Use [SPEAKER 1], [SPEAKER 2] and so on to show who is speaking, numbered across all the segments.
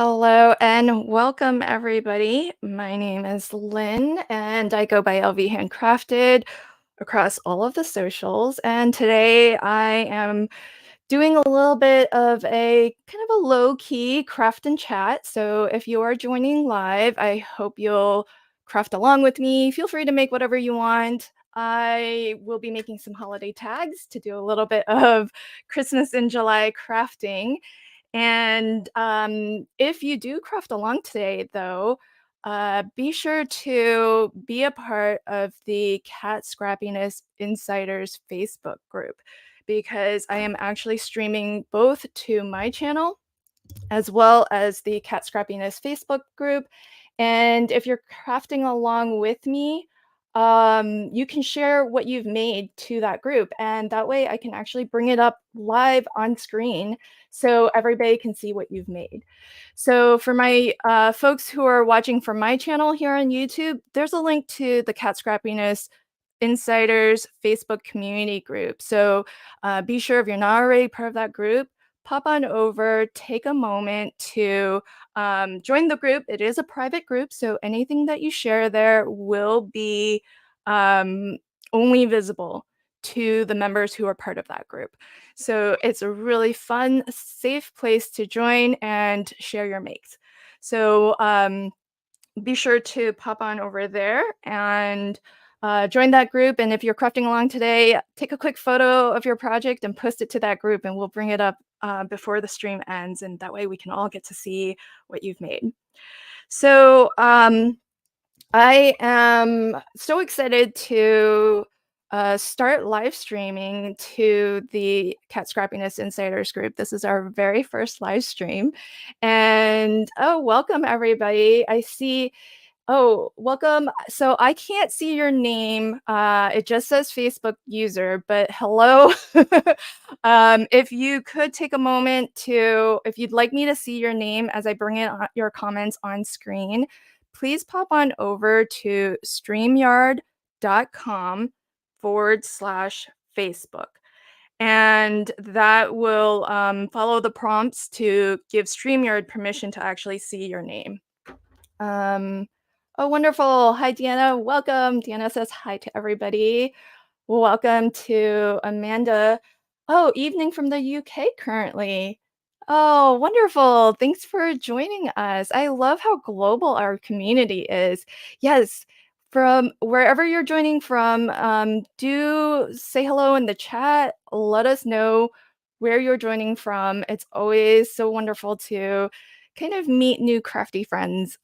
[SPEAKER 1] Hello and welcome, everybody. My name is Lynn, and I go by LV Handcrafted across all of the socials. And today I am doing a little bit of a kind of a low key craft and chat. So if you are joining live, I hope you'll craft along with me. Feel free to make whatever you want. I will be making some holiday tags to do a little bit of Christmas in July crafting. And if you do craft along today, though, be sure to be a part of the Cat Scrappiness Insiders Facebook group because I am actually streaming both to my channel as well as the Cat Scrappiness Facebook group. And if you're crafting along with me, you can share what you've made to that group. And that way I can actually bring it up live on screen so everybody can see what you've made. So for my folks who are watching from my channel here on YouTube, there's a link to the Cat Scrappiness Insiders Facebook community group. So be sure if you're not already part of that group, pop on over, take a moment to join the group. It is a private group, so anything that you share there will be only visible to the members who are part of that group. So it's a really fun, safe place to join and share your makes. So be sure to pop on over there and join that group. And if you're crafting along today, take a quick photo of your project and post it to that group, and we'll bring it up before the stream ends. And that way we can all get to see what you've made. So I am so excited to start live streaming to the Cat Scrappiness Insiders group. This is our very first live stream. And oh, welcome everybody. I see. Oh, welcome. So I can't see your name. It just says Facebook user, but hello. If you could take a moment to, if you'd like me to see your name as I bring in your comments on screen, please pop on over to streamyard.com/Facebook. And that will follow the prompts to give StreamYard permission to actually see your name. Oh, wonderful. Hi, Deanna. Welcome. Deanna says hi to everybody. Welcome to Amanda. Oh, evening from the UK currently. Oh, wonderful. Thanks for joining us. I love how global our community is. Yes, from wherever you're joining from, do say hello in the chat. Let us know where you're joining from. It's always so wonderful to kind of meet new crafty friends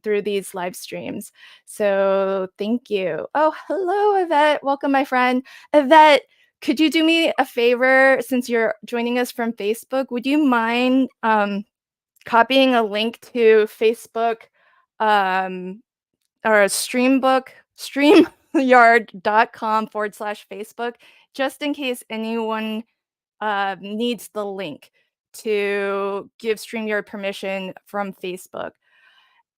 [SPEAKER 1] through these live streams. So thank you. Oh, hello, Yvette. Welcome, my friend. Yvette, could you do me a favor since you're joining us from Facebook? Would you mind copying a link to Facebook or streamyard.com/Facebook, just in case anyone needs the link to give StreamYard permission from Facebook.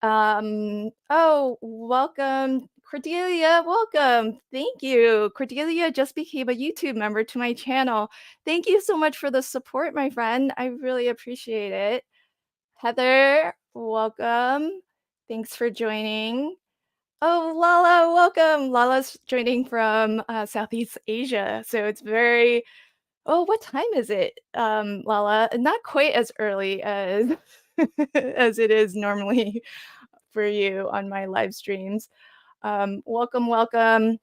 [SPEAKER 1] Oh, welcome, Cordelia. Welcome. Thank you. Cordelia just became a YouTube member to my channel. Thank you so much for the support, my friend. I really appreciate it. Heather, welcome. Thanks for joining. Oh, Lala, welcome. Lala's joining from Southeast Asia. So it's very, oh, what time is it, Lala? Not quite as early as as it is normally for you on my live streams. Welcome, welcome.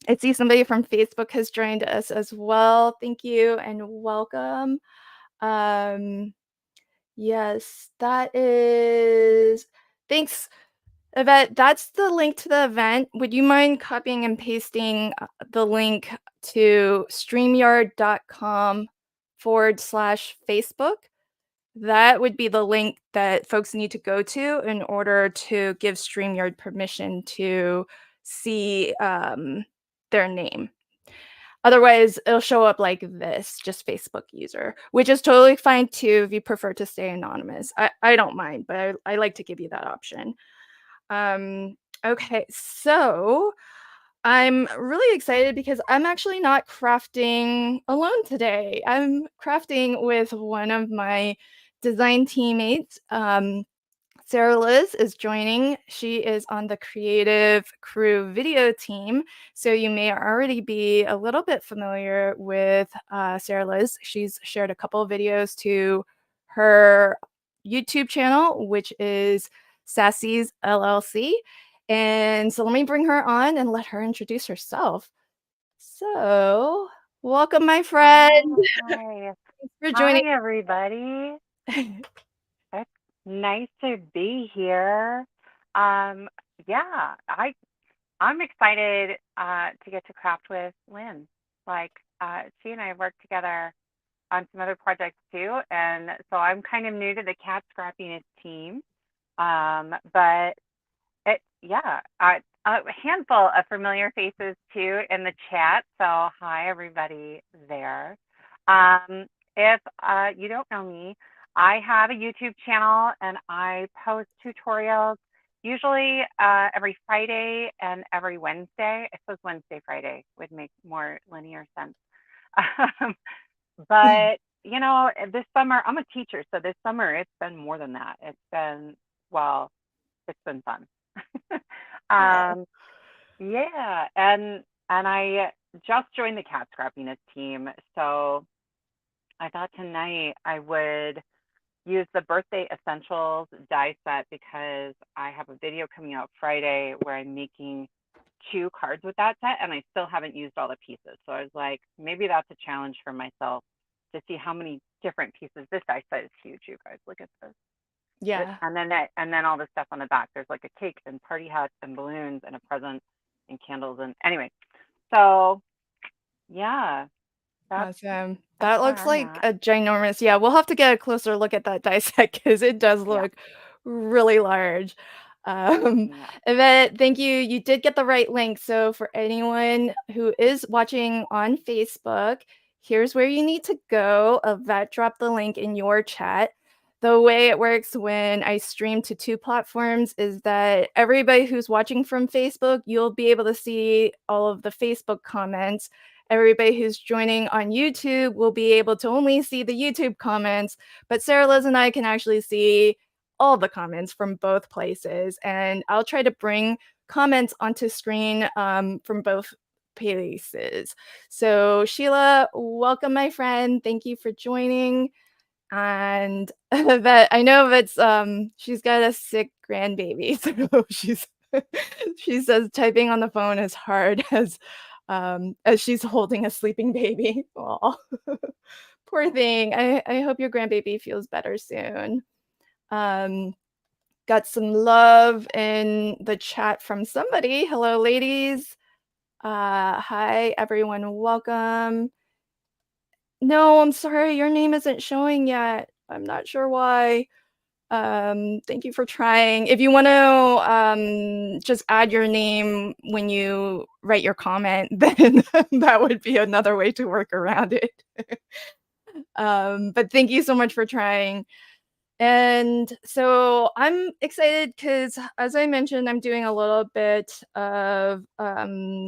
[SPEAKER 1] I see somebody from Facebook has joined us as well. Thank you and welcome. Um, yes, that is, thanks, Yvette. That's the link to the event. Would you mind copying and pasting the link to streamyard.com/Facebook? That would be the link that folks need to go to in order to give StreamYard permission to see their name. Otherwise, it'll show up like this, just Facebook user, which is totally fine too if you prefer to stay anonymous. I don't mind, but I like to give you that option. Okay, so I'm really excited because I'm actually not crafting alone today. I'm crafting with one of my design teammates. Sarah Liz is joining. She is on the creative crew video team. So you may already be a little bit familiar with Sarah Liz. She's shared a couple of videos to her YouTube channel, which is Sassy's LLC. And so let me bring her on and let her introduce herself. So, welcome, my friend.
[SPEAKER 2] Hi.
[SPEAKER 1] Thanks for joining.
[SPEAKER 2] Hi, everybody. It's nice to be here. Um, yeah, I'm excited to get to craft with Lynn. Like, she and I have worked together on some other projects too, and so I'm kind of new to the Cat Scrappiness team. But yeah, a handful of familiar faces too in the chat. So hi everybody there. Um, if you don't know me, I have a YouTube channel and I post tutorials usually every Friday and every Wednesday. I suppose Wednesday, Friday would make more linear sense. Um, but this summer I'm a teacher, so this summer it's been more than that. Well, it's been fun.
[SPEAKER 1] Oh,
[SPEAKER 2] um, yeah, and I just joined the Cat Scrappiness team, so I thought tonight I would use the birthday essentials die set because I have a video coming out Friday where I'm making 2 cards with that set, and I still haven't used all the pieces. So I was like, maybe that's a challenge for myself to see how many different pieces. This die set is huge, you guys. Look at this.
[SPEAKER 1] yeah,
[SPEAKER 2] And then all the stuff on the back. There's like a cake and party hats and balloons and a present and candles and anyway. So yeah, that's
[SPEAKER 1] awesome.
[SPEAKER 2] that's
[SPEAKER 1] That
[SPEAKER 2] where
[SPEAKER 1] looks
[SPEAKER 2] I'm
[SPEAKER 1] like
[SPEAKER 2] at.
[SPEAKER 1] a ginormous, yeah, we'll have to get a closer look at that die set because it does
[SPEAKER 2] Yeah,
[SPEAKER 1] look really large. Um,
[SPEAKER 2] yeah.
[SPEAKER 1] Yvette, thank you. You did get the right link. So for anyone who is watching on Facebook, here's where you need to go. Yvette dropped the link in your chat. The way it works when I stream to 2 platforms is that everybody who's watching from Facebook, you'll be able to see all of the Facebook comments. Everybody who's joining on YouTube will be able to only see the YouTube comments, but Sarah Liz and I can actually see all the comments from both places. And I'll try to bring comments onto screen from both places. So, Sheila, welcome, my friend. Thank you for joining. And that I know that's she's got a sick grandbaby, so she says typing on the phone is hard as she's holding a sleeping baby. Aw. Poor thing. I hope your grandbaby feels better soon. Um, got some love in the chat from somebody. Hello, ladies. Hi, everyone. Welcome. No, I'm sorry, your name isn't showing yet. I'm not sure why. Thank you for trying. If you want to just add your name when you write your comment, then that would be another way to work around it. But thank you so much for trying. And so I'm excited because, as I mentioned, I'm doing a little bit of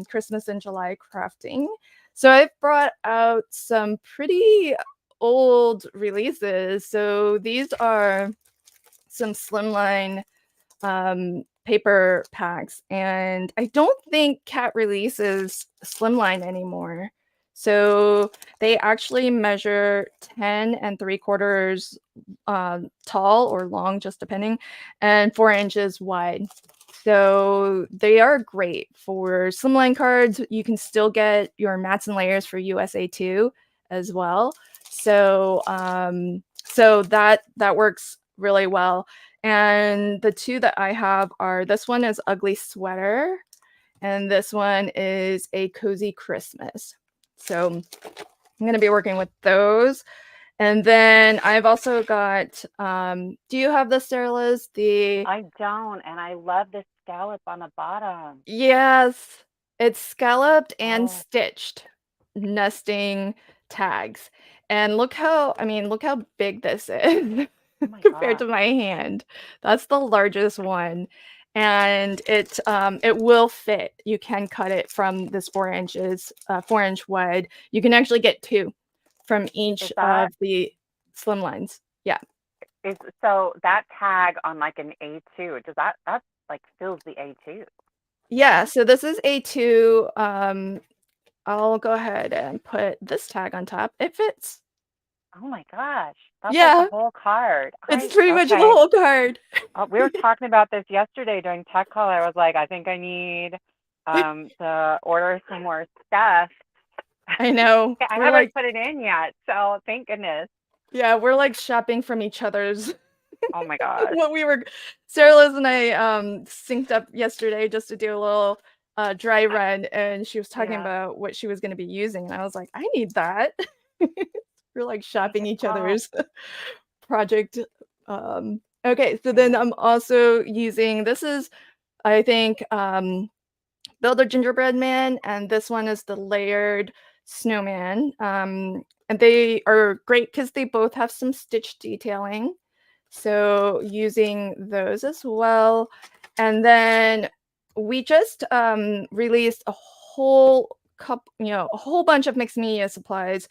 [SPEAKER 1] Christmas in July crafting. So I've brought out some pretty old releases. So these are some slimline paper packs, and I don't think Cat releases slimline anymore. So they actually measure 10 and 3/4 tall or long, just depending, and 4 inches wide. So they are great for slimline cards. You can still get your mats and layers for USA 2 as well. So that works really well. And the 2 that I have are, this one is Ugly Sweater, and this one is A Cozy Christmas. So I'm gonna be working with those. And then I've also got, do you have the Sterlas?
[SPEAKER 2] I don't, and I love the scallop on the bottom.
[SPEAKER 1] Yes, it's scalloped and
[SPEAKER 2] Oh,
[SPEAKER 1] stitched nesting tags. And look how big this is
[SPEAKER 2] oh my
[SPEAKER 1] compared
[SPEAKER 2] gosh.
[SPEAKER 1] to my hand. That's the largest one. And it will fit. You can cut it from this 4 inches, 4 inch wide. You can actually get two from each
[SPEAKER 2] Is that
[SPEAKER 1] of the slim lines. Yeah.
[SPEAKER 2] is so that tag on like an A2, does that like fills the A2,
[SPEAKER 1] Yeah,
[SPEAKER 2] right?
[SPEAKER 1] so this is A2. I'll go ahead and put this tag on top. It fits.
[SPEAKER 2] Oh my gosh, that's like the
[SPEAKER 1] Yeah,
[SPEAKER 2] whole card.
[SPEAKER 1] it's
[SPEAKER 2] I
[SPEAKER 1] pretty much the
[SPEAKER 2] okay.
[SPEAKER 1] whole card.
[SPEAKER 2] We were talking about this yesterday during tech call. I was like, I think I need to order some more stuff.
[SPEAKER 1] I know.
[SPEAKER 2] I
[SPEAKER 1] We're
[SPEAKER 2] haven't
[SPEAKER 1] like,
[SPEAKER 2] put it in yet, so thank goodness.
[SPEAKER 1] yeah, we're like shopping from each other's
[SPEAKER 2] Oh my gosh.
[SPEAKER 1] what we were Sarah Liz and I synced up yesterday just to do a little dry
[SPEAKER 2] I,
[SPEAKER 1] run, and she was talking
[SPEAKER 2] yeah,
[SPEAKER 1] about what she was going to be using, and I was like, I need that. We're like
[SPEAKER 2] I
[SPEAKER 1] shopping each
[SPEAKER 2] oh
[SPEAKER 1] other's project. Okay, so then
[SPEAKER 2] yeah.
[SPEAKER 1] I'm also using this is I think Build a Gingerbread Man, and this one is the layered snowman. And they are great because they both have some stitch detailing. So using those as well. And then we just released a whole a whole bunch of mixed media supplies,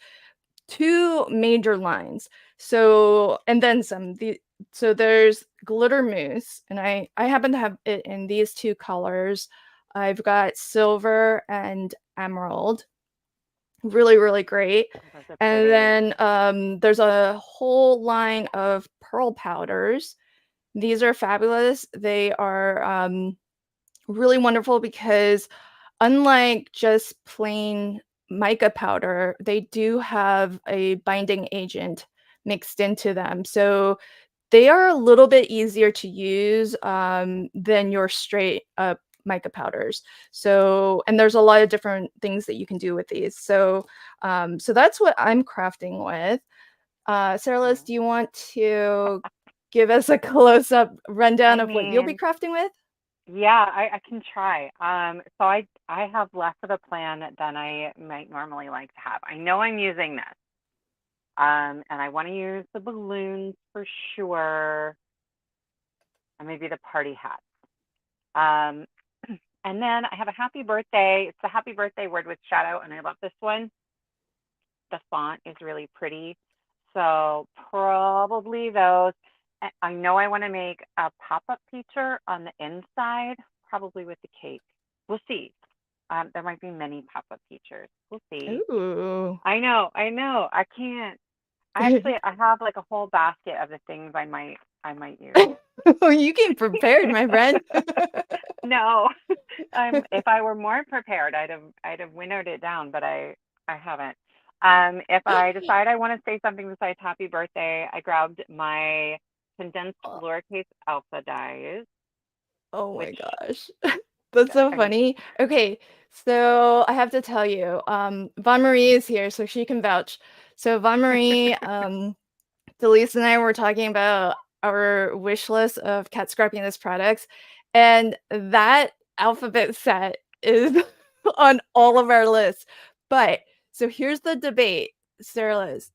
[SPEAKER 1] two major lines. So and then some. So there's glitter mousse, and I happen to have it in these two colors. I've got silver and emerald. Really, really great.
[SPEAKER 2] Oh, those are
[SPEAKER 1] And
[SPEAKER 2] pretty.
[SPEAKER 1] then there's a whole line of pearl powders. These are fabulous. They are really wonderful because unlike just plain mica powder, they do have a binding agent mixed into them. So they are a little bit easier to use than your straight up mica powders. So, and there's a lot of different things that you can do with these. So, so that's what I'm crafting with. Sarah Liz,
[SPEAKER 2] Yeah.
[SPEAKER 1] do you want to give us a close up rundown
[SPEAKER 2] I
[SPEAKER 1] of what you'll be
[SPEAKER 2] mean,
[SPEAKER 1] crafting with?
[SPEAKER 2] yeah, I can try. So I have less of a plan than I might normally like to have. I know I'm using this. And I want to use the balloons for sure, and maybe the party hat. Um, and then I have a happy birthday. It's the happy birthday word with shadow, and I love this one. The font is really pretty. So probably those. I know I want to make a pop-up feature on the inside, probably with the cake. We'll see. There might be many pop-up features. We'll see.
[SPEAKER 1] Ooh.
[SPEAKER 2] I know. I can't. I have like a whole basket of the things I might use.
[SPEAKER 1] You came prepared, my friend.
[SPEAKER 2] No, if I were more prepared, I'd have winnowed it down, but I haven't. If I decide I want to say something besides happy birthday, I grabbed my condensed lowercase alpha dies,
[SPEAKER 1] Oh my
[SPEAKER 2] which
[SPEAKER 1] gosh. That's so
[SPEAKER 2] I mean,
[SPEAKER 1] funny. Okay, so I have to tell you, Von Marie is here, so she can vouch. So Von Marie, Delise and I were talking about our wish list of Kat Scrappiness products, and that alphabet set is on all of our lists. But so here's the debate, Sarah Liz.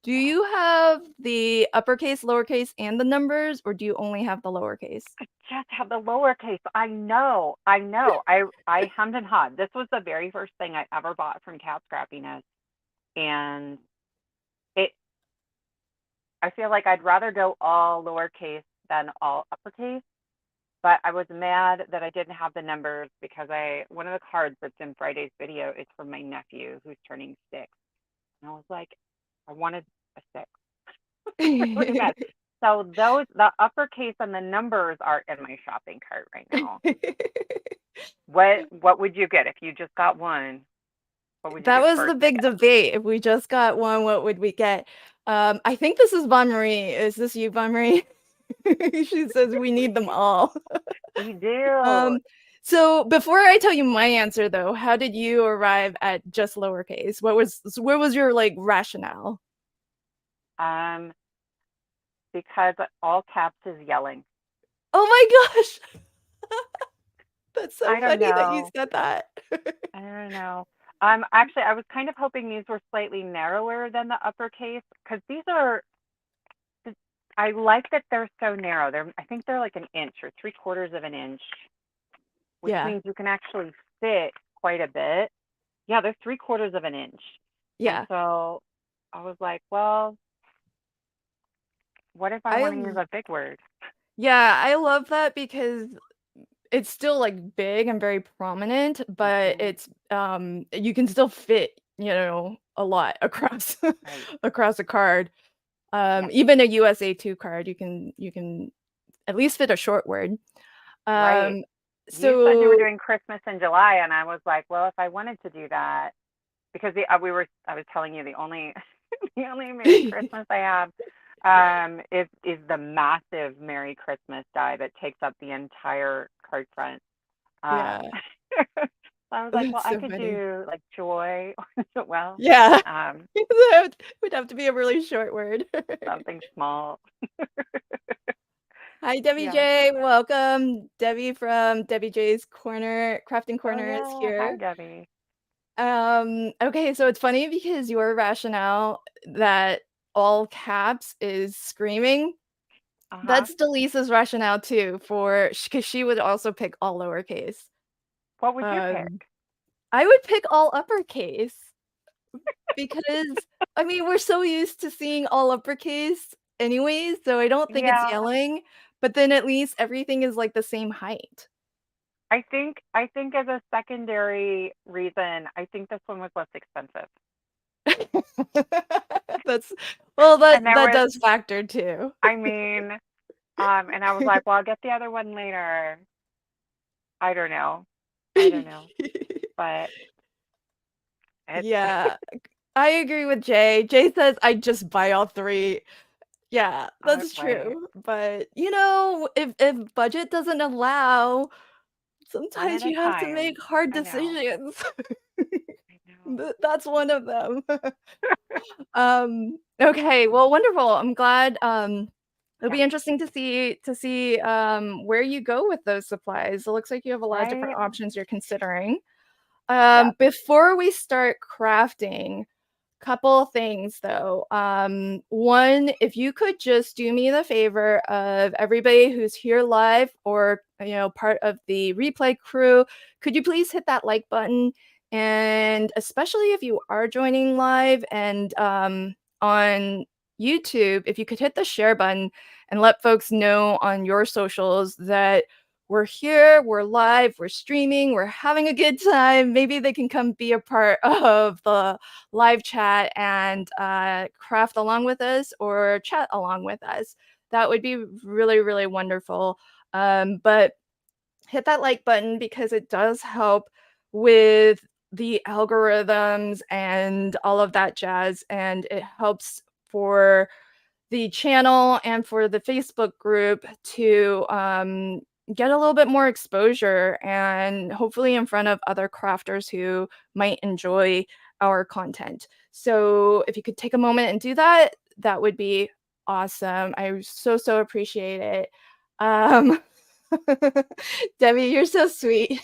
[SPEAKER 1] Do
[SPEAKER 2] yeah,
[SPEAKER 1] you have the uppercase, lowercase, and the numbers, or do you only have the lowercase?
[SPEAKER 2] I just have the lowercase. I know. I hummed and hawed. This was the very first thing I ever bought from Cat Scrappiness, and it I feel like I'd rather go all lowercase than all uppercase, but I was mad that I didn't have the numbers because I one of the cards that's in Friday's video is for my nephew who's turning 6. And I was like, I wanted a 6 really bad. So the uppercase and the numbers are in my shopping cart right now. What would you get if you just got one? What would you
[SPEAKER 1] That
[SPEAKER 2] be the
[SPEAKER 1] was the
[SPEAKER 2] first to
[SPEAKER 1] big
[SPEAKER 2] get?
[SPEAKER 1] debate. If we just got one, what would we get? I think this is Bon Marie. Is this you, Bon Marie? She says we need them all.
[SPEAKER 2] We do.
[SPEAKER 1] Um, so before I tell you my answer, though, how did you arrive at just lowercase? What was your like rationale?
[SPEAKER 2] Um, because all caps is yelling.
[SPEAKER 1] Oh my gosh, that's so
[SPEAKER 2] I don't
[SPEAKER 1] funny that you
[SPEAKER 2] know.
[SPEAKER 1] said that.
[SPEAKER 2] I don't know. Actually, I was kind of hoping these were slightly narrower than the uppercase because these are. I like that they're so narrow. I think they're like an inch or 3/4 of an inch, which
[SPEAKER 1] Yeah,
[SPEAKER 2] means you can actually fit quite a bit. Yeah, they're 3/4 of an inch, and
[SPEAKER 1] yeah.
[SPEAKER 2] so I was like, well, What if I
[SPEAKER 1] I
[SPEAKER 2] want to use
[SPEAKER 1] l
[SPEAKER 2] a big word?
[SPEAKER 1] Yeah, I love that because it's still, like, big and very prominent, but
[SPEAKER 2] Hmm.
[SPEAKER 1] it's, you can still fit, a lot across
[SPEAKER 2] Right.
[SPEAKER 1] across a card.
[SPEAKER 2] Yeah.
[SPEAKER 1] Even a USA2 card, you can at least fit a short word.
[SPEAKER 2] Right.
[SPEAKER 1] Um,
[SPEAKER 2] You said you were
[SPEAKER 1] so
[SPEAKER 2] doing Christmas in July, and I was like, well, if I wanted to do that, because I was telling you the only the only Merry Christmas I have is the massive Merry Christmas die that takes up the entire card front.
[SPEAKER 1] Yeah,
[SPEAKER 2] So I was like, well,
[SPEAKER 1] that's
[SPEAKER 2] I
[SPEAKER 1] so
[SPEAKER 2] could
[SPEAKER 1] funny.
[SPEAKER 2] do like joy, well,
[SPEAKER 1] Yeah.
[SPEAKER 2] um,
[SPEAKER 1] That would have to be a really short word.
[SPEAKER 2] something small.
[SPEAKER 1] Hi, Debbie
[SPEAKER 2] Yeah.
[SPEAKER 1] J. Welcome. Debbie from Debbie J's Corner, Crafting
[SPEAKER 2] Oh
[SPEAKER 1] Corner is
[SPEAKER 2] yeah. Hi,
[SPEAKER 1] here.
[SPEAKER 2] Debbie.
[SPEAKER 1] Okay, so it's funny because your rationale that all caps is screaming,
[SPEAKER 2] Uh huh.
[SPEAKER 1] that's Delisa's rationale too for because she would also pick all lowercase.
[SPEAKER 2] What would you
[SPEAKER 1] Um,
[SPEAKER 2] pick?
[SPEAKER 1] I would pick all uppercase because, I mean, we're so used to seeing all uppercase anyways, so I don't think it's
[SPEAKER 2] Yeah.
[SPEAKER 1] yelling, but then at least everything is, like, the same height.
[SPEAKER 2] I think as a secondary reason, I think this one was less expensive.
[SPEAKER 1] That's well, that
[SPEAKER 2] And there
[SPEAKER 1] that
[SPEAKER 2] was,
[SPEAKER 1] does factor too.
[SPEAKER 2] I mean, and I was like, well, I'll get the other one later. I don't know. I don't know. But it's
[SPEAKER 1] Yeah, I agree with Jay. Jay says, "I just buy all 3." Yeah, that's
[SPEAKER 2] right.
[SPEAKER 1] true, but, if budget doesn't allow,
[SPEAKER 2] One
[SPEAKER 1] sometimes
[SPEAKER 2] at a
[SPEAKER 1] you have to
[SPEAKER 2] time.
[SPEAKER 1] make hard
[SPEAKER 2] I know.
[SPEAKER 1] decisions.
[SPEAKER 2] I know.
[SPEAKER 1] That's one of them. Okay, well, wonderful. I'm glad, it'll
[SPEAKER 2] Yeah.
[SPEAKER 1] be interesting to see, where you go with those supplies. It looks like you have a lot of different
[SPEAKER 2] Right?
[SPEAKER 1] options you're considering.
[SPEAKER 2] Yeah.
[SPEAKER 1] Before we start crafting, couple things though. One, if you could just do me the favor of everybody who's here live or part of the replay crew, could you please hit that like button? And especially if you are joining live and on YouTube, if you could hit the share button and let folks know on your socials that we're here, we're live, we're streaming, we're having a good time. Maybe they can come be a part of the live chat and craft along with us or chat along with us. That would be really, really wonderful. But hit that like button because it does help with the algorithms and all of that jazz. And it helps for the channel and for the Facebook group to get a little bit more exposure and hopefully in front of other crafters who might enjoy our content. So if you could take a moment and do that, that would be awesome. I so, so appreciate it. Um, Debbie, you're so sweet.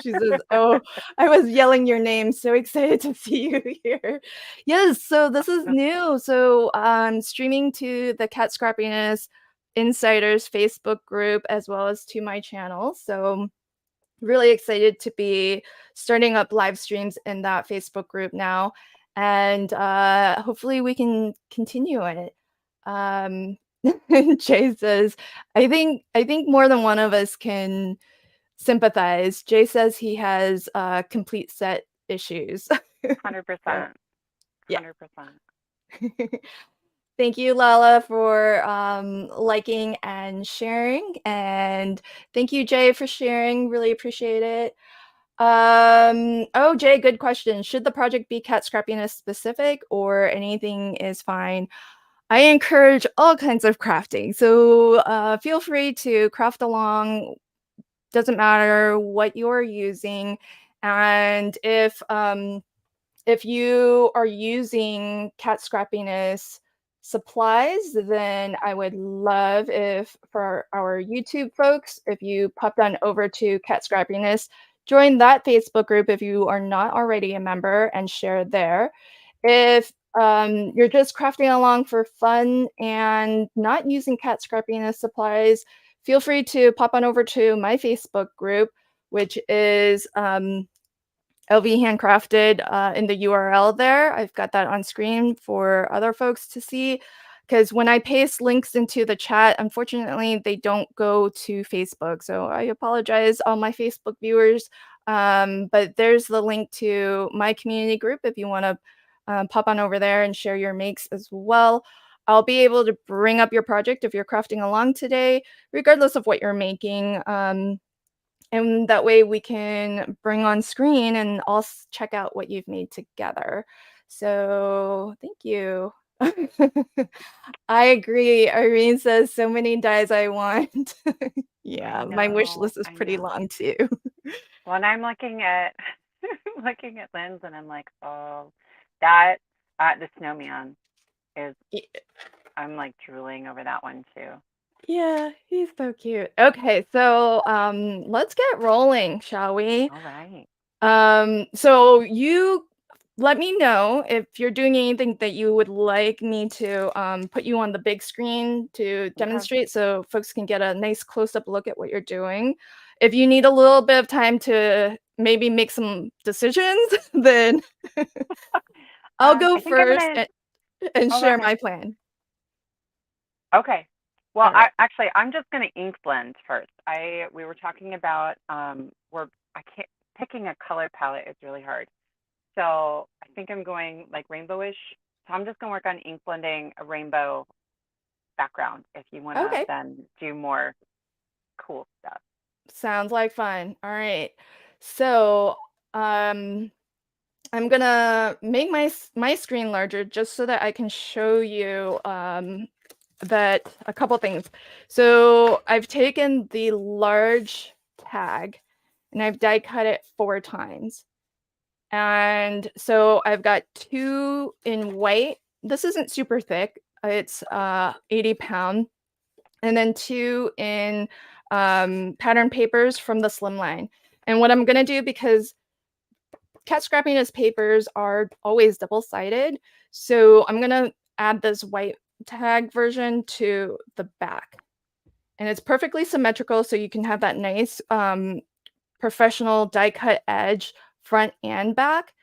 [SPEAKER 1] She says, "Oh, I was yelling your name. So excited to see you here." Yes, so this is new. So streaming to the Kat Scrappiness Insiders Facebook group as well as to my channel. So really excited to be starting up live streams in that Facebook group now, and hopefully we can continue it. Um, Jay says, "I think more than one of us can sympathize." Jay says he has complete set issues. So
[SPEAKER 2] 100%.
[SPEAKER 1] yeah.
[SPEAKER 2] 100%.
[SPEAKER 1] Thank you, Lala, for liking and sharing, and thank you, Jay, for sharing. Really appreciate it. Oh, Jay, good question. Should the project be Cat Scrappiness specific or anything is fine? I encourage all kinds of crafting. So feel free to craft along. Doesn't matter what you're using. And if you are using Cat Scrappiness supplies, then I would love if for our YouTube folks, if you popped on over to Cat Scrappiness, join that Facebook group if you are not already a member and share there. If you're just crafting along for fun and not using Cat Scrappiness supplies, feel free to pop on over to my Facebook group, which is LV Handcrafted in the URL there. I've got that on screen for other folks to see. because when I paste links into the chat, unfortunately, they don't go to Facebook. So I apologize, all my Facebook viewers. But there's the link to my community group if you want to pop on over there and share your makes as well. I'll be able to bring up your project if you're crafting along today, regardless of what you're making. And that way we can bring on screen and all check out what you've made together. So thank you. I agree. Irene says so many dyes I want. Yeah, my wish list is
[SPEAKER 2] I
[SPEAKER 1] pretty
[SPEAKER 2] know.
[SPEAKER 1] long too.
[SPEAKER 2] When I'm looking at looking at Lynn's and I'm like, oh, that the snowman is. I'm like drooling over that one too.
[SPEAKER 1] Yeah, he's so cute. Okay, so let's get rolling, shall we?
[SPEAKER 2] All right.
[SPEAKER 1] So you let me know if you're doing anything that you would like me to put you on the big screen to
[SPEAKER 2] Okay.
[SPEAKER 1] demonstrate so folks can get a nice close-up look at what you're doing. If you need a little bit of time to maybe make some decisions, then I'll go
[SPEAKER 2] I think I'm
[SPEAKER 1] first
[SPEAKER 2] gonna.
[SPEAKER 1] and
[SPEAKER 2] Oh, go
[SPEAKER 1] share
[SPEAKER 2] ahead.
[SPEAKER 1] my plan.
[SPEAKER 2] Okay. Well,
[SPEAKER 1] All right.
[SPEAKER 2] I'm just gonna ink blend first. We were talking about we're I can't picking a color palette is really hard. So I think I'm going like rainbowish. So I'm just gonna work on ink blending a rainbow background if you wanna
[SPEAKER 1] Okay.
[SPEAKER 2] then do more cool stuff.
[SPEAKER 1] Sounds like fun. All right. So, um I'm gonna make my screen larger just so that I can show you that a couple things. So I've taken the large tag and I've die cut it 4 times. And so I've got 2 in white. This isn't super thick. It's 80 pound, and then 2 in pattern papers from the Slimline. And what I'm gonna do, because Kat Scrappiness papers are always double-sided, so I'm gonna add this white tag version to the back. And it's perfectly symmetrical, so you can have that nice professional die cut edge front and back.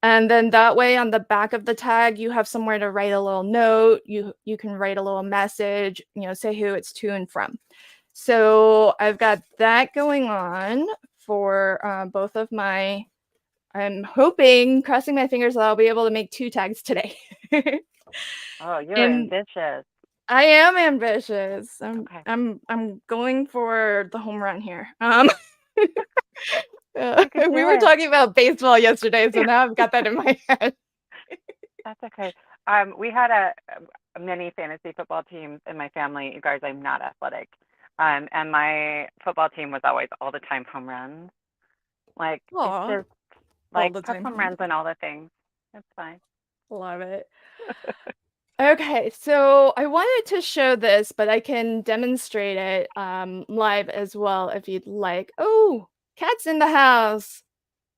[SPEAKER 1] And then that way on the back of the tag, you have somewhere to write a little note. You can write a little message, say who it's to and from. So I've got that going on for both of my. I'm hoping, crossing my fingers, that I'll be able to make 2 tags today.
[SPEAKER 2] Oh, you're
[SPEAKER 1] And
[SPEAKER 2] ambitious.
[SPEAKER 1] I am ambitious. I'm
[SPEAKER 2] Okay.
[SPEAKER 1] I'm I'm going for the home run here.
[SPEAKER 2] You can
[SPEAKER 1] We
[SPEAKER 2] do
[SPEAKER 1] were
[SPEAKER 2] it.
[SPEAKER 1] talking about baseball yesterday, so now I've got that in my head.
[SPEAKER 2] That's okay. We had a mini fantasy football team in my family. You guys, I'm not athletic. And my football team was always all the time home runs. Like it's
[SPEAKER 1] Aw,
[SPEAKER 2] just
[SPEAKER 1] all
[SPEAKER 2] like
[SPEAKER 1] the
[SPEAKER 2] press
[SPEAKER 1] time
[SPEAKER 2] home
[SPEAKER 1] home
[SPEAKER 2] runs and all the things. It's fine.
[SPEAKER 1] run. Love it. Okay, so I wanted to show this, but I can demonstrate it live as well if you'd like. Oh, Cat's in the house.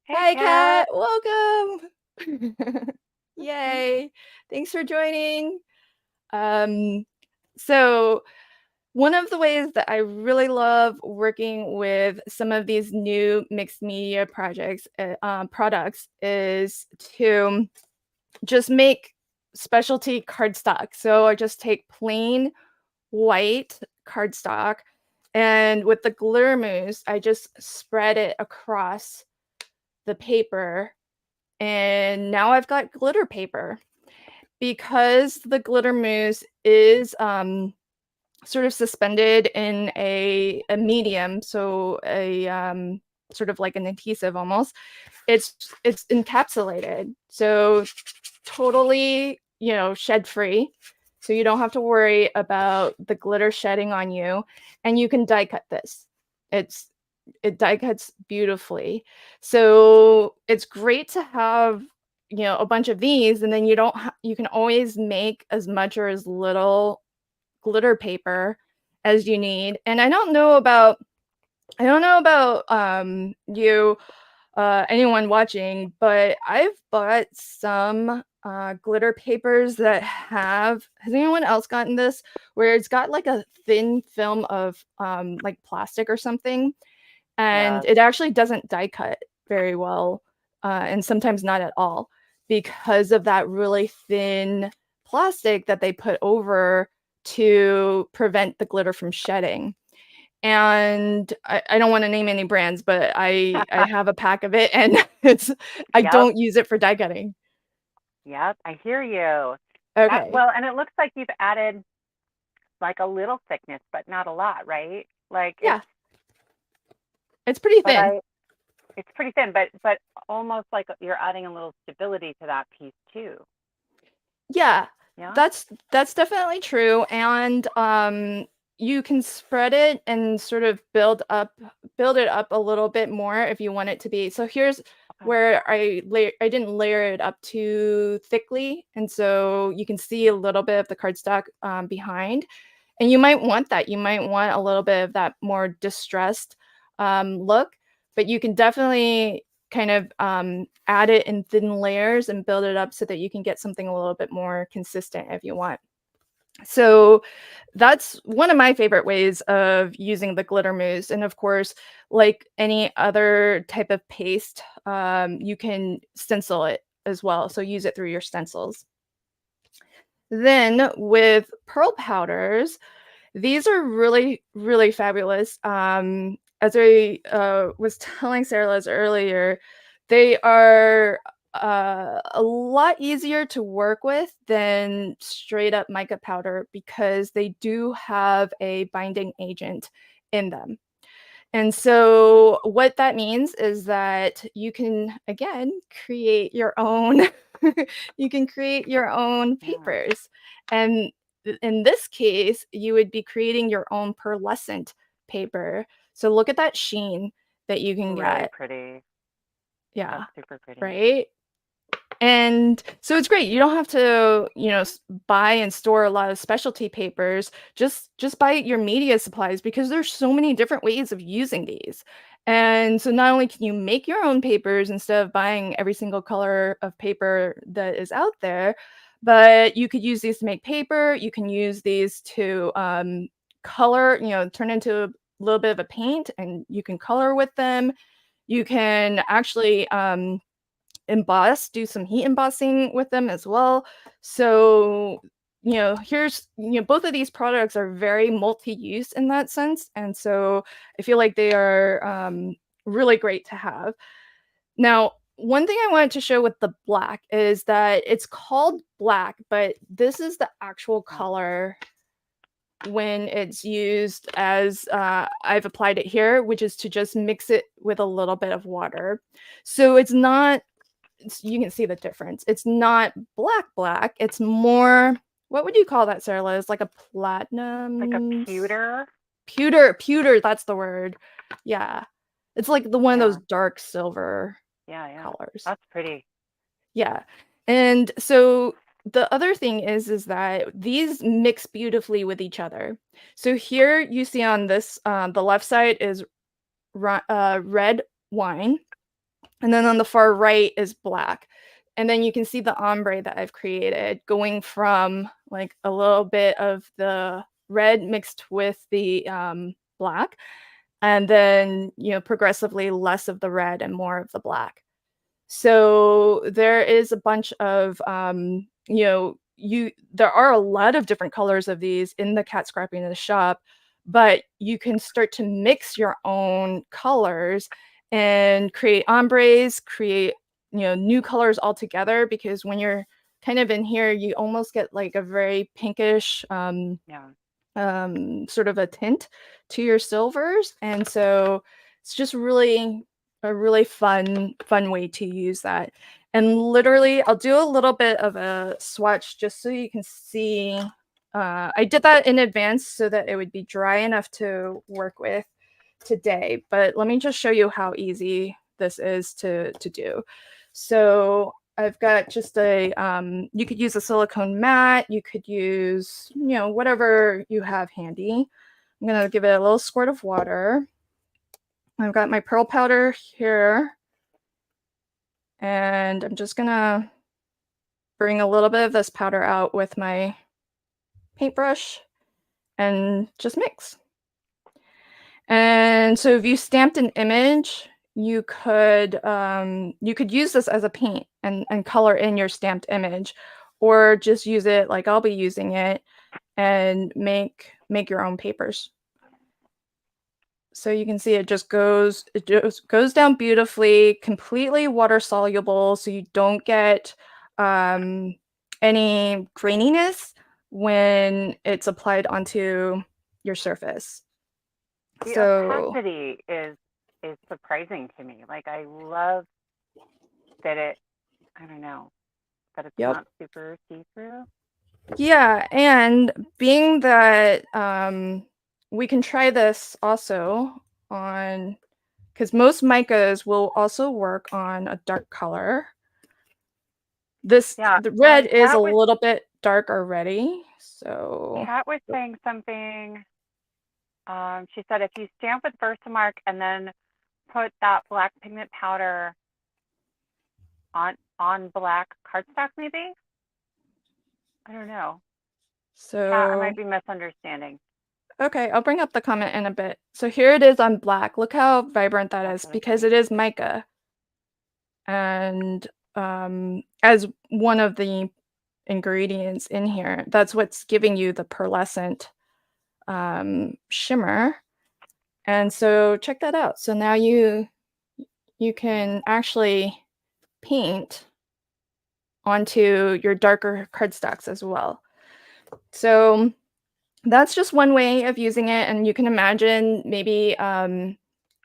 [SPEAKER 2] Hey,
[SPEAKER 1] Hi, Cat.
[SPEAKER 2] Kat.
[SPEAKER 1] Welcome. Yay. Thanks for joining. Um, so one of the ways that I really love working with some of these new mixed media products is to just make specialty cardstock. So I just take plain white cardstock, and with the glitter mousse, I just spread it across the paper, and now I've got glitter paper. Because the glitter mousse is sort of suspended in a medium, so a sort of like an adhesive almost. It's encapsulated, so totally, shed free. So you don't have to worry about the glitter shedding on you, and you can die cut this. It's it die cuts beautifully. So it's great to have, a bunch of these, and then you can always make as much or as little glitter paper as you need. And I don't know about you, anyone watching, but I've bought some glitter papers that has anyone else gotten this, where it's got like a thin film of like plastic or something, and
[SPEAKER 2] Yes.
[SPEAKER 1] it actually doesn't die cut very well, and sometimes not at all, because of that really thin plastic that they put over to prevent the glitter from shedding. And I don't wanna name any brands, but I have a pack of it, and it's I
[SPEAKER 2] Yep.
[SPEAKER 1] don't use it for die cutting.
[SPEAKER 2] Yep. I hear you. That
[SPEAKER 1] Okay.
[SPEAKER 2] well, and it looks like you've added like a little thickness, but not a lot, right? Like
[SPEAKER 1] Yeah, it's pretty
[SPEAKER 2] but
[SPEAKER 1] thin.
[SPEAKER 2] I, it's pretty thin, but almost like you're adding a little stability to that piece too.
[SPEAKER 1] Yeah,
[SPEAKER 2] Yeah.
[SPEAKER 1] that's definitely true, and, you can spread it and sort of build it up a little bit more if you want it to be so here's
[SPEAKER 2] Okay.
[SPEAKER 1] where I didn't layer it up too thickly, and so you can see a little bit of the cardstock, behind, and you might want that, you might want a little bit of that more distressed, look, but you can definitely kind of, add it in thin layers and build it up so that you can get something a little bit more consistent if you want. So that's one of my favorite ways of using the glitter mousse. And of course, like any other type of paste, you can stencil it as well. So use it through your stencils. Then with pearl powders, these are really, really fabulous. As I was telling Sarah Liz earlier, they are a lot easier to work with than straight up mica powder because they do have a binding agent in them. And so what that means is that you can again create your own you can create your own
[SPEAKER 2] Yeah.
[SPEAKER 1] papers. And in this case, you would be creating your own pearlescent paper. So look at that sheen that you can
[SPEAKER 2] Really
[SPEAKER 1] get.
[SPEAKER 2] pretty. That's
[SPEAKER 1] Yeah,
[SPEAKER 2] super pretty.
[SPEAKER 1] right? And so it's great. You don't have to, buy and store a lot of specialty papers. Just buy your media supplies because there's so many different ways of using these. And so not only can you make your own papers instead of buying every single color of paper that is out there, but you could use these to make paper. You can use these to color, turn into a little bit of a paint and you can color with them. You can actually emboss, do some heat embossing with them as well. So, both of these products are very multi-use in that sense. And so I feel like they are really great to have. Now, one thing I wanted to show with the black is that it's called black, but this is the actual
[SPEAKER 2] Yeah.
[SPEAKER 1] color when it's used as I've applied it here, which is to just mix it with a little bit of water. So it's not you can see the difference. It's not black black, it's more what would you call that, Sarah Liz? Like a
[SPEAKER 2] Like a
[SPEAKER 1] platinum
[SPEAKER 2] pewter.
[SPEAKER 1] pewter, that's the word. Yeah. It's like the one of those
[SPEAKER 2] Yeah.
[SPEAKER 1] dark silver
[SPEAKER 2] Yeah. Yeah.
[SPEAKER 1] colors.
[SPEAKER 2] That's pretty.
[SPEAKER 1] Yeah. And so the other thing is that these mix beautifully with each other. So here you see on this, the left side is red wine, and then on the far right is black. And then you can see the ombre that I've created going from like a little bit of the red mixed with the black, and then, progressively less of the red and more of the black. So there is a bunch of, there are a lot of different colors of these in the Cat Scrappiness shop, but you can start to mix your own colors and create ombres, create, new colors altogether because when you're kind of in here, you almost get like a very pinkish,
[SPEAKER 2] Yeah.
[SPEAKER 1] sort of a tint to your silvers, and so it's just really a really fun way to use that. And literally, I'll do a little bit of a swatch just so you can see. I did that in advance so that it would be dry enough to work with today, but let me just show you how easy this is to do. So I've got just a, you could use a silicone mat, you could use, whatever you have handy. I'm gonna give it a little squirt of water. I've got my pearl powder here, and I'm just gonna bring a little bit of this powder out with my paintbrush and just mix. And so if you stamped an image, you could use this as a paint and color in your stamped image. or just use it like I'll be using it and make your own papers. So you can see it just goes down beautifully, completely water soluble, so you don't get um, any graininess when it's applied onto your surface.
[SPEAKER 2] The
[SPEAKER 1] So,
[SPEAKER 2] opacity is surprising to me. Like I love that it, I don't know, that it's
[SPEAKER 1] yep.
[SPEAKER 2] not super see-through.
[SPEAKER 1] Yeah, and being that we can try this also on because most micas will also work on a dark color.
[SPEAKER 2] Yeah,
[SPEAKER 1] The red
[SPEAKER 2] and
[SPEAKER 1] is a little bit dark already, so
[SPEAKER 2] Kat was saying something. She said if you stamp with Versamark and then put that black pigment powder on black cardstock, maybe. I don't know. Kat, I
[SPEAKER 1] so
[SPEAKER 2] might be misunderstanding.
[SPEAKER 1] okay, I'll bring up the comment in a bit. So here it is on black. Look how vibrant that
[SPEAKER 2] That's
[SPEAKER 1] is
[SPEAKER 2] really
[SPEAKER 1] because
[SPEAKER 2] pretty.
[SPEAKER 1] it is mica, and as one of the ingredients in here, that's what's giving you the pearlescent shimmer. And so check that out. So now you can actually paint onto your darker cardstocks as well. So that's just one way of using it, and you can imagine maybe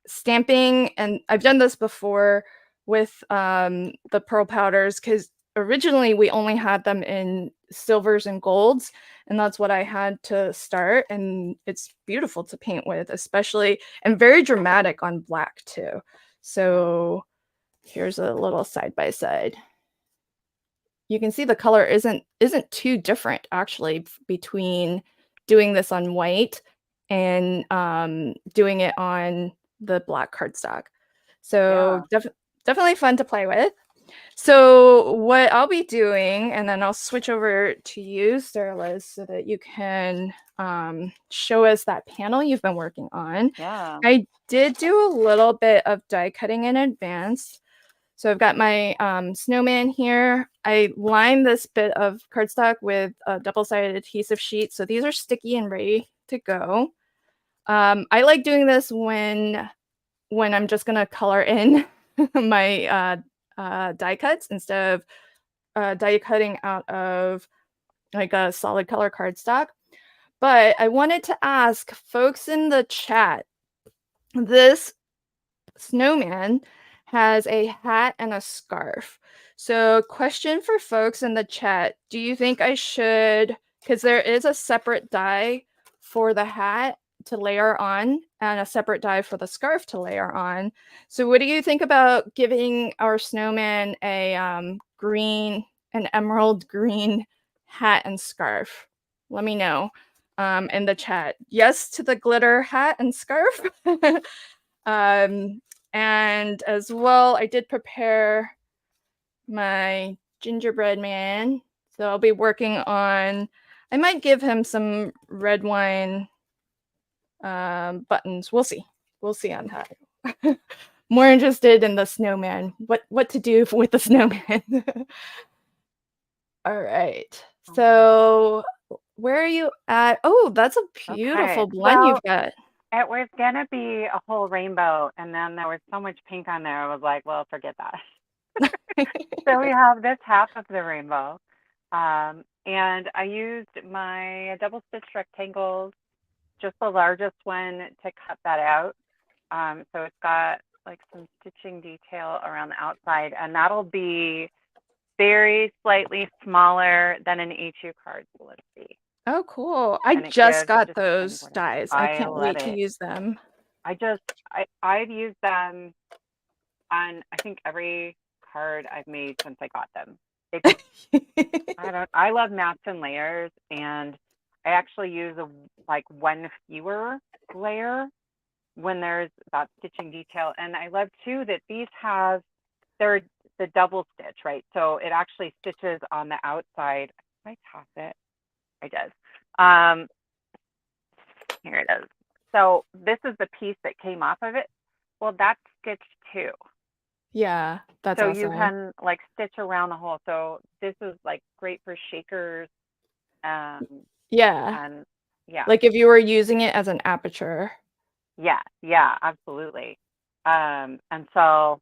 [SPEAKER 1] stamping. And I've done this before with the pearl powders because originally we only had them in silvers and golds, and that's what I had to start. And it's beautiful to paint with, especially and very dramatic on black too. So here's a little side by side. You can see the color isn't too different actually between doing this on white and doing it on the black cardstock. So
[SPEAKER 2] Yeah.
[SPEAKER 1] definitely fun to play with. So what I'll be doing, and then I'll switch over to you, Sarah Liz, so that you can show us that panel you've been working on.
[SPEAKER 2] Yeah.
[SPEAKER 1] I did do a little bit of die cutting in advance. So I've got my snowman here. I lined this bit of cardstock with a double-sided adhesive sheet. So these are sticky and ready to go. I like doing this when I'm just gonna color in my die cuts instead of die cutting out of like a solid color cardstock. But I wanted to ask folks in the chat, this snowman has a hat and a scarf. So, question for folks in the chat, do you think I should, because there is a separate die for the hat to layer on and a separate die for the scarf to layer on. So, what do you think about giving our snowman a green, an emerald green hat and scarf? Let me know in the chat. Yes to the glitter hat and scarf. um, and as well, I did prepare my gingerbread man. So I'll be working on, I might give him some red wine buttons. We'll see. We'll see on that. More interested in the snowman. What to do with the snowman. All right.
[SPEAKER 2] Oh my.
[SPEAKER 1] So where are you at? Oh, that's a
[SPEAKER 2] Okay.
[SPEAKER 1] beautiful blend
[SPEAKER 2] Well,
[SPEAKER 1] you've got.
[SPEAKER 2] it was gonna be a whole rainbow, and then there was so much pink on there. I was like, well, forget that. So we have this half of the rainbow. And I used my double stitch rectangles, just the largest one, to cut that out. So it's got like some stitching detail around the outside, and that'll be very slightly smaller than an A2 card. So let's see.
[SPEAKER 1] Oh, cool. I
[SPEAKER 2] And it
[SPEAKER 1] just
[SPEAKER 2] gives
[SPEAKER 1] got
[SPEAKER 2] just kind of
[SPEAKER 1] those
[SPEAKER 2] what it,
[SPEAKER 1] dies. I
[SPEAKER 2] I
[SPEAKER 1] can't
[SPEAKER 2] love
[SPEAKER 1] wait to
[SPEAKER 2] it.
[SPEAKER 1] use them.
[SPEAKER 2] I just, I've used them on, I think, every card I've made since I got them. It's, I love mats and layers, and I actually use a like one fewer layer when there's that stitching detail. And I love too that these have, they're the double stitch, right? So it actually stitches on the outside. Did I toss it? I did. Here it is. So this is the piece that came off of it. Well, that's stitched too.
[SPEAKER 1] Yeah, that's
[SPEAKER 2] So you
[SPEAKER 1] awesome.
[SPEAKER 2] can like stitch around the hole. So this is like great for shakers. Um,
[SPEAKER 1] Yeah,
[SPEAKER 2] and yeah,
[SPEAKER 1] like if you were using it as an aperture.
[SPEAKER 2] yeah, yeah, absolutely. And so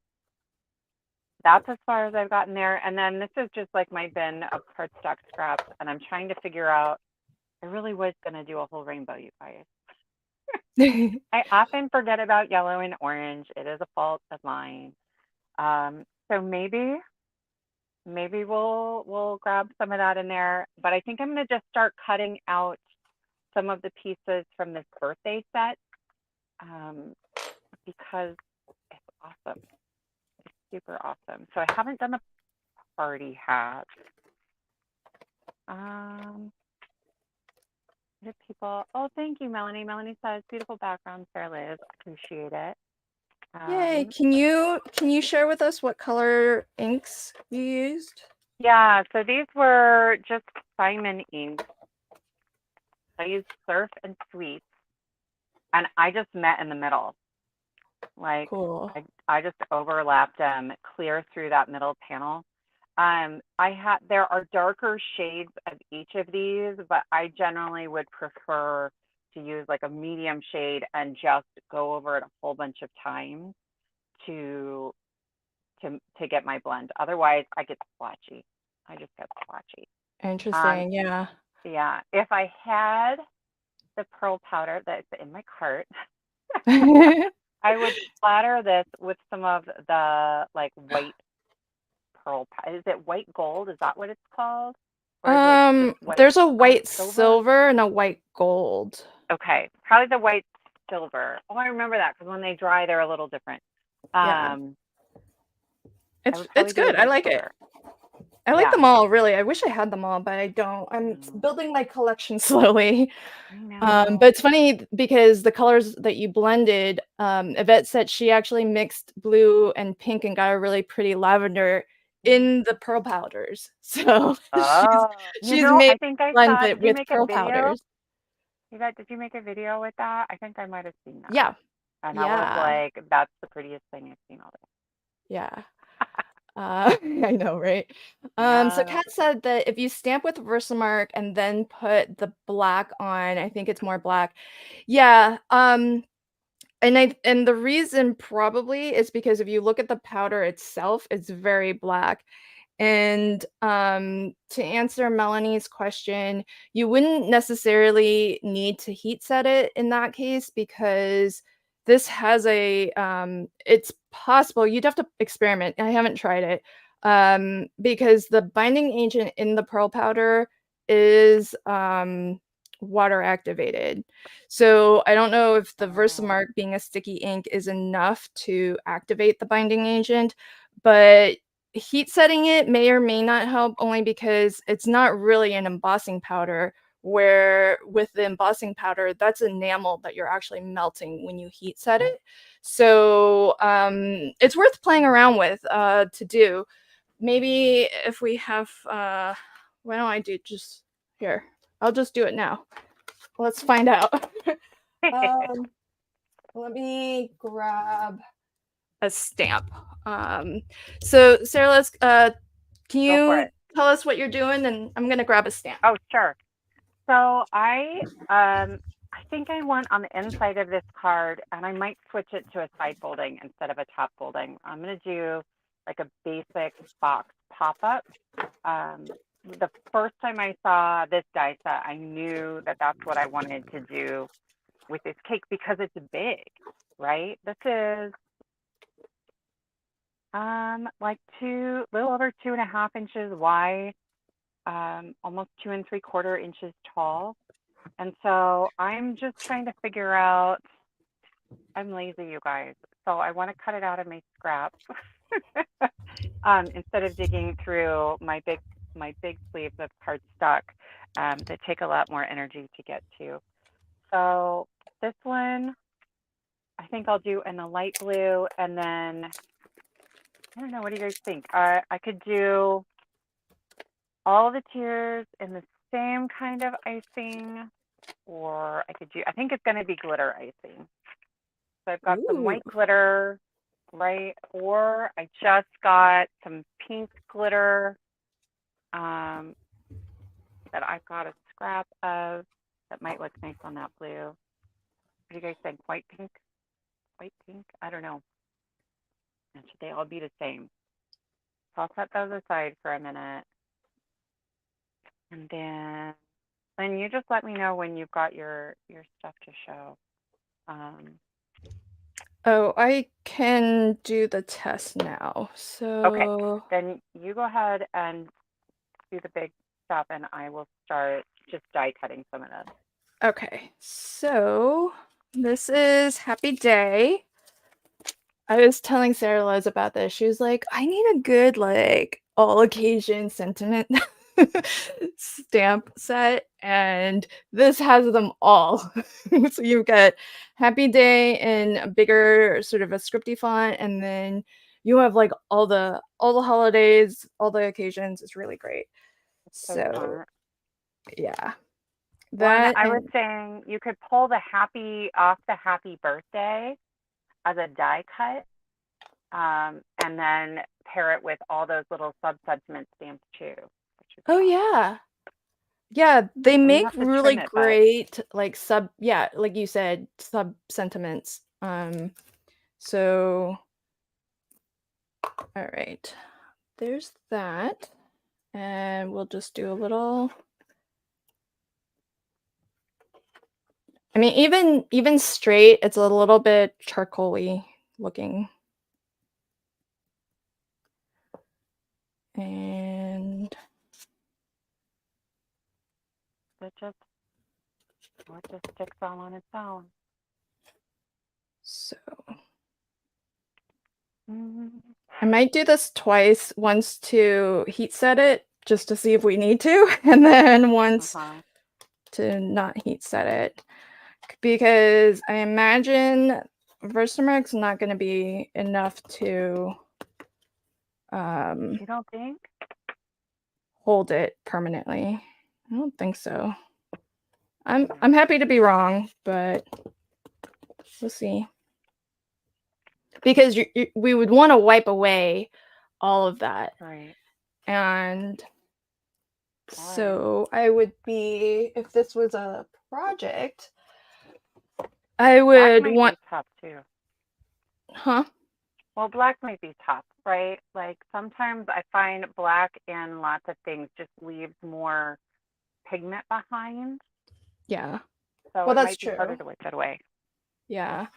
[SPEAKER 2] that's as far as I've gotten there. And then this is just like my bin of cardstock scraps, and I'm trying to figure out. I really was gonna do a whole rainbow, you guys. I often forget about yellow and orange. It is a fault of mine. So maybe we'll grab some of that in there. But I think I'm gonna just start cutting out some of the pieces from this birthday set, um, because it's awesome. It's super awesome. So I haven't done the party hat. Um, the people. Oh, thank you, Melanie. Melanie says beautiful background, Sarah Liz. Appreciate it.
[SPEAKER 1] Yay,
[SPEAKER 2] Um,
[SPEAKER 1] can you share with us what color inks you used?
[SPEAKER 2] yeah. So these were just Simon ink. I used Surf and Sweet, and I just met in the middle. Like
[SPEAKER 1] Cool.
[SPEAKER 2] I just overlapped them clear through that middle panel. There are darker shades of each of these, but I generally would prefer to use like a medium shade and just go over it a whole bunch of times to to get my blend. Otherwise, I get splotchy. I just get splotchy. Um,
[SPEAKER 1] Interesting, yeah.
[SPEAKER 2] yeah, if I had the pearl powder that's in my cart, I would splatter this with some of the like white pearl. Is it white gold? Is that what it's called? Or is it just white
[SPEAKER 1] There's a white
[SPEAKER 2] silver?
[SPEAKER 1] silver and a white gold.
[SPEAKER 2] Okay, probably the white silver. Oh, I remember that because when they dry, they're a little different.
[SPEAKER 1] Yeah.
[SPEAKER 2] Um, I would
[SPEAKER 1] It's
[SPEAKER 2] probably do the
[SPEAKER 1] good. I
[SPEAKER 2] white
[SPEAKER 1] like it.
[SPEAKER 2] silver.
[SPEAKER 1] I like
[SPEAKER 2] Yeah.
[SPEAKER 1] them all, really. I wish I had them all, but I don't. I'm
[SPEAKER 2] Mm,
[SPEAKER 1] building my collection slowly.
[SPEAKER 2] I
[SPEAKER 1] But
[SPEAKER 2] know.
[SPEAKER 1] it's funny because the colors that you blended, Yvette said she actually mixed blue and pink and got a really pretty lavender in the pearl powders. So
[SPEAKER 2] Oh,
[SPEAKER 1] she's made
[SPEAKER 2] I think I saw.
[SPEAKER 1] blended
[SPEAKER 2] Did you
[SPEAKER 1] with
[SPEAKER 2] make a
[SPEAKER 1] pearl
[SPEAKER 2] video?
[SPEAKER 1] powders.
[SPEAKER 2] Did you make a video with that? I think I might have seen that.
[SPEAKER 1] Yeah.
[SPEAKER 2] And I was
[SPEAKER 1] Yeah.
[SPEAKER 2] like, that's the prettiest thing I've seen all day.
[SPEAKER 1] Yeah. I know, right? So
[SPEAKER 2] Yeah.
[SPEAKER 1] Kat said that if you stamp with Versamark and then put the black on, I think it's more black. Yeah, and the reason probably is because if you look at the powder itself, it's very black. And, to answer Melanie's question, you wouldn't necessarily need to heat set it in that case because this has it's possible you'd have to experiment. I haven't tried it, because the binding agent in the pearl powder is, water activated. So I don't know if the
[SPEAKER 2] Oh.
[SPEAKER 1] Versamark being a sticky ink is enough to activate the binding agent, but heat setting it may or may not help only because it's not really an embossing powder, where with the embossing powder, that's enamel that you're actually melting when you heat set it. So, it's worth playing around with, to do. Maybe if we have, why don't I do just here? I'll just do it now. Let's find out. Um, Let me grab a stamp. Um, so Sarah, can
[SPEAKER 2] Go for
[SPEAKER 1] you
[SPEAKER 2] it.
[SPEAKER 1] tell us what you're doing? And I'm gonna grab a stamp.
[SPEAKER 2] Oh, sure. So I think I want on the inside of this card, and I might switch it to a side folding instead of a top folding. I'm gonna do like a basic box pop-up. The first time I saw this die set, I knew that that's what I wanted to do with this cake because it's big, right? This is like little over 2.5 inches wide, almost 2 3/4 inches tall. And so I'm just trying to figure out, I'm lazy, you guys. So I want to cut it out of my scraps instead of digging through my big sleeves of cardstock that take a lot more energy to get to. So this one, I think I'll do in the light blue, and then I don't know. What do you guys think? I could do all the tiers in the same kind of icing, or I think it's going to be glitter icing. So I've got some
[SPEAKER 1] Ooh,
[SPEAKER 2] white glitter. right? Or I just got some pink glitter um, that I've got a scrap of that might look nice on that blue. What do you guys think? White pink? White pink? I don't know. And should they all be the same? So I'll set those aside for a minute. And then you just let me know when you've got your stuff to show. Um,
[SPEAKER 1] Oh, I can do the test now.
[SPEAKER 2] okay,
[SPEAKER 1] So,
[SPEAKER 2] then you go ahead and do the big stuff, and I will start just die cutting some of this.
[SPEAKER 1] okay. So, this is Happy Day. I was telling Sarah Liz about this. She was like, I need a good, like, all occasion sentiment stamp set, and this has them all. So you've got Happy Day in a bigger, sort of a scripty font, and then you have like all the holidays, all the occasions. It's really great.
[SPEAKER 2] So
[SPEAKER 1] So
[SPEAKER 2] smart.
[SPEAKER 1] yeah,
[SPEAKER 2] One,
[SPEAKER 1] that
[SPEAKER 2] I was
[SPEAKER 1] and
[SPEAKER 2] saying you could pull the happy off the happy birthday as a die cut, and then pair it with all those little sub sentiment stamps too, which would be
[SPEAKER 1] oh
[SPEAKER 2] awesome.
[SPEAKER 1] yeah. Yeah, they
[SPEAKER 2] And you
[SPEAKER 1] make
[SPEAKER 2] have to
[SPEAKER 1] really
[SPEAKER 2] trim it, but
[SPEAKER 1] great, like, yeah, like you said, sub-sentiments. So alright, there's that, and we'll just do a little I mean, even straight, it's a little bit charcoaly looking. And
[SPEAKER 2] it just or it just sticks all on its own.
[SPEAKER 1] so
[SPEAKER 2] Mm-hmm.
[SPEAKER 1] I might do this twice, once to heat set it, just to see if we need to, and then once
[SPEAKER 2] Uh-huh.
[SPEAKER 1] to not heat set it. Because I imagine Versamark's not gonna be enough to, um,
[SPEAKER 2] You don't think?
[SPEAKER 1] hold it permanently. I don't think so.
[SPEAKER 2] Yeah.
[SPEAKER 1] I'm happy to be wrong, but we'll see. Because we would wanna wipe away all of that,
[SPEAKER 2] Right.
[SPEAKER 1] and
[SPEAKER 2] Boy.
[SPEAKER 1] so I would be if this was a project, I
[SPEAKER 2] Black
[SPEAKER 1] would
[SPEAKER 2] might
[SPEAKER 1] want
[SPEAKER 2] be tough too.
[SPEAKER 1] Huh?
[SPEAKER 2] Well, black might be tough, right? Like sometimes I find black in lots of things just leaves more pigment behind.
[SPEAKER 1] Yeah.
[SPEAKER 2] So
[SPEAKER 1] Well,
[SPEAKER 2] it
[SPEAKER 1] that's
[SPEAKER 2] might be harder
[SPEAKER 1] true.
[SPEAKER 2] to wipe it away.
[SPEAKER 1] Yeah.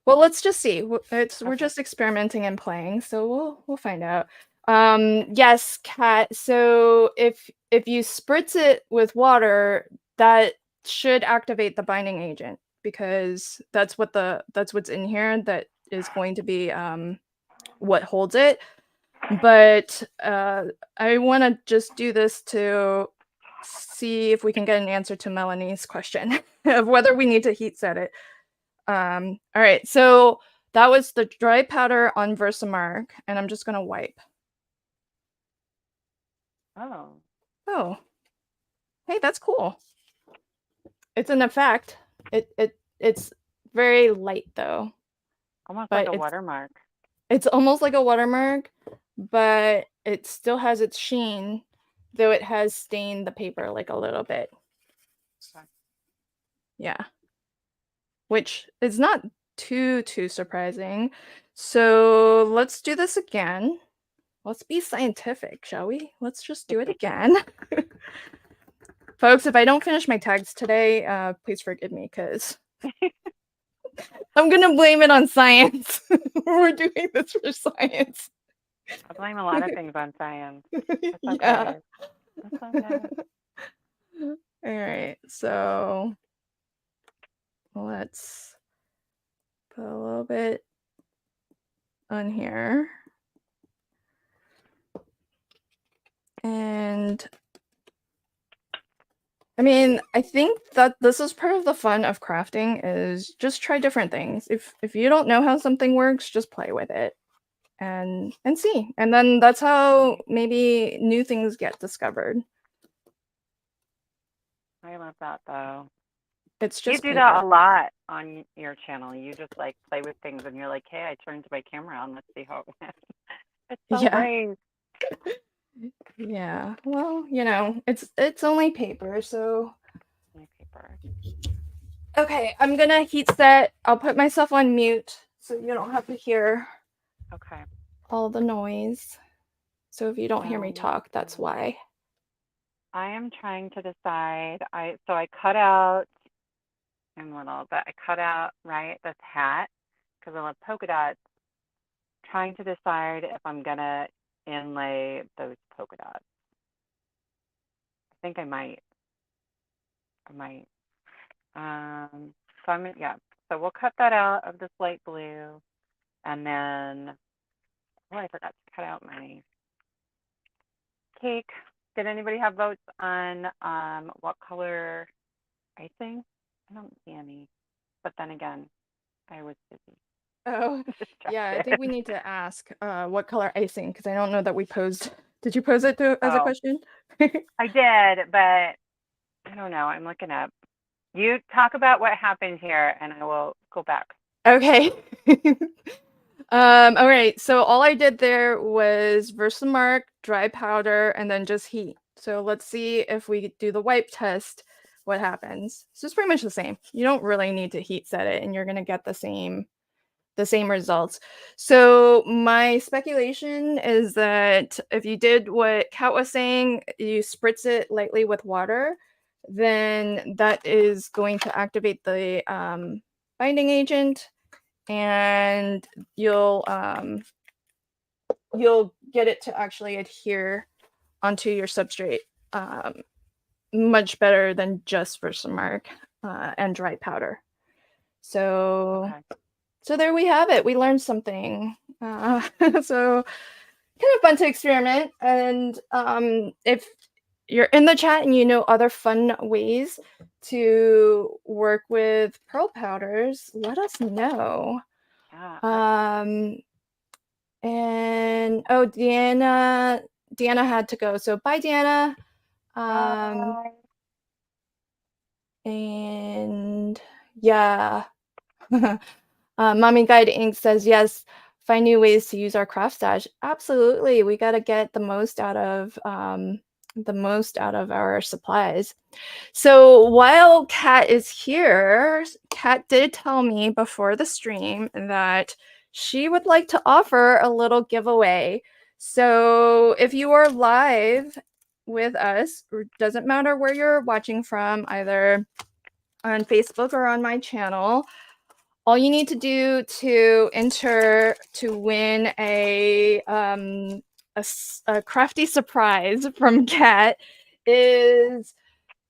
[SPEAKER 1] Well, let's just see. We're
[SPEAKER 2] Okay.
[SPEAKER 1] just experimenting and playing, so we'll find out. Yes, Kat. So if you spritz it with water, that should activate the binding agent because that's what's in here that is going to be what holds it. But I want to just do this to see if we can get an answer to Melanie's question of whether we need to heat set it. All right, so that was the dry powder on Versamark, and I'm just gonna wipe.
[SPEAKER 2] Oh,
[SPEAKER 1] Oh, hey, that's cool. It's an effect. It's very light though,
[SPEAKER 2] almost like
[SPEAKER 1] but
[SPEAKER 2] a watermark.
[SPEAKER 1] it's almost like a watermark, but it still has its sheen, though it has stained the paper like a little bit.
[SPEAKER 2] Okay.
[SPEAKER 1] Yeah, which is not too surprising. So let's do this again. Let's be scientific, shall we? Let's just do it again. Folks, if I don't finish my tags today, please forgive me because I'm gonna blame it on science. We're doing this for science.
[SPEAKER 2] I blame a lot of things on science. It's
[SPEAKER 1] Yeah.
[SPEAKER 2] okay. It's okay.
[SPEAKER 1] All right, so let's put a little bit on here. And I mean, I think that this is part of the fun of crafting is just try different things. If you don't know how something works, just play with it and see. And then that's how
[SPEAKER 2] Right.
[SPEAKER 1] maybe new things get discovered.
[SPEAKER 2] I love that though.
[SPEAKER 1] It's
[SPEAKER 2] You
[SPEAKER 1] just
[SPEAKER 2] do that
[SPEAKER 1] paper.
[SPEAKER 2] a lot on your channel. You just like play with things and you're like, hey, I turned my camera on. Let's see how it went. It's so
[SPEAKER 1] Yeah.
[SPEAKER 2] brave.
[SPEAKER 1] Yeah. Well, it's only paper, so
[SPEAKER 2] My paper.
[SPEAKER 1] okay, I'm gonna heat set. I'll put myself on mute so you don't have to hear
[SPEAKER 2] Okay.
[SPEAKER 1] all the noise. So if you don't hear me
[SPEAKER 2] Sounds
[SPEAKER 1] talk, that's
[SPEAKER 2] good.
[SPEAKER 1] why.
[SPEAKER 2] I am trying to decide. I cut out in little, but I cut out right this hat because I love polka dots. Trying to decide if I'm gonna inlay those polka dots. I think I might. I might. So yeah. So we'll cut that out of this light blue, and then oh, I forgot to cut out my cake. Did anybody have votes on what color icing? I don't see any. But then again, I was busy,
[SPEAKER 1] Oh, yeah, I think we
[SPEAKER 2] distracted.
[SPEAKER 1] need to ask what color icing because I don't know that we posed. Did you pose it as a
[SPEAKER 2] Oh,
[SPEAKER 1] question?
[SPEAKER 2] I did, but I don't know. I'm looking up. You talk about what happened here, and I will go back.
[SPEAKER 1] Okay. All right. So all I did there was Versamark, dry powder, and then just heat. So let's see if we do the wipe test, what happens. So it's pretty much the same. You don't really need to heat set it, and you're gonna get the same results. So my speculation is that if you did what Kat was saying, you spritz it lightly with water, then that is going to activate the binding agent, and you'll get it to actually adhere onto your substrate um, much better than just Versamark and dry powder. So
[SPEAKER 2] Okay.
[SPEAKER 1] so there we have it. We learned something. So kind of fun to experiment. And if you're in the chat and you know other fun ways to work with pearl powders, let us know.
[SPEAKER 2] Yeah.
[SPEAKER 1] Um, and oh, Deanna had to go. So bye, Deanna. Um,
[SPEAKER 2] Bye.
[SPEAKER 1] and yeah. Mommy Guide Inc. says, yes, find new ways to use our craft stash. Absolutely. We got to get the most out of our supplies. So while Kat is here, Kat did tell me before the stream that she would like to offer a little giveaway. So if you are live with us, doesn't matter where you're watching from, either on Facebook or on my channel, all you need to do to enter to win a crafty surprise from Kat is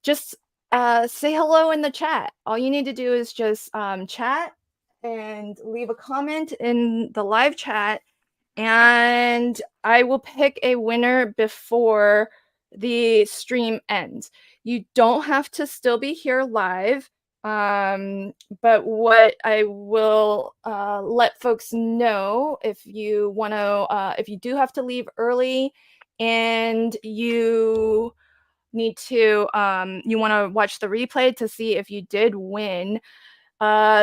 [SPEAKER 1] just say hello in the chat. All you need to do is just chat and leave a comment in the live chat, and I will pick a winner before the stream ends. You don't have to still be here live, but what I will let folks know, if you want to, if you do have to leave early and you need to, you want to watch the replay to see if you did win,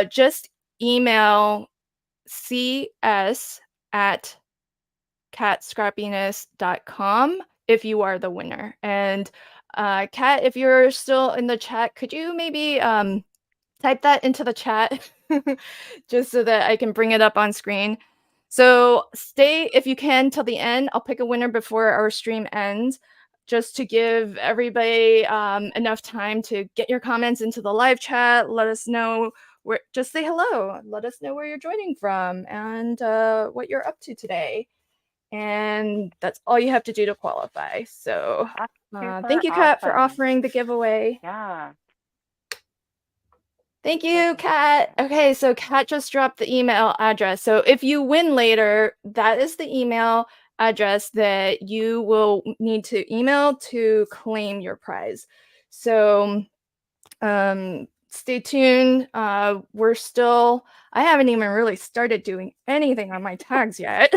[SPEAKER 1] just email cs at katscrappiness.com if you are the winner. And Kat, if you're still in the chat, could you maybe type that into the chat just so that I can bring it up on screen? So stay if you can till the end. I'll pick a winner before our stream ends, just to give everybody enough time to get your comments into the live chat. Let us know where. Just say hello. Let us know where you're joining from and what you're up to today. And that's all you have to do to qualify. So
[SPEAKER 2] That's super
[SPEAKER 1] thank you, Kat, for
[SPEAKER 2] awesome.
[SPEAKER 1] offering the giveaway.
[SPEAKER 2] Yeah.
[SPEAKER 1] Thank
[SPEAKER 2] So
[SPEAKER 1] you, Kat.
[SPEAKER 2] fantastic.
[SPEAKER 1] Okay, so Kat just dropped the email address. So if you win later, that is the email address that you will need to email to claim your prize. So stay tuned. I haven't even really started doing anything on my tags yet.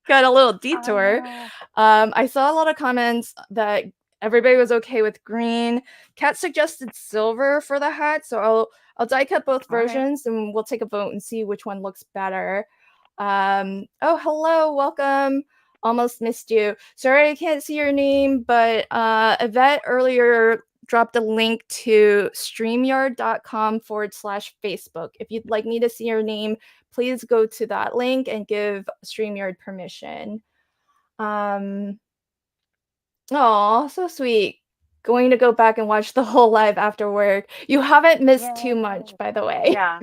[SPEAKER 1] Got a little
[SPEAKER 2] I
[SPEAKER 1] detour.
[SPEAKER 2] know.
[SPEAKER 1] I saw a lot of comments that everybody was okay with green. Kat suggested silver for the hat, so I'll die cut both
[SPEAKER 2] Okay.
[SPEAKER 1] versions and we'll take a vote and see which one looks better. Oh, hello, welcome. Almost missed you. Sorry I can't see your name, but Yvette earlier dropped a link to streamyard.com/Facebook. If you'd like me to see your name, please go to that link and give StreamYard permission. Oh, so sweet. Going to go back and watch the whole live after work. You haven't missed too much,
[SPEAKER 2] Yay.
[SPEAKER 1] by the way.
[SPEAKER 2] Yeah.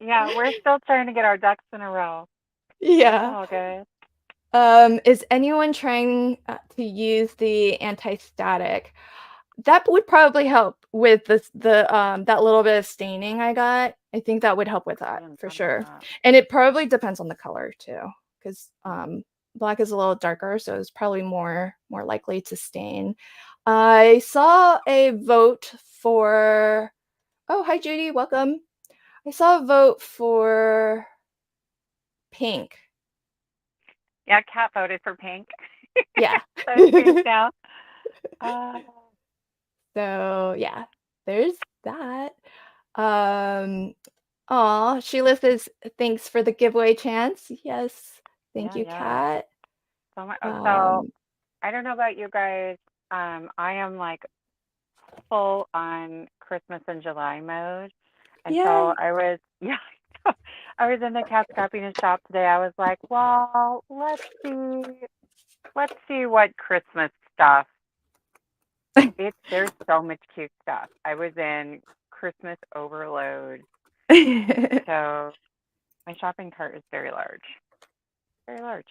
[SPEAKER 2] Yeah, we're still trying to get our ducks in a row. It's
[SPEAKER 1] Yeah.
[SPEAKER 2] all good.
[SPEAKER 1] Is anyone trying to use the anti-static? That would probably help with the that little bit of staining I got. I think that would help with
[SPEAKER 2] I
[SPEAKER 1] that
[SPEAKER 2] hadn't
[SPEAKER 1] for
[SPEAKER 2] thought about
[SPEAKER 1] sure.
[SPEAKER 2] that.
[SPEAKER 1] And it probably depends on the color too, because
[SPEAKER 2] Mm.
[SPEAKER 1] black is a little darker, so it's probably more likely to stain. I saw a vote for. Oh, hi Judy, welcome. I saw a vote for pink.
[SPEAKER 2] Yeah, Kat voted for pink.
[SPEAKER 1] Yeah.
[SPEAKER 2] So it's pink now. Uh,
[SPEAKER 1] So yeah, there's that. Um, aw, Sheila says thanks for the giveaway chance. Yes, thank
[SPEAKER 2] yeah,
[SPEAKER 1] you,
[SPEAKER 2] yeah.
[SPEAKER 1] Kat.
[SPEAKER 2] So
[SPEAKER 1] Um,
[SPEAKER 2] I don't know about you guys. I am like full on Christmas in July mode. And so
[SPEAKER 1] yay.
[SPEAKER 2] I was, yeah, I was in the Kat Scrappiness shop today. I was like, well, let's see what Christmas stuff. There's so much cute stuff. I was in Christmas overload. So my shopping cart is very large. Very large.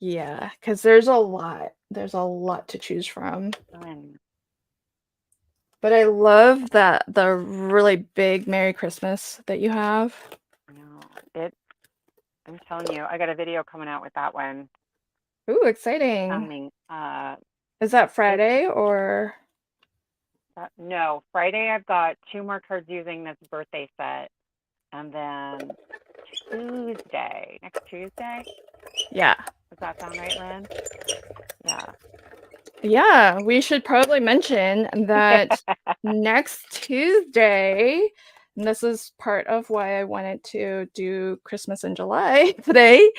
[SPEAKER 1] Yeah, because there's a lot. There's a lot to choose from.
[SPEAKER 2] And
[SPEAKER 1] But I love that the really big Merry Christmas that you have.
[SPEAKER 2] you know, I'm telling you, I got a video coming out with that one
[SPEAKER 1] Ooh, exciting.
[SPEAKER 2] coming.
[SPEAKER 1] Is that
[SPEAKER 2] It's
[SPEAKER 1] Friday or?
[SPEAKER 2] no, Friday I've got two more cards using this birthday set. And then Tuesday, next Tuesday,
[SPEAKER 1] Yeah.
[SPEAKER 2] does that sound right, Lynn? Yeah.
[SPEAKER 1] Yeah, we should probably mention that next Tuesday, and this is part of why I wanted to do Christmas in July today,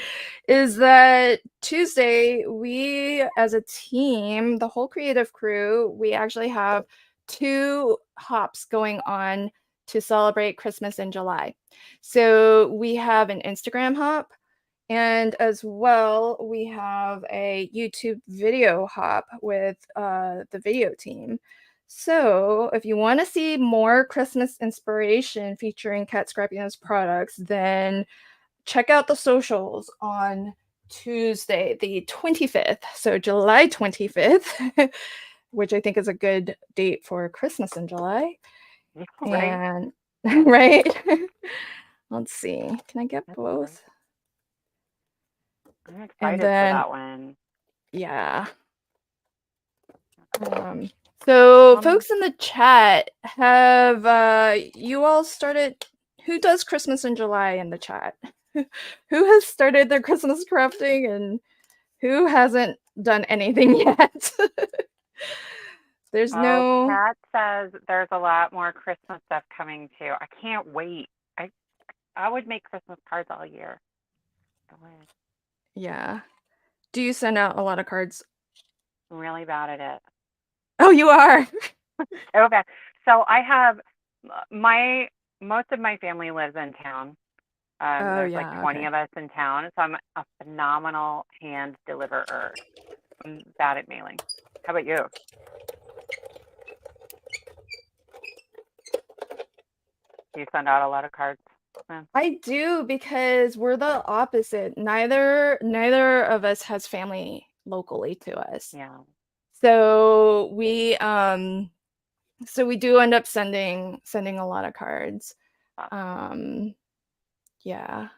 [SPEAKER 1] is that Tuesday, we as a team, the whole creative crew, we actually have two hops going on to celebrate Christmas in July. So we have an Instagram hop. And as well, we have a YouTube video hop with the video team. So if you want to see more Christmas inspiration featuring Kat Scrappiness products, then check out the socials on Tuesday, the 25th. So July 25th, which I think is a good date for Christmas in July.
[SPEAKER 2] Right?
[SPEAKER 1] And right? Let's see. Can I get
[SPEAKER 2] That's great.
[SPEAKER 1] both?
[SPEAKER 2] I'm
[SPEAKER 1] And
[SPEAKER 2] excited for
[SPEAKER 1] then,
[SPEAKER 2] that one.
[SPEAKER 1] yeah. So
[SPEAKER 2] Um,
[SPEAKER 1] folks in the chat, have you all started? Who does Christmas in July in the chat? Who has started their Christmas crafting and who hasn't done anything yet? There's
[SPEAKER 2] oh,
[SPEAKER 1] no,
[SPEAKER 2] Kat says there's a lot more Christmas stuff coming too. I can't wait. I I would make Christmas cards all year. I would.
[SPEAKER 1] yeah. Do you send out a lot of cards?
[SPEAKER 2] I'm really bad at it.
[SPEAKER 1] Oh, you are.
[SPEAKER 2] Okay. So I have my most of my family lives in town.
[SPEAKER 1] Oh,
[SPEAKER 2] There's like
[SPEAKER 1] yeah.
[SPEAKER 2] 20
[SPEAKER 1] Okay.
[SPEAKER 2] of us in town, so I'm a phenomenal hand deliverer. I'm bad at mailing. How about you? Do you send out a lot of cards? Yeah.
[SPEAKER 1] I do because we're the opposite. Neither of us has family locally to us.
[SPEAKER 2] Yeah.
[SPEAKER 1] So we do end up sending a lot of cards. Um yeah.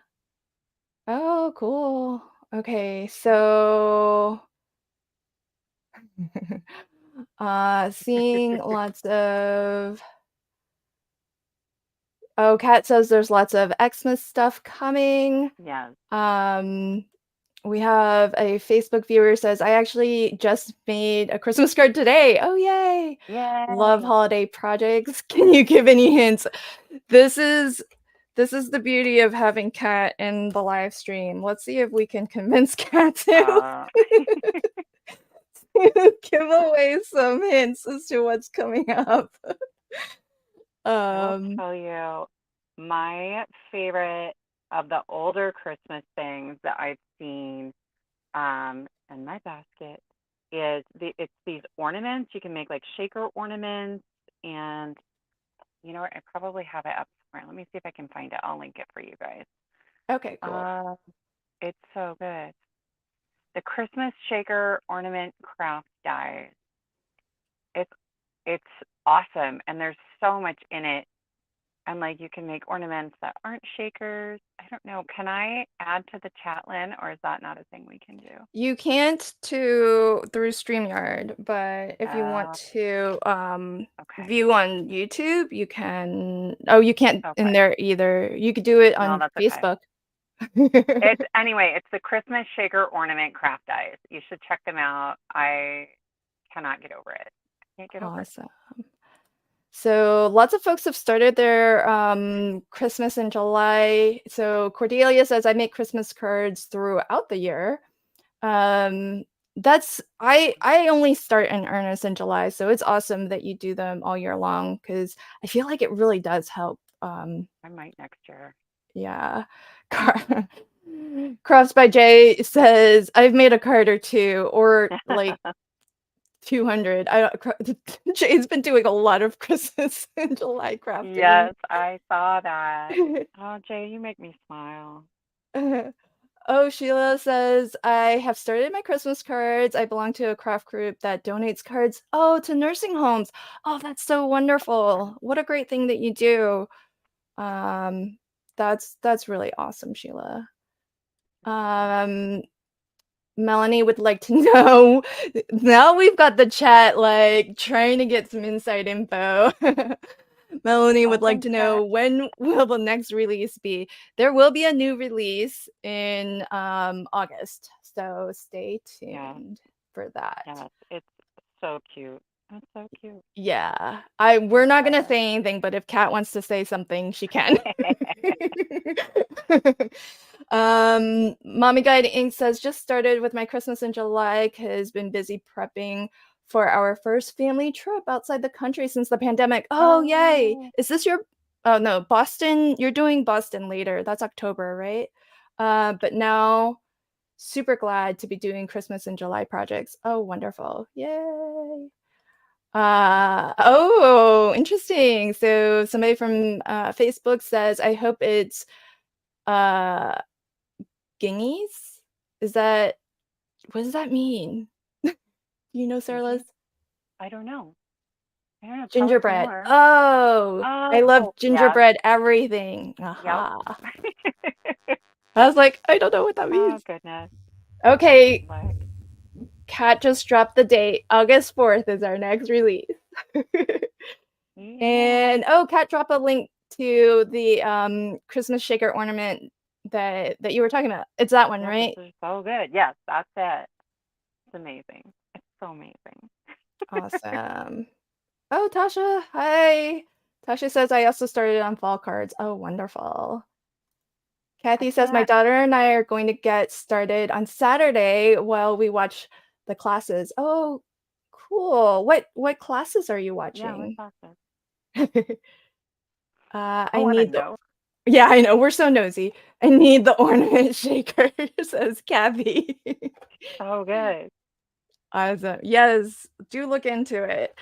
[SPEAKER 1] Oh, cool. Okay, so seeing lots of. Oh, Kat says there's lots of Xmas stuff coming.
[SPEAKER 2] Yes.
[SPEAKER 1] Um We have a Facebook viewer says, "I actually just made a Christmas card today." Oh, yay. Love
[SPEAKER 2] Yay.
[SPEAKER 1] holiday projects. Can you give any hints? This is this is the beauty of having Kat in the live stream. Let's see if we can convince Kat to
[SPEAKER 2] Uh,
[SPEAKER 1] give away some hints as to what's coming up.
[SPEAKER 2] I will
[SPEAKER 1] Um,
[SPEAKER 2] tell you, my favorite of the older Christmas things that I've seen in my basket is it's these ornaments. You can make like shaker ornaments, and you know what? I probably have it up somewhere. Let me see if I can find it. I'll link it for you guys.
[SPEAKER 1] okay, cool.
[SPEAKER 2] Uh, it's so good. The Christmas shaker ornament craft dies. It's it's awesome, and there's so much in it. And like you can make ornaments that aren't shakers. I don't know. Can I add to the chat, Lynn, or is that not a thing we can do?
[SPEAKER 1] You can't to through StreamYard, but if you want
[SPEAKER 2] Uh,
[SPEAKER 1] to
[SPEAKER 2] okay.
[SPEAKER 1] view on YouTube, you can. Oh, you can't in
[SPEAKER 2] Okay.
[SPEAKER 1] there either. You could do it
[SPEAKER 2] No,
[SPEAKER 1] on
[SPEAKER 2] that's okay.
[SPEAKER 1] Facebook.
[SPEAKER 2] It's anyway, it's the Christmas shaker ornament craft dies. You should check them out. I cannot get over it. I can't get over it.
[SPEAKER 1] Awesome. So lots of folks have started their Christmas in July. So Cordelia says, I make Christmas cards throughout the year. Um, that's I only start in earnest in July, so it's awesome that you do them all year long because I feel like it really does help.
[SPEAKER 2] I might next year.
[SPEAKER 1] Yeah. Crafts by Jay says, I've made a card or two, or like 200. I don't, Jay's been doing a lot of Christmas in July crafting.
[SPEAKER 2] Yes, I saw that. Oh, Jay, you make me smile.
[SPEAKER 1] Oh, Sheila says, I have started my Christmas cards. I belong to a craft group that donates cards, oh, to nursing homes. Oh, that's so wonderful. What a great thing that you do. Um, that's really awesome, Sheila. Um, Melanie would like to know. Now we've got the chat like trying to get some inside info. Melanie
[SPEAKER 2] Oh,
[SPEAKER 1] would like
[SPEAKER 2] thanks,
[SPEAKER 1] to know
[SPEAKER 2] Kat.
[SPEAKER 1] when will the next release be? There will be a new release in August, so stay
[SPEAKER 2] Yeah,
[SPEAKER 1] tuned for that.
[SPEAKER 2] yes, it's so cute. It's so cute.
[SPEAKER 1] Yeah, I
[SPEAKER 2] I'm
[SPEAKER 1] we're not gonna
[SPEAKER 2] excited.
[SPEAKER 1] say anything, but if Kat wants to say something, she can. Mommy Guide Inc. says, just started with my Christmas in July, has been busy prepping for our first family trip outside the country since the pandemic. Oh, yay!
[SPEAKER 2] Oh,
[SPEAKER 1] Is this your, oh no, Boston? You're doing Boston later. That's October, right? But now, super glad to be doing Christmas in July projects. Oh, wonderful. Yay. Oh, interesting. So somebody from Facebook says, I hope it's uh gingies? Is that what does that mean? You know, Sarah Liz?
[SPEAKER 2] thinking. I don't know. I don't know. Tell us
[SPEAKER 1] Gingerbread.
[SPEAKER 2] more.
[SPEAKER 1] Oh, I love
[SPEAKER 2] Oh, yes.
[SPEAKER 1] gingerbread everything.
[SPEAKER 2] Yep.
[SPEAKER 1] Aha. I was like, I don't know what that
[SPEAKER 2] Oh,
[SPEAKER 1] means.
[SPEAKER 2] goodness.
[SPEAKER 1] Okay,
[SPEAKER 2] Like,
[SPEAKER 1] Kat just dropped the date. August 4th is our next release.
[SPEAKER 2] yeah.
[SPEAKER 1] And oh, Kat dropped a link to the Christmas shaker ornament that you were talking about. It's that one,
[SPEAKER 2] Yep, this
[SPEAKER 1] right?
[SPEAKER 2] is so good. Yes, that's it. It's amazing. It's so amazing.
[SPEAKER 1] Awesome. Oh, Tasha, hi. Tasha says I also started on fall cards. Oh, wonderful.
[SPEAKER 2] Heck
[SPEAKER 1] Kathy says my
[SPEAKER 2] yeah.
[SPEAKER 1] daughter and I are going to get started on Saturday while we watch the classes. Oh, cool. What classes are you
[SPEAKER 2] Yeah, what's
[SPEAKER 1] watching?
[SPEAKER 2] awesome? I
[SPEAKER 1] I
[SPEAKER 2] want to
[SPEAKER 1] need the
[SPEAKER 2] know.
[SPEAKER 1] Yeah, I know. We're so nosy. I need the ornament shaker, says Kathy.
[SPEAKER 2] So good.
[SPEAKER 1] Awesome. Yes, do look into it.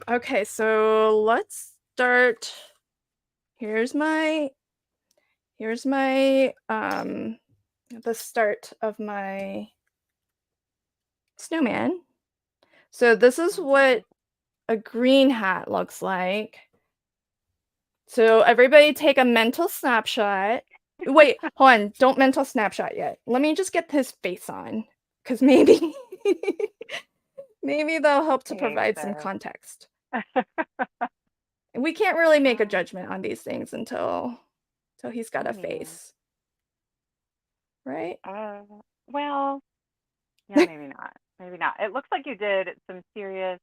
[SPEAKER 1] Okay, so let's start. Here's my the start of my snowman. So this is
[SPEAKER 2] Oh, this
[SPEAKER 1] what
[SPEAKER 2] is
[SPEAKER 1] a green hat looks like. So everybody take a mental snapshot. Wait, hold on. Don't mental snapshot yet. Let me just get his face on, because maybe maybe they'll help to provide some
[SPEAKER 2] faces.
[SPEAKER 1] context. We can't really make a
[SPEAKER 2] Oh,
[SPEAKER 1] judgment on these things until he's got a
[SPEAKER 2] oh yeah.
[SPEAKER 1] face. right?
[SPEAKER 2] Uh, well, yeah, maybe not. Maybe not. It looks like you did some serious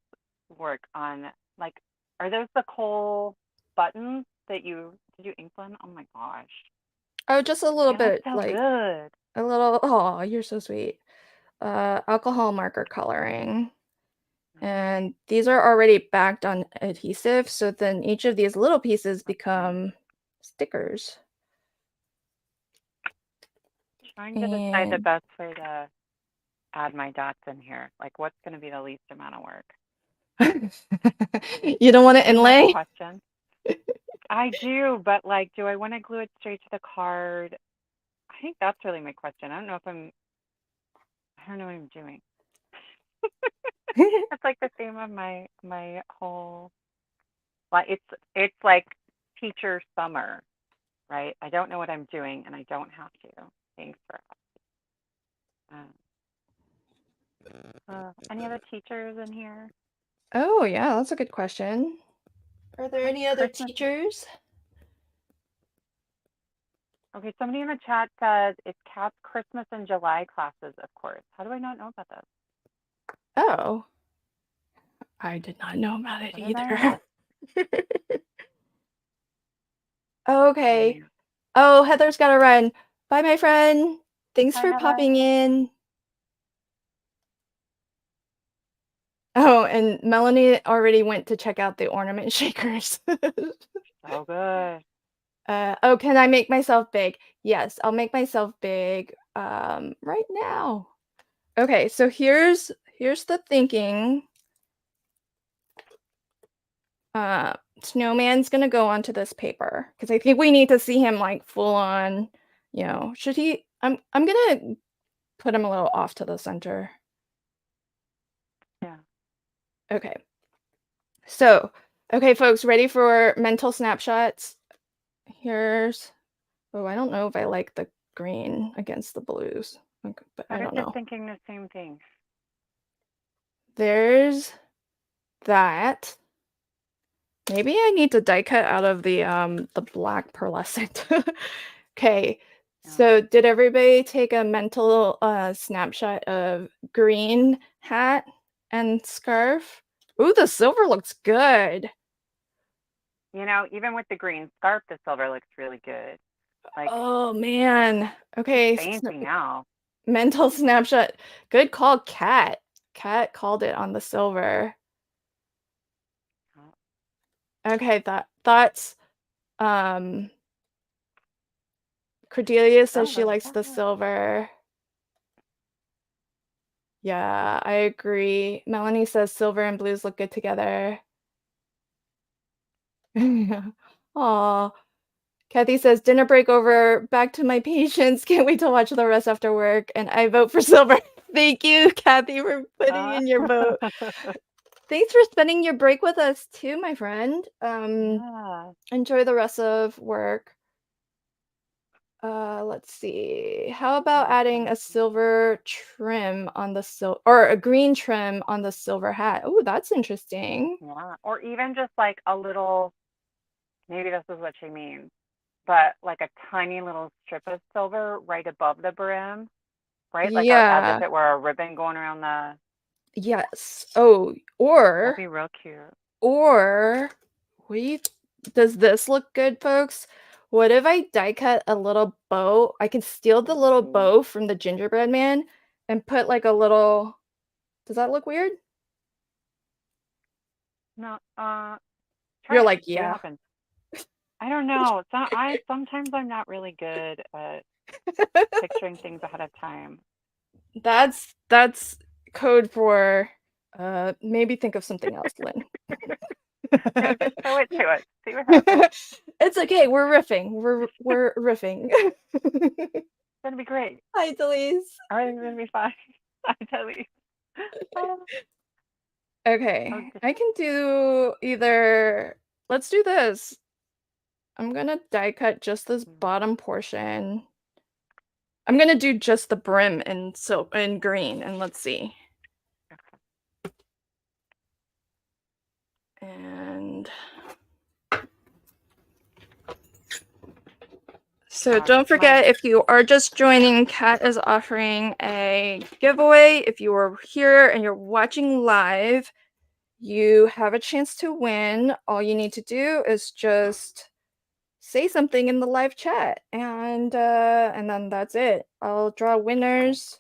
[SPEAKER 2] work on, like, are those the coal buttons that you did you ink them? Oh my gosh.
[SPEAKER 1] Oh, just a little
[SPEAKER 2] They look
[SPEAKER 1] bit,
[SPEAKER 2] so
[SPEAKER 1] like
[SPEAKER 2] good.
[SPEAKER 1] a little. Oh, you're so sweet. Alcohol marker coloring.
[SPEAKER 2] Nice.
[SPEAKER 1] And these are already backed on adhesive, so then each of these little pieces
[SPEAKER 2] That's nice.
[SPEAKER 1] become stickers.
[SPEAKER 2] Trying to decide the
[SPEAKER 1] And
[SPEAKER 2] best way to add my dots in here. Like, what's going to be the least amount of work?
[SPEAKER 1] you don't want to
[SPEAKER 2] Isn't that the
[SPEAKER 1] inlay?
[SPEAKER 2] question? I do, but like, do I want to glue it straight to the card? I think that's really my question. I don't know if I don't know what I'm doing. That's like the theme of my whole, like, it's like teacher summer, right? I don't know what I'm doing, and I don't have to. Thanks for any other teachers in here?
[SPEAKER 1] Oh, yeah, that's a good question. Are there
[SPEAKER 2] Kat's
[SPEAKER 1] any other
[SPEAKER 2] Christmas.
[SPEAKER 1] teachers?
[SPEAKER 2] Okay, somebody in the chat says it's Kat's Christmas and July classes, of course. How do I not know about this?
[SPEAKER 1] Oh, I did not know about it
[SPEAKER 2] What did I
[SPEAKER 1] either.
[SPEAKER 2] miss?
[SPEAKER 1] Okay.
[SPEAKER 2] Mm.
[SPEAKER 1] Oh, Heather's gotta run. Bye, my friend. Thanks
[SPEAKER 2] Hi,
[SPEAKER 1] for popping
[SPEAKER 2] Heather.
[SPEAKER 1] in. Oh, and Melanie already went to check out the ornament shakers.
[SPEAKER 2] So good.
[SPEAKER 1] Oh, can I make myself big? Yes, I'll make myself big, right now. Okay, so here's the thinking. Uh, Snowman's gonna go onto this paper because I think we need to see him like full on, should he? I'm gonna put him a little off to the center.
[SPEAKER 2] Yeah.
[SPEAKER 1] Okay. So, okay, folks, ready for mental snapshots? Here's Oh, I don't know if I like the green against the blues, but
[SPEAKER 2] I
[SPEAKER 1] I
[SPEAKER 2] was
[SPEAKER 1] don't
[SPEAKER 2] just
[SPEAKER 1] know.
[SPEAKER 2] thinking the same thing.
[SPEAKER 1] There's that. Maybe I need to die cut out of the black pearlescent. Okay.
[SPEAKER 2] Yeah.
[SPEAKER 1] So did everybody take a mental snapshot of green hat and scarf? Ooh, the silver looks good.
[SPEAKER 2] Even with the green scarf, the silver looks really good. Like,
[SPEAKER 1] Oh man.
[SPEAKER 2] it's
[SPEAKER 1] Okay,
[SPEAKER 2] fancy now.
[SPEAKER 1] mental snapshot. Good call, Kat. Kat called it on the silver.
[SPEAKER 2] Oh,
[SPEAKER 1] Okay, thoughts. Um, Cordelia says she
[SPEAKER 2] silver,
[SPEAKER 1] likes the
[SPEAKER 2] silver.
[SPEAKER 1] silver. Yeah, I agree. Melanie says silver and blues look good together. Aw. Kathy says dinner break over. Back to my patients. Can't wait to watch the rest after work. And I vote for silver. Thank you, Kathy, for putting
[SPEAKER 2] Uh,
[SPEAKER 1] in your vote. Thanks for spending your break with us too, my friend.
[SPEAKER 2] yeah.
[SPEAKER 1] Enjoy the rest of work. Let's see. How about adding a silver trim on the or a green trim on the silver hat? Oh, that's interesting.
[SPEAKER 2] Yeah. Or even just like a little, maybe this is what she means, but like a tiny little strip of silver right above the brim, right? Like as if
[SPEAKER 1] Yeah.
[SPEAKER 2] it were a ribbon going around the.
[SPEAKER 1] Yes. Oh,
[SPEAKER 2] That'd be real cute.
[SPEAKER 1] or we does this look good, folks? What if I die cut a little bow? I can steal the little
[SPEAKER 2] Ooh.
[SPEAKER 1] bow from the gingerbread man and put like a little. Does that look weird?
[SPEAKER 2] No,
[SPEAKER 1] You're
[SPEAKER 2] try it.
[SPEAKER 1] like,
[SPEAKER 2] See what
[SPEAKER 1] yeah.
[SPEAKER 2] happens. I don't know. Sometimes I'm not really good at picturing things ahead of time.
[SPEAKER 1] That's code for maybe think of something else, Lynn.
[SPEAKER 2] No, just show it to us. See what happens.
[SPEAKER 1] It's okay. We're riffing. We're riffing.
[SPEAKER 2] It's gonna be great.
[SPEAKER 1] Hi, Delise.
[SPEAKER 2] Everything's gonna be fine. I tell you. Oh,
[SPEAKER 1] Okay,
[SPEAKER 2] okay.
[SPEAKER 1] I can do either. Let's do this. I'm gonna die cut just this bottom portion. I'm gonna do just the brim in green, and let's see. And So
[SPEAKER 2] Gosh,
[SPEAKER 1] don't
[SPEAKER 2] my
[SPEAKER 1] forget, if you are just joining, Kat is offering a giveaway. If you are here and you're watching live, you have a chance to win. All you need to do is just say something in the live chat, and then that's it. I'll draw winners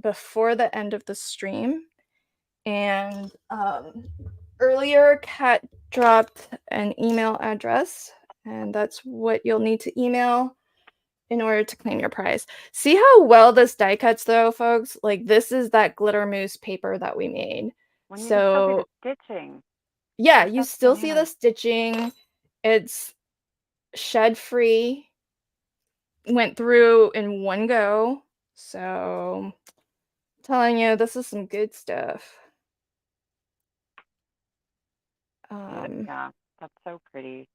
[SPEAKER 1] before the end of the stream. And earlier, Kat dropped an email address, and that's what you'll need to email in order to claim your prize. See how well this die cuts though, folks? Like, this is that glitter mousse paper that we made.
[SPEAKER 2] when you can still see the
[SPEAKER 1] So
[SPEAKER 2] stitching.
[SPEAKER 1] yeah,
[SPEAKER 2] Like
[SPEAKER 1] you
[SPEAKER 2] that's
[SPEAKER 1] still see the
[SPEAKER 2] bananas.
[SPEAKER 1] stitching. It's shed free. Went through in one go. So I'm telling you, this is some good stuff. Um,
[SPEAKER 2] Yeah, that's so pretty.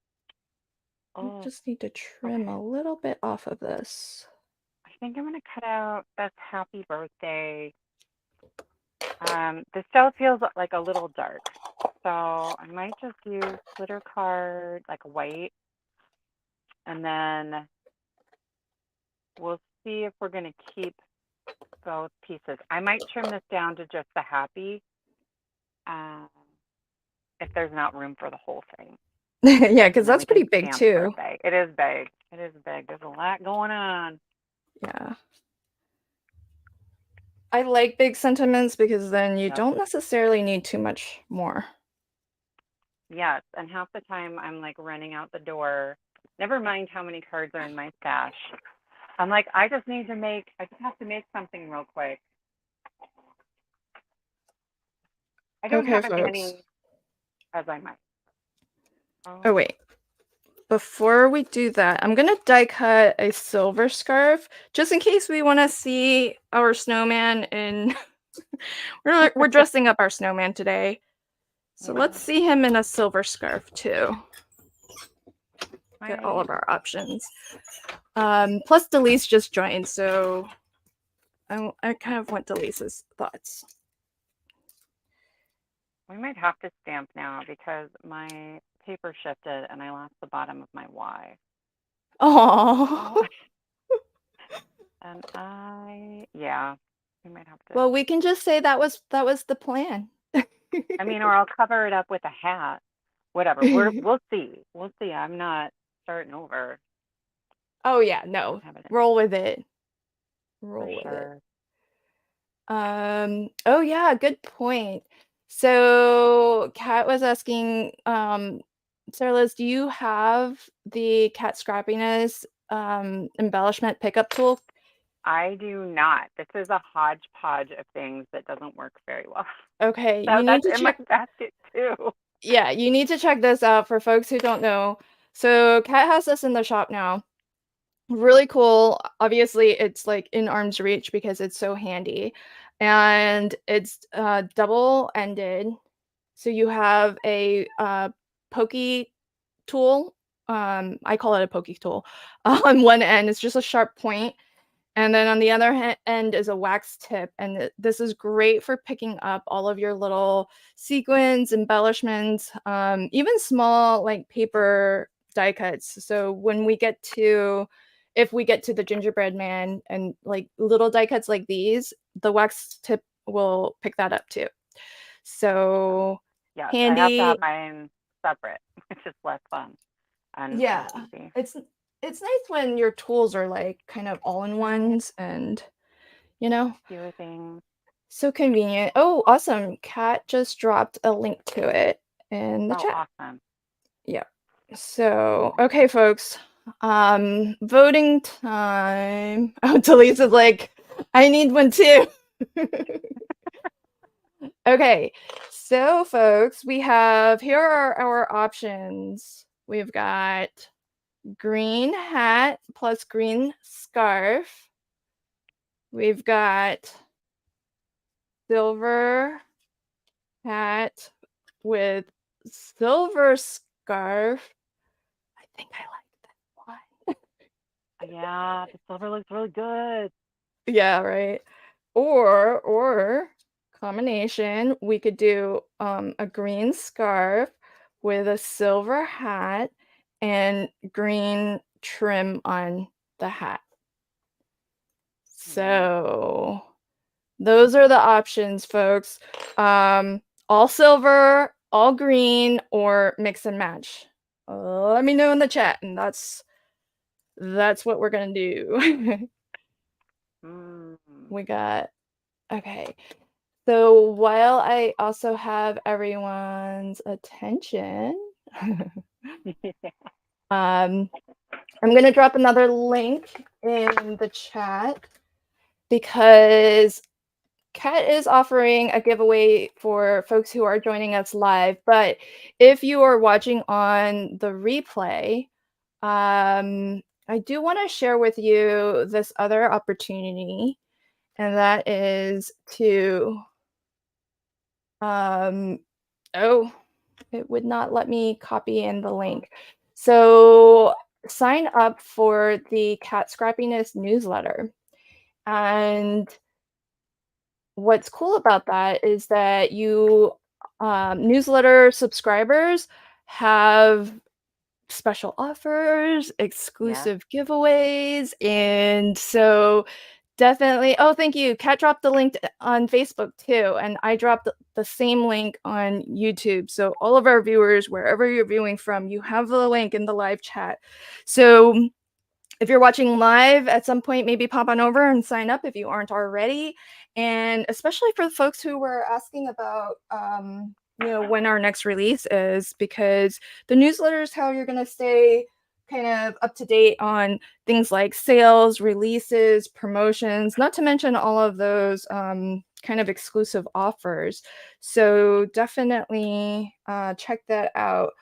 [SPEAKER 1] I
[SPEAKER 2] Oh,
[SPEAKER 1] just need to
[SPEAKER 2] okay.
[SPEAKER 1] trim a little bit off of this.
[SPEAKER 2] I think I'm gonna cut out this happy birthday. This still feels like a little dark, so I might just use glitter card, like white, and then we'll see if we're gonna keep both pieces. I might trim this down to just the happy, um, if there's not room for the whole thing,
[SPEAKER 1] Yeah, because
[SPEAKER 2] and then
[SPEAKER 1] that's
[SPEAKER 2] we can
[SPEAKER 1] pretty big
[SPEAKER 2] stamp
[SPEAKER 1] too.
[SPEAKER 2] birthday. It is big. It is big. There's a lot going on.
[SPEAKER 1] Yeah. I like big sentiments because then you
[SPEAKER 2] Yep.
[SPEAKER 1] don't necessarily need too much more.
[SPEAKER 2] Yes, and half the time I'm like running out the door. Never mind how many cards are in my stash. I'm like, I just have to make something real quick. I don't
[SPEAKER 1] Okay,
[SPEAKER 2] have as
[SPEAKER 1] folks.
[SPEAKER 2] many as I might.
[SPEAKER 1] Oh,
[SPEAKER 2] Oh,
[SPEAKER 1] wait. Before we do that, I'm gonna die cut a silver scarf just in case we want to see our snowman in. We're dressing up our snowman today. So let's
[SPEAKER 2] yeah.
[SPEAKER 1] see him in a silver scarf too. Get all
[SPEAKER 2] My,
[SPEAKER 1] of our options. Plus Delise just joined, so I kind of want Delise's thoughts.
[SPEAKER 2] we might have to stamp now because my paper shifted and I lost the bottom of my Y. Oh,
[SPEAKER 1] Oh.
[SPEAKER 2] and yeah, we might have to.
[SPEAKER 1] Well, we can just say that was the plan.
[SPEAKER 2] I mean, or I'll cover it up with a hat. Whatever. We'll see. We'll see. I'm not starting over.
[SPEAKER 1] Oh yeah,
[SPEAKER 2] I don't
[SPEAKER 1] no.
[SPEAKER 2] have it
[SPEAKER 1] Roll with it.
[SPEAKER 2] for
[SPEAKER 1] Roll with it.
[SPEAKER 2] sure.
[SPEAKER 1] Oh yeah, good point. So Kat was asking, Sarah Liz, do you have the Kat Scrappiness embellishment pickup tool?
[SPEAKER 2] I do not. This is a hodgepodge of things that doesn't work very well.
[SPEAKER 1] Okay, you
[SPEAKER 2] So
[SPEAKER 1] need
[SPEAKER 2] that's
[SPEAKER 1] to
[SPEAKER 2] in my
[SPEAKER 1] check.
[SPEAKER 2] basket too.
[SPEAKER 1] Yeah, you need to check this out for folks who don't know. So Kat has this in the shop now. Really cool. Obviously, it's like in arm's reach because it's so handy. And it's double-ended. So you have a pokey tool. I call it a pokey tool. On one end, it's just a sharp point, and then on the other end is a wax tip. And this is great for picking up all of your little sequins, embellishments, even small like paper die cuts. So when we get to, if we get to the gingerbread man and like little die cuts like these, the wax tip will pick that up too.
[SPEAKER 2] Awesome.
[SPEAKER 1] So
[SPEAKER 2] Yes, I have to have
[SPEAKER 1] handy.
[SPEAKER 2] mine separate, which is less fun and
[SPEAKER 1] Yeah.
[SPEAKER 2] less easy.
[SPEAKER 1] It's nice when your tools are like kind of all in
[SPEAKER 2] Right.
[SPEAKER 1] ones, and you know,
[SPEAKER 2] Fewer things.
[SPEAKER 1] so convenient. Oh, awesome. Kat just dropped a link to it in the
[SPEAKER 2] Oh,
[SPEAKER 1] chat.
[SPEAKER 2] awesome.
[SPEAKER 1] Yeah. So, okay, folks. Voting time. Oh, Delise is like, I need one too. Okay. So, folks, here are our options. We've got green hat plus green scarf. We've got silver hat with silver scarf. I think I like that one.
[SPEAKER 2] Yeah, the silver looks really good.
[SPEAKER 1] Yeah, right. Or combination, we could do a green scarf with a silver hat and green trim on the hat.
[SPEAKER 2] Mm.
[SPEAKER 1] So those are the options, folks. All silver, all green, or mix and match. Let me know in the chat, and that's what we're gonna do.
[SPEAKER 2] Mm.
[SPEAKER 1] We got okay. So while I also have everyone's attention, I'm gonna drop another link in the chat because Kat is offering a giveaway for folks who are joining us live. But if you are watching on the replay, I do want to share with you this other opportunity, and that is to oh, it would not let me copy in the link. So sign up for the Kat Scrappiness newsletter. And what's cool about that is that you newsletter subscribers have special offers,
[SPEAKER 2] Yes.
[SPEAKER 1] exclusive giveaways, and so definitely. Oh, thank you. Kat dropped the link on Facebook too, and I dropped the same link on YouTube. So all of our viewers, wherever you're viewing from, you have the link in the live chat. So if you're watching live at some point, maybe pop on over and sign up if you aren't already. And especially for the folks who were asking about, when our next release is, because the newsletter is how you're going to stay kind of up to date on things like sales, releases, promotions, not to mention all of those kind of exclusive offers. So definitely check that out.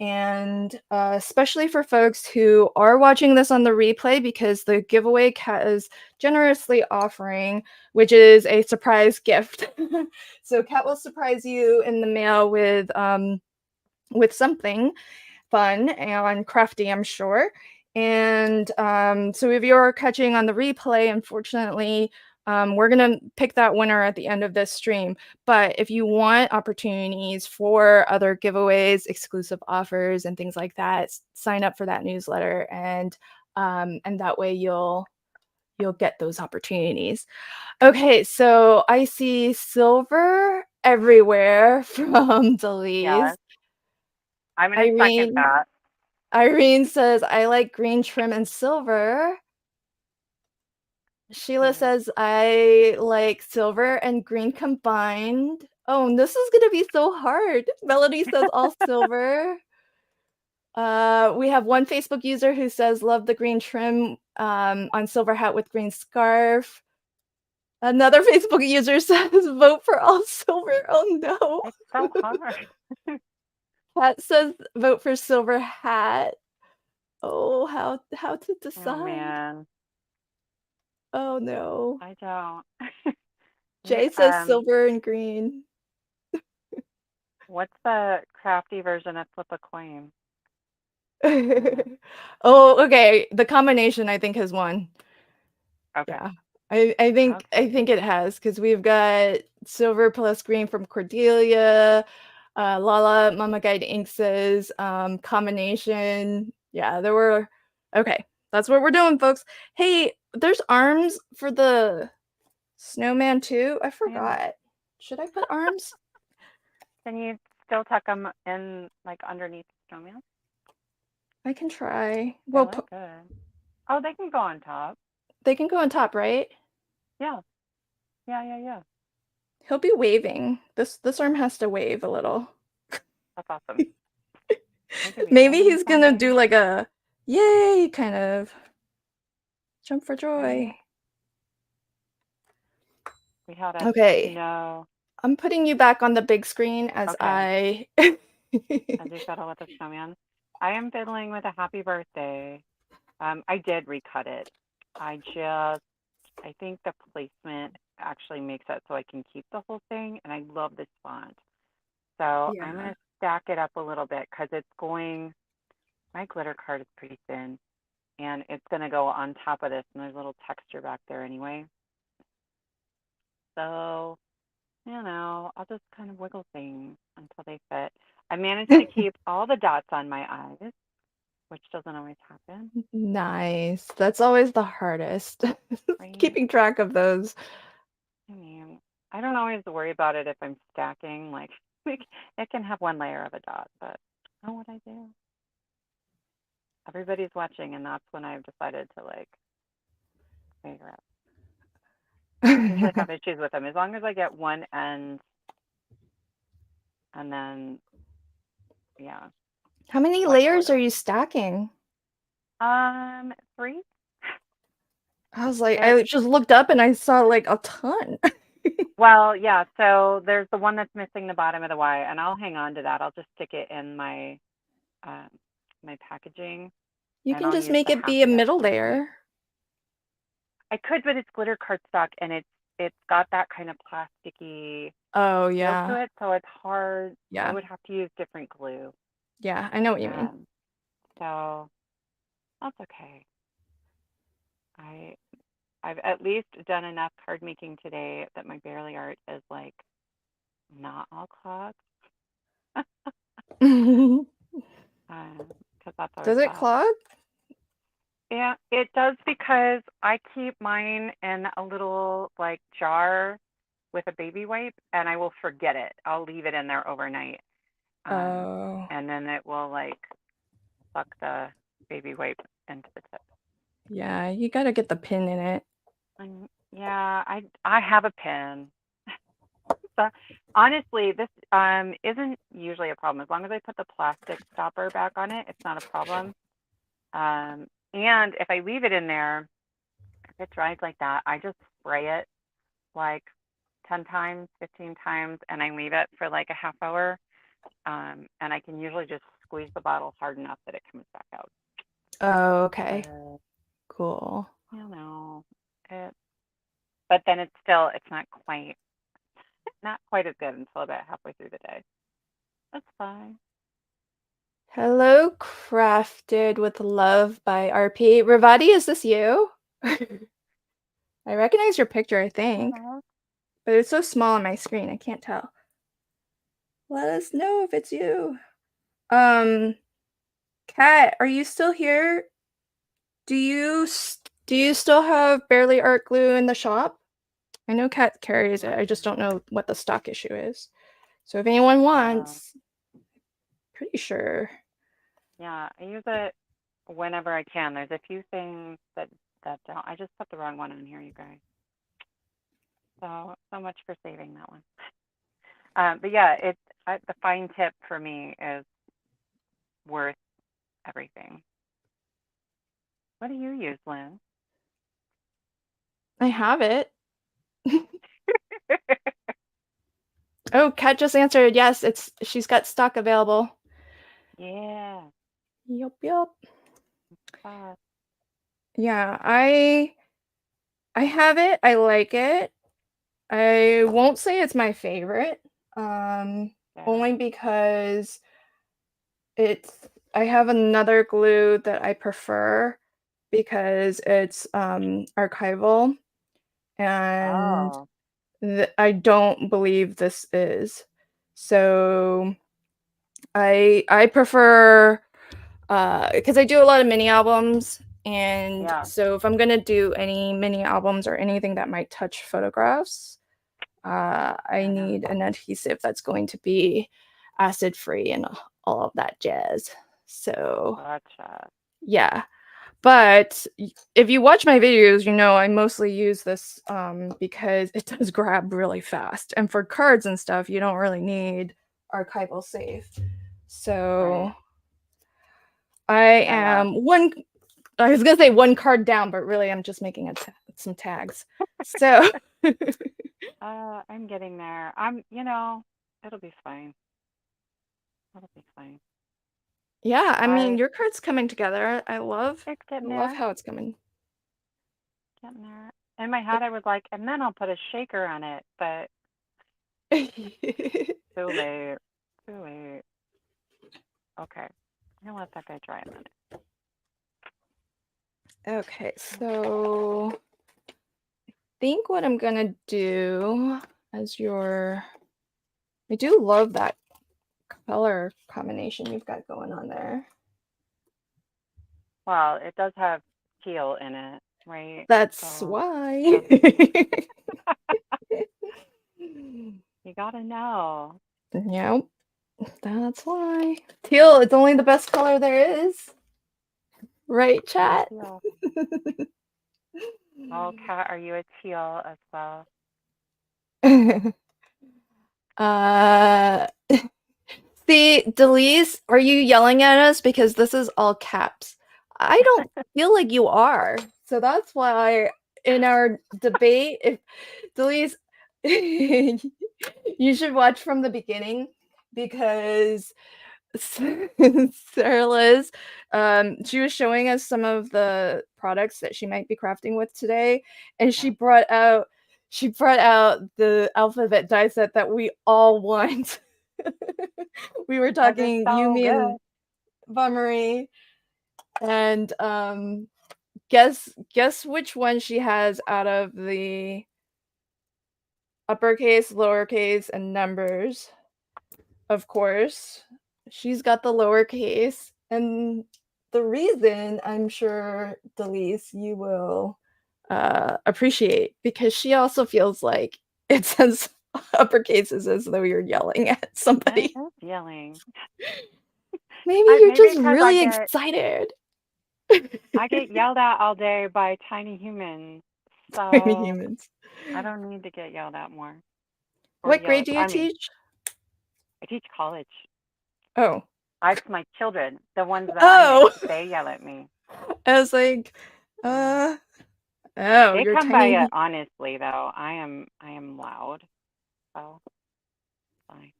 [SPEAKER 1] And especially for folks who are watching this on the replay, because the giveaway Kat is generously offering, which is a surprise gift. So Kat will surprise you in the mail with something fun and crafty, I'm sure. And so if you're catching on the replay, unfortunately, we're going to pick that winner at the end of this stream. But if you want opportunities for other giveaways, exclusive offers, and things like that, sign up for that newsletter, and that way you'll get those opportunities. Okay, so I see silver everywhere from Delise.
[SPEAKER 2] Yes. I'm going to second
[SPEAKER 1] Irene
[SPEAKER 2] that.
[SPEAKER 1] Irene says, I like green trim and silver. Sheila
[SPEAKER 2] Mm.
[SPEAKER 1] says, I like silver and green combined. Oh, this is going to be so hard. Melody says, all silver. We have one Facebook user who says, love the green trim on silver hat with green scarf. Another Facebook user says, vote for all silver. Oh, no.
[SPEAKER 2] It's so hard.
[SPEAKER 1] Kat says, vote for silver hat. Oh, how to
[SPEAKER 2] Oh,
[SPEAKER 1] decide?
[SPEAKER 2] man.
[SPEAKER 1] Oh, no.
[SPEAKER 2] I don't. You,
[SPEAKER 1] Jay says silver and green.
[SPEAKER 2] what's the crafty version of flip a coin? Uh,
[SPEAKER 1] Oh, okay. The combination I think has won.
[SPEAKER 2] okay.
[SPEAKER 1] Yeah. I think
[SPEAKER 2] Okay.
[SPEAKER 1] it has, because we've got silver plus green from Cordelia. Lala Mama Guide Inc. says combination. Yeah, there were okay. That's what we're doing, folks. Hey, there's arms for the snowman too. I
[SPEAKER 2] Yeah.
[SPEAKER 1] forgot. Should I put arms?
[SPEAKER 2] Can you still tuck them in, like, underneath the snowman?
[SPEAKER 1] I can try.
[SPEAKER 2] They
[SPEAKER 1] Well,
[SPEAKER 2] look good. Oh, they can go on top.
[SPEAKER 1] they can go on top, right?
[SPEAKER 2] Yeah. Yeah, yeah, yeah.
[SPEAKER 1] He'll be waving. This arm has to wave a little.
[SPEAKER 2] That's awesome. Maybe we
[SPEAKER 1] Maybe
[SPEAKER 2] can
[SPEAKER 1] he's gonna
[SPEAKER 2] find.
[SPEAKER 1] do like a yay kind of jump for
[SPEAKER 2] Right?
[SPEAKER 1] joy.
[SPEAKER 2] We had a
[SPEAKER 1] Okay,
[SPEAKER 2] snow.
[SPEAKER 1] I'm putting you back on the big screen as
[SPEAKER 2] Okay.
[SPEAKER 1] I
[SPEAKER 2] As we settle with the snowman. I am fiddling with a happy birthday. I did recut it. I think the placement actually makes it so I can keep the whole thing, and I love this font. So I'm
[SPEAKER 1] Yeah.
[SPEAKER 2] gonna stack it up a little bit because it's going. My glitter card is pretty thin, and it's gonna go on top of this, and there's a little texture back there anyway. So I'll just kind of wiggle things until they fit. I managed to keep all the dots on my eyes. which doesn't always happen,
[SPEAKER 1] Nice. That's always the hardest.
[SPEAKER 2] right?
[SPEAKER 1] Keeping track of those.
[SPEAKER 2] I mean, I don't always worry about it if I'm stacking. Like, it can have one layer of a dot, but oh, what I do. Everybody's watching, and that's when I've decided to like figure out. I don't usually have issues with them as long as I get one end, and then yeah,
[SPEAKER 1] How many
[SPEAKER 2] watch
[SPEAKER 1] layers
[SPEAKER 2] order.
[SPEAKER 1] are you stacking?
[SPEAKER 2] 3.
[SPEAKER 1] I was like,
[SPEAKER 2] It
[SPEAKER 1] I just looked up and I saw like a ton.
[SPEAKER 2] Well, yeah. So there's the one that's missing the bottom of the Y, and I'll hang on to that. I'll just stick it in um, my packaging,
[SPEAKER 1] You
[SPEAKER 2] and
[SPEAKER 1] can
[SPEAKER 2] I'll
[SPEAKER 1] just
[SPEAKER 2] use
[SPEAKER 1] make
[SPEAKER 2] the
[SPEAKER 1] it
[SPEAKER 2] half
[SPEAKER 1] be a
[SPEAKER 2] of it
[SPEAKER 1] middle
[SPEAKER 2] for sweet.
[SPEAKER 1] layer.
[SPEAKER 2] I could, but it's glitter cardstock, and it's got that kind of plasticky
[SPEAKER 1] Oh,
[SPEAKER 2] feel
[SPEAKER 1] yeah.
[SPEAKER 2] to it, so it's hard. I
[SPEAKER 1] Yeah.
[SPEAKER 2] would have to use different glue.
[SPEAKER 1] Yeah, I know what you mean.
[SPEAKER 2] Um, so that's okay. I I've at least done enough card making today that my barely art is like not all clogged, because that's always
[SPEAKER 1] Does it
[SPEAKER 2] bad.
[SPEAKER 1] clog?
[SPEAKER 2] Yeah, it does because I keep mine in a little like jar with a baby wipe and I will forget it. I'll leave it in there overnight. Um,
[SPEAKER 1] Oh,
[SPEAKER 2] and then it will like suck the baby wipe into the tip.
[SPEAKER 1] yeah, you gotta get the pin in it.
[SPEAKER 2] And yeah, I have a pin. So honestly, this isn't usually a problem. As long as I put the plastic stopper back on it, it's not a problem. And if I leave it in there, if it dries like that, I just spray it like 10 times, 15 times, and I leave it for like a half hour. And I can usually just squeeze the bottle hard enough that it comes back out.
[SPEAKER 1] Oh, okay.
[SPEAKER 2] But,
[SPEAKER 1] Cool.
[SPEAKER 2] you know, it, but then it's not quite as good until about halfway through the day. That's fine.
[SPEAKER 1] Hello, Crafted with Love by RP. Ravati, is this you? I recognize your picture, I think,
[SPEAKER 2] Hello.
[SPEAKER 1] but it's so small on my screen, I can't tell. Let us know if it's you. Um, Kat, are you still here? Do you still have Barely Art glue in the shop? I know Kat carries it. I just don't know what the stock issue is. So if anyone
[SPEAKER 2] Uh,
[SPEAKER 1] wants, pretty sure.
[SPEAKER 2] yeah, I use it whenever I can. There's a few things that don't. I just put the wrong one on here, you guys. So much for saving that one. But yeah, the fine tip for me is worth everything. What do you use, Lynn?
[SPEAKER 1] I have it. Oh, Kat just answered yes, she's got stock available.
[SPEAKER 2] Yeah.
[SPEAKER 1] Yup, yup.
[SPEAKER 2] Uh,
[SPEAKER 1] Yeah, I have it. I like it. I won't say it's my favorite.
[SPEAKER 2] yeah.
[SPEAKER 1] Only because I have another glue that I prefer because it's archival and
[SPEAKER 2] Oh,
[SPEAKER 1] I don't believe this is. So I prefer because I do a lot of mini albums, and
[SPEAKER 2] yeah.
[SPEAKER 1] so if I'm gonna do any mini albums or anything that might touch photographs, I
[SPEAKER 2] Uh-huh.
[SPEAKER 1] need an adhesive that's going to be acid free and all of that jazz. So
[SPEAKER 2] Gotcha.
[SPEAKER 1] yeah, but if you watch my videos, you know I mostly use this because it does grab really fast, and for cards and stuff, you don't really need archival safe.
[SPEAKER 2] Right.
[SPEAKER 1] So I
[SPEAKER 2] I know.
[SPEAKER 1] am one. I was gonna say one card down, but really I'm just making some tags. So
[SPEAKER 2] I'm getting there. It'll be fine. It'll be fine.
[SPEAKER 1] yeah, I mean
[SPEAKER 2] I
[SPEAKER 1] your card's coming together.
[SPEAKER 2] It's
[SPEAKER 1] I
[SPEAKER 2] getting
[SPEAKER 1] love
[SPEAKER 2] there.
[SPEAKER 1] how it's coming.
[SPEAKER 2] Getting there. In my
[SPEAKER 1] It,
[SPEAKER 2] head, I was like, and then I'll put a shaker on it, but too late. Too late. Okay. I'm gonna let that guy dry a minute.
[SPEAKER 1] okay, so I think what I'm gonna do as your I do love that color combination you've got going on there.
[SPEAKER 2] Well, it does have teal in it, right?
[SPEAKER 1] That's
[SPEAKER 2] So
[SPEAKER 1] why.
[SPEAKER 2] that's you gotta know.
[SPEAKER 1] Yep, that's why. Teal, it's only the best color there is. Right,
[SPEAKER 2] Go
[SPEAKER 1] chat?
[SPEAKER 2] teal. Oh, Kat, are you a teal as well?
[SPEAKER 1] uh, see, Delise, are you yelling at us because this is all caps? I don't feel like you are. So that's why in our debate, if Delise, you should watch from the beginning because Sarah Liz, she was showing us some of the products that she might be crafting with today, and
[SPEAKER 2] Yeah.
[SPEAKER 1] she brought out the alphabet die set that we all want. We were
[SPEAKER 2] Because it's
[SPEAKER 1] talking
[SPEAKER 2] so
[SPEAKER 1] Yumi
[SPEAKER 2] good.
[SPEAKER 1] and Bummery, and guess which one she has out of the uppercase, lowercase, and numbers. Of course, she's got the lowercase, and the reason I'm sure, Delise, you will appreciate because she also feels like it says uppercases as though you're yelling at
[SPEAKER 2] It
[SPEAKER 1] somebody.
[SPEAKER 2] is yelling.
[SPEAKER 1] Maybe
[SPEAKER 2] I
[SPEAKER 1] you're
[SPEAKER 2] maybe
[SPEAKER 1] just
[SPEAKER 2] because
[SPEAKER 1] really excited.
[SPEAKER 2] I get yelled at all day by tiny humans,
[SPEAKER 1] Tiny
[SPEAKER 2] so
[SPEAKER 1] humans.
[SPEAKER 2] I don't need to get yelled at more or
[SPEAKER 1] What grade
[SPEAKER 2] yelled.
[SPEAKER 1] do you
[SPEAKER 2] I mean,
[SPEAKER 1] teach?
[SPEAKER 2] I teach college.
[SPEAKER 1] Oh.
[SPEAKER 2] It's my children, the ones that I make.
[SPEAKER 1] Oh!
[SPEAKER 2] They yell at me.
[SPEAKER 1] I was like,
[SPEAKER 2] Yeah.
[SPEAKER 1] uh, oh,
[SPEAKER 2] They
[SPEAKER 1] you're
[SPEAKER 2] come by it
[SPEAKER 1] tiny.
[SPEAKER 2] honestly though. I am loud. So fine.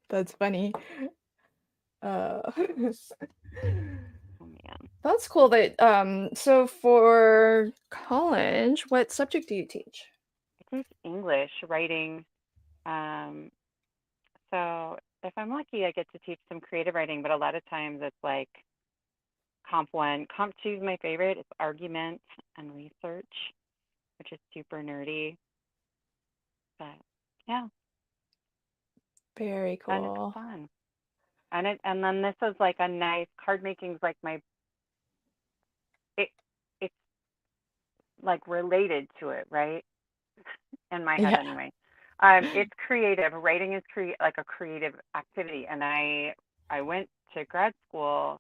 [SPEAKER 1] That's funny. Uh,
[SPEAKER 2] Oh man.
[SPEAKER 1] that's cool that so for college, what subject do you teach?
[SPEAKER 2] I teach English writing. Um so if I'm lucky I get to teach some creative writing, but a lot of times it's like comp one. Comp two is my favorite. It's argument and research, which is super nerdy. But yeah,
[SPEAKER 1] Very
[SPEAKER 2] and it's
[SPEAKER 1] cool.
[SPEAKER 2] fun. And then this is like a nice card making's like my it it's like related to it, right? In my head
[SPEAKER 1] Yeah.
[SPEAKER 2] anyway. It's creative. Writing is like a creative activity, and I went to grad school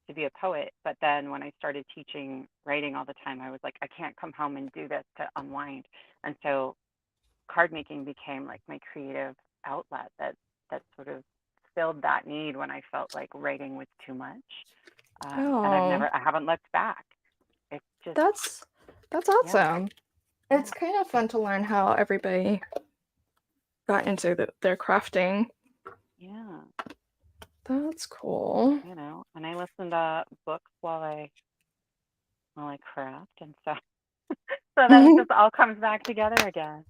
[SPEAKER 2] to be a poet, but then when I started teaching writing all the time, I was like, I can't come home and do this to unwind, and so card making became like my creative outlet that sort of filled that need when I felt like writing was too much. And
[SPEAKER 1] Oh,
[SPEAKER 2] I haven't looked back. It's just,
[SPEAKER 1] that's that's
[SPEAKER 2] yeah,
[SPEAKER 1] awesome.
[SPEAKER 2] yeah,
[SPEAKER 1] It's kind of fun to learn how everybody got into their crafting.
[SPEAKER 2] yeah,
[SPEAKER 1] That's cool.
[SPEAKER 2] and I listen to books while I craft, and so then it just all comes back together again.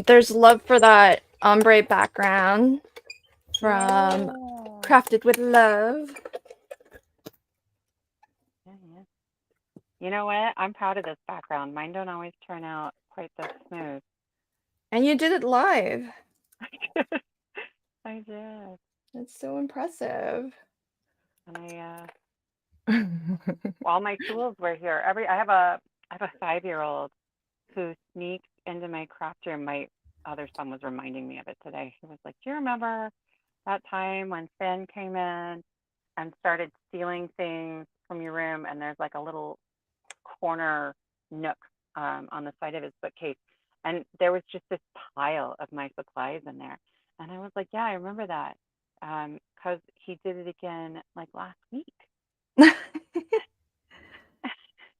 [SPEAKER 1] There's love for that ombre background from
[SPEAKER 2] Yeah,
[SPEAKER 1] Crafted with Love.
[SPEAKER 2] yeah, yeah. You know what? I'm proud of this background. Mine don't always turn out quite this smooth.
[SPEAKER 1] And you did it live.
[SPEAKER 2] I did.
[SPEAKER 1] That's so impressive.
[SPEAKER 2] And all my tools were here. I have a 5-year-old who sneaks into my craft room. My other son was reminding me of it today. He was like, "Do you remember that time when Finn came in and started stealing things from your room? And there's like a little corner nook on the side of his bookcase, and there was just this pile of my supplies in there." And I was like, "Yeah, I remember that, because he did it again like last week."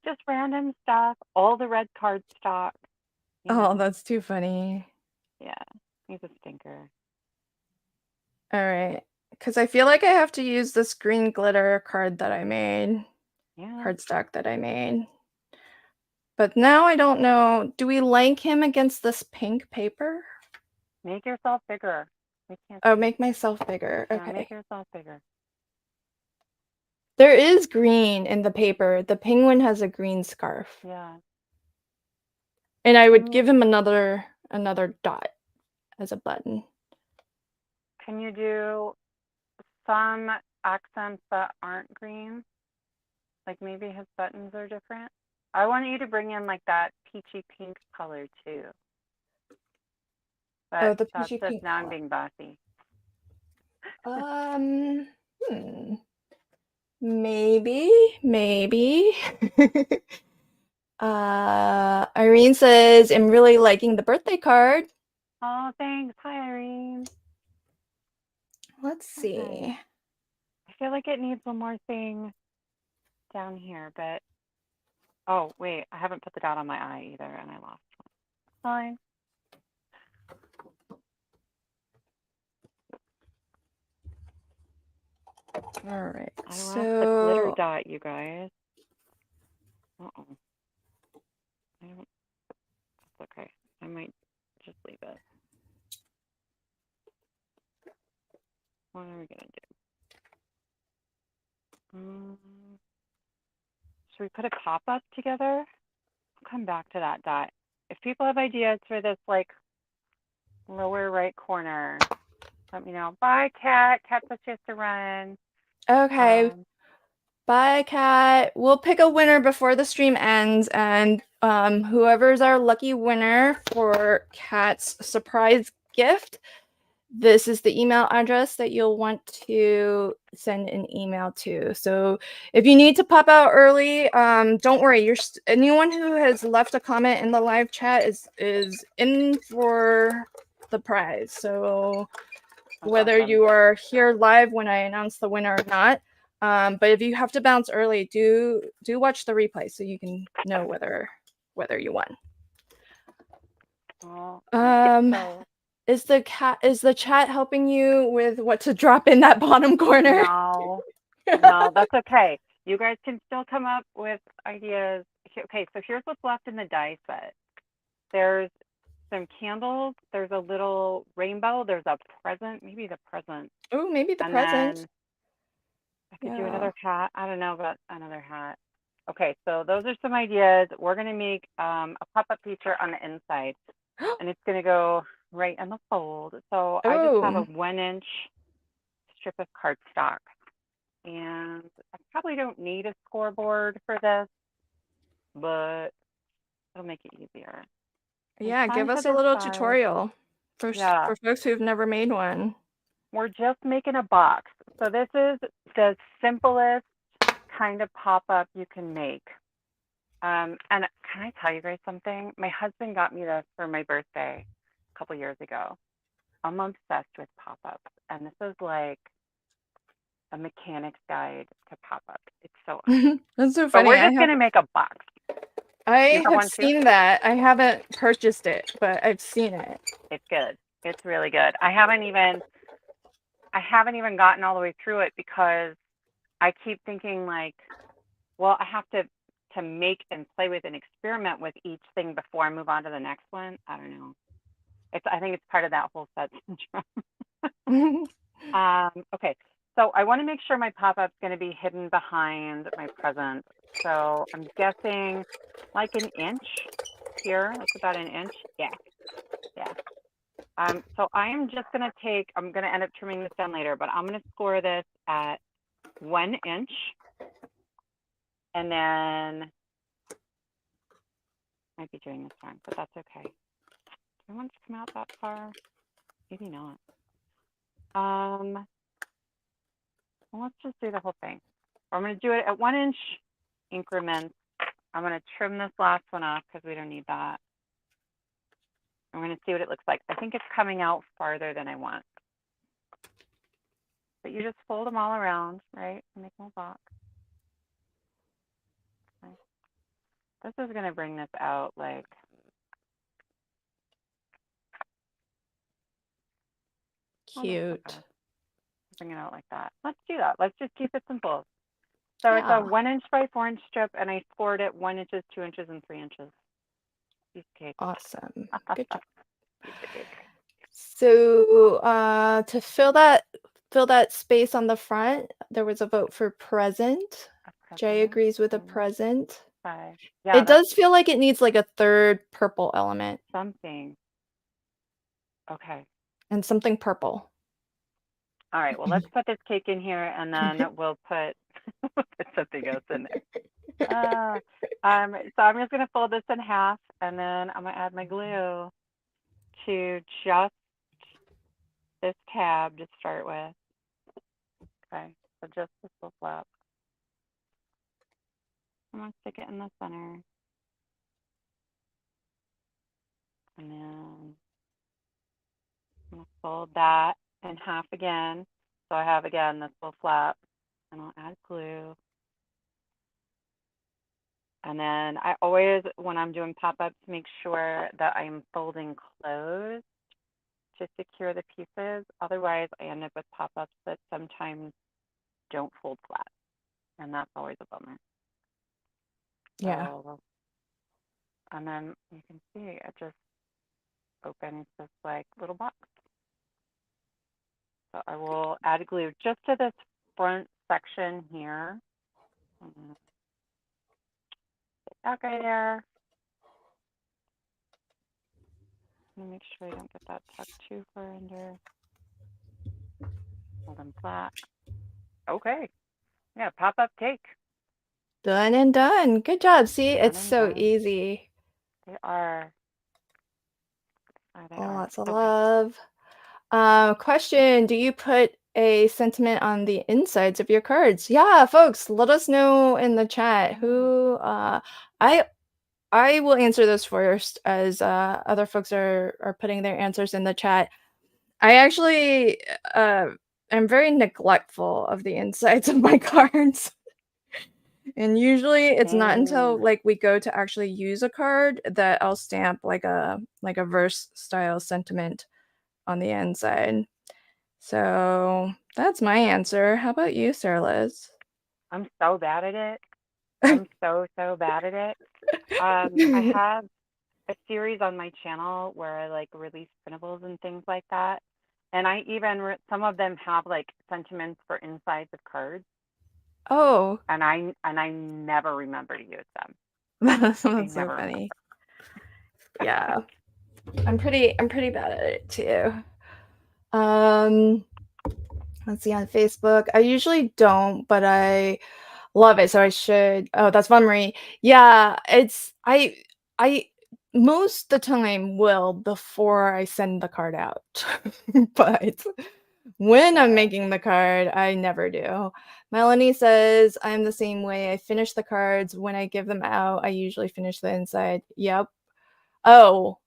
[SPEAKER 2] Just random stuff, all the red card stock, you
[SPEAKER 1] Oh,
[SPEAKER 2] know.
[SPEAKER 1] that's too funny.
[SPEAKER 2] Yeah, he's a stinker.
[SPEAKER 1] All right. Because I feel like I have to use this green glitter card that I made,
[SPEAKER 2] Yeah,
[SPEAKER 1] cardstock that I made. But now I don't know. Do we link him against this pink paper?
[SPEAKER 2] make yourself bigger. We can't
[SPEAKER 1] Oh,
[SPEAKER 2] see.
[SPEAKER 1] make myself bigger.
[SPEAKER 2] Yeah, make
[SPEAKER 1] Okay.
[SPEAKER 2] yourself bigger.
[SPEAKER 1] There is green in the paper. The penguin has a green scarf.
[SPEAKER 2] Yeah.
[SPEAKER 1] And I
[SPEAKER 2] Can
[SPEAKER 1] would
[SPEAKER 2] you
[SPEAKER 1] give him another dot as a button.
[SPEAKER 2] can you do some accents that aren't green. Like maybe his buttons are different. I want you to bring in like that peachy pink color too.
[SPEAKER 1] Oh,
[SPEAKER 2] But
[SPEAKER 1] the
[SPEAKER 2] that's
[SPEAKER 1] peachy
[SPEAKER 2] just
[SPEAKER 1] pink
[SPEAKER 2] now I'm
[SPEAKER 1] color.
[SPEAKER 2] being bossy.
[SPEAKER 1] Um, hmm, maybe, maybe. Irene says, I'm really liking the birthday card.
[SPEAKER 2] Oh, thanks. Hi, Irene.
[SPEAKER 1] Let's
[SPEAKER 2] Okay.
[SPEAKER 1] see.
[SPEAKER 2] I feel like it needs one more thing down here, but oh wait, I haven't put the dot on my eye either, and I lost one. Fine.
[SPEAKER 1] All right.
[SPEAKER 2] I lost the glitter
[SPEAKER 1] So,
[SPEAKER 2] dot, you guys. Uh-oh. I don't. That's okay. I might just leave it. What are we gonna do? Should we put a pop up together? I'll come back to that dot. If people have ideas for this, like lower right corner, let me know. Bye, Kat. Kat says she has to run.
[SPEAKER 1] okay.
[SPEAKER 2] Um,
[SPEAKER 1] Bye, Kat. We'll pick a winner before the stream ends, and whoever's our lucky winner for Kat's surprise gift, this is the email address that you'll want to send an email to. So if you need to pop out early, don't worry. Anyone who has left a comment in the live chat is in for the prize. So
[SPEAKER 2] that's
[SPEAKER 1] whether
[SPEAKER 2] awesome.
[SPEAKER 1] you are here live when I announce the winner or not. But if you have to bounce early, do watch the replay so you can know whether you won.
[SPEAKER 2] All right.
[SPEAKER 1] Um,
[SPEAKER 2] So
[SPEAKER 1] is the chat helping you with what to drop in that bottom corner?
[SPEAKER 2] no, no, that's okay. You guys can still come up with ideas. Okay, so here's what's left in the die set. There's some candles. There's a little rainbow. There's a present, maybe the present.
[SPEAKER 1] Oh, maybe the
[SPEAKER 2] And
[SPEAKER 1] present.
[SPEAKER 2] then I could do
[SPEAKER 1] Yeah.
[SPEAKER 2] another hat. I don't know about another hat. Okay, so those are some ideas. We're going to make a pop-up feature on the inside, and it's going to go right in the fold. So I just have a
[SPEAKER 1] Oh,
[SPEAKER 2] 1-inch strip of cardstock, and I probably don't need a scoreboard for this, but it'll make it easier. I'm
[SPEAKER 1] yeah.
[SPEAKER 2] trying
[SPEAKER 1] Give
[SPEAKER 2] to
[SPEAKER 1] us a little
[SPEAKER 2] decide.
[SPEAKER 1] tutorial
[SPEAKER 2] Yeah,
[SPEAKER 1] for folks who've never made one.
[SPEAKER 2] we're just making a box. So this is the simplest kind of pop-up you can make. And can I tell you guys something? My husband got me this for my birthday a couple years ago. I'm obsessed with pop-ups, and this is like a mechanic's guide to pop-ups. It's so awesome.
[SPEAKER 1] That's so
[SPEAKER 2] But
[SPEAKER 1] funny.
[SPEAKER 2] we're just gonna make a box. You
[SPEAKER 1] I
[SPEAKER 2] have
[SPEAKER 1] have
[SPEAKER 2] one too?
[SPEAKER 1] seen that. I haven't purchased it, but I've seen it.
[SPEAKER 2] It's good. It's really good. I haven't even gotten all the way through it because I keep thinking like, well, I have to make and play with and experiment with each thing before I move on to the next one. I don't know. I think it's part of that whole set syndrome. Okay, so I want to make sure my pop-up's going to be hidden behind my present. So I'm guessing like an inch here. That's about an inch. Yeah, yeah. So I am just going to I'm going to end up trimming this down later, but I'm going to score this at 1 inch. And then might be doing this wrong, but that's okay. Do I want it to come out that far? Maybe not. Well, let's just do the whole thing. I'm going to do it at 1-inch increments. I'm going to trim this last one off because we don't need that. I'm going to see what it looks like. I think it's coming out farther than I want. But you just fold them all around, right? Make them a box. Okay. This is going to bring this out like, oh, that's not
[SPEAKER 1] Cute.
[SPEAKER 2] bad. Bring it out like that. Let's do that. Let's just keep it simple. So it's a
[SPEAKER 1] Yeah.
[SPEAKER 2] 1-inch by 4-inch strip, and I scored it 1 inches, 2 inches, and 3 inches. Piece of cake.
[SPEAKER 1] Awesome. Good job.
[SPEAKER 2] Piece of cake.
[SPEAKER 1] So, to fill that space on the front, there was a vote for present.
[SPEAKER 2] A
[SPEAKER 1] Jay
[SPEAKER 2] present.
[SPEAKER 1] agrees with a
[SPEAKER 2] Um,
[SPEAKER 1] present.
[SPEAKER 2] Bye. Yeah,
[SPEAKER 1] It
[SPEAKER 2] that's
[SPEAKER 1] does feel like it needs like a third purple element
[SPEAKER 2] something. Okay.
[SPEAKER 1] and something purple.
[SPEAKER 2] All right, well, let's put this cake in here and then we'll put we'll put something else in there. So I'm just gonna fold this in half and then I'm gonna add my glue to just this tab to start with. Okay, so just this little flap. I'm gonna stick it in the center and then I'm gonna fold that in half again. So I have again this little flap and I'll add glue. And then I always, when I'm doing pop-ups, make sure that I'm folding closed to secure the pieces. Otherwise, I end up with pop-ups that sometimes don't fold flat, and that's always a bummer.
[SPEAKER 1] Yeah.
[SPEAKER 2] So, and then you can see it just opens this like little box. So I will add glue just to this front section here. That guy there. Let me make sure I don't get that tucked too far under. Hold them flat. Okay. Yeah, pop-up cake.
[SPEAKER 1] Done and done. Good job. See,
[SPEAKER 2] Done
[SPEAKER 1] it's
[SPEAKER 2] and
[SPEAKER 1] so
[SPEAKER 2] done.
[SPEAKER 1] easy.
[SPEAKER 2] They are. Oh, they are.
[SPEAKER 1] Lots of
[SPEAKER 2] Okay.
[SPEAKER 1] love. Question, do you put a sentiment on the insides of your cards? Yeah, folks, let us know in the chat
[SPEAKER 2] Oh,
[SPEAKER 1] who I I will answer this first as other folks are putting their answers in the chat. I actually am very neglectful of the insides of my cards. And usually it's not until
[SPEAKER 2] same.
[SPEAKER 1] like we go to actually use a card that I'll stamp like a verse style sentiment on the inside. So that's my answer. How about you, Sarah Liz?
[SPEAKER 2] I'm so bad at it. I'm so, so bad at it. I have a series on my channel where I like release printables and things like that. And I even, some of them have like sentiments for insides of cards.
[SPEAKER 1] Oh,
[SPEAKER 2] And I never remember to use them.
[SPEAKER 1] that's
[SPEAKER 2] I
[SPEAKER 1] so
[SPEAKER 2] never
[SPEAKER 1] funny.
[SPEAKER 2] remember.
[SPEAKER 1] Yeah, I'm pretty bad at it too. Um, let's see on Facebook. I usually don't, but I love it, so I should. Oh, that's Von Marie. Yeah, it's I most the time will before I send the card out. But when I'm
[SPEAKER 2] Yeah.
[SPEAKER 1] making the card, I never do. Melanie says, I'm the same way. I finish the cards. When I give them out, I usually finish the inside. Yep. Oh,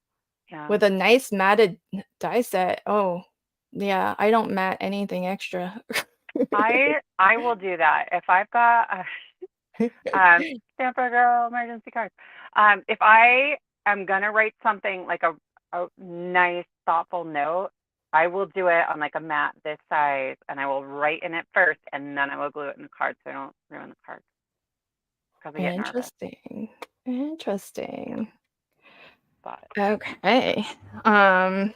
[SPEAKER 2] Yeah.
[SPEAKER 1] with a nice matted die set. Oh, yeah. I don't mat anything extra.
[SPEAKER 2] I will do that. If I've got Stamper Girl emergency cards. If I am gonna write something like a nice, thoughtful note, I will do it on like a mat this size, and I will write in it first, and then I will glue it in the card so I don't ruin the card because I get nervous.
[SPEAKER 1] Interesting.
[SPEAKER 2] Yeah,
[SPEAKER 1] Interesting.
[SPEAKER 2] but
[SPEAKER 1] Okay. Um,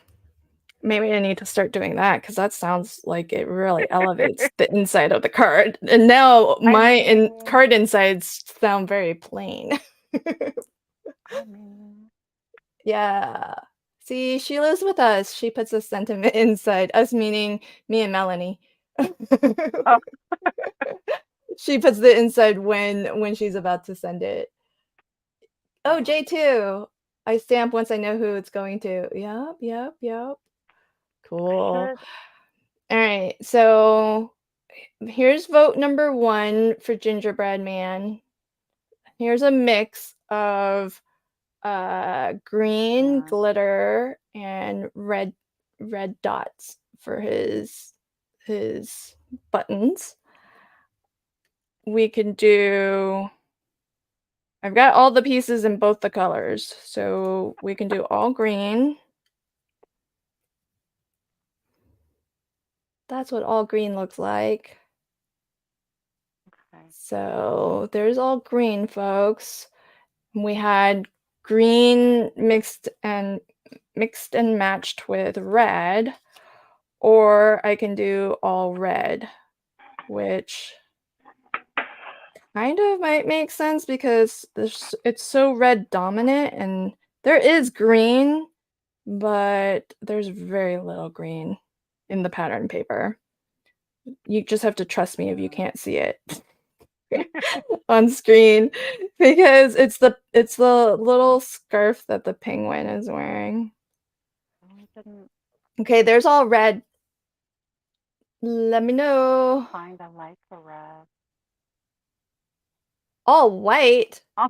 [SPEAKER 1] Maybe I need to start doing that because that sounds like it really elevates the inside of the card. And now
[SPEAKER 2] I
[SPEAKER 1] my
[SPEAKER 2] mean,
[SPEAKER 1] card insides sound very plain.
[SPEAKER 2] I mean,
[SPEAKER 1] Yeah. See, she lives with us. She puts a sentiment inside, us meaning me and Melanie.
[SPEAKER 2] oh,
[SPEAKER 1] She puts the inside when she's about to send it. Oh,
[SPEAKER 2] yeah,
[SPEAKER 1] J2. I stamp once I know who it's going to. Yep, yep, yep.
[SPEAKER 2] I
[SPEAKER 1] Cool.
[SPEAKER 2] should.
[SPEAKER 1] All right. So here's vote number 1 for Gingerbread Man. Here's a mix of green
[SPEAKER 2] Yeah,
[SPEAKER 1] glitter and red dots for his buttons. We can do I've got all the pieces in both the colors, so we can do all green. That's what all green looks like.
[SPEAKER 2] okay.
[SPEAKER 1] So there's all green, folks. We had green mixed and matched with red, or I can do all red, which kind of might make sense because it's so red dominant and there is green, but there's very little green in the pattern paper. You just have to trust me if you can't see it on screen because it's the little scarf that the penguin is wearing.
[SPEAKER 2] I didn't
[SPEAKER 1] Okay, there's all red. Let me know.
[SPEAKER 2] find a light for red.
[SPEAKER 1] All white.
[SPEAKER 2] Oh,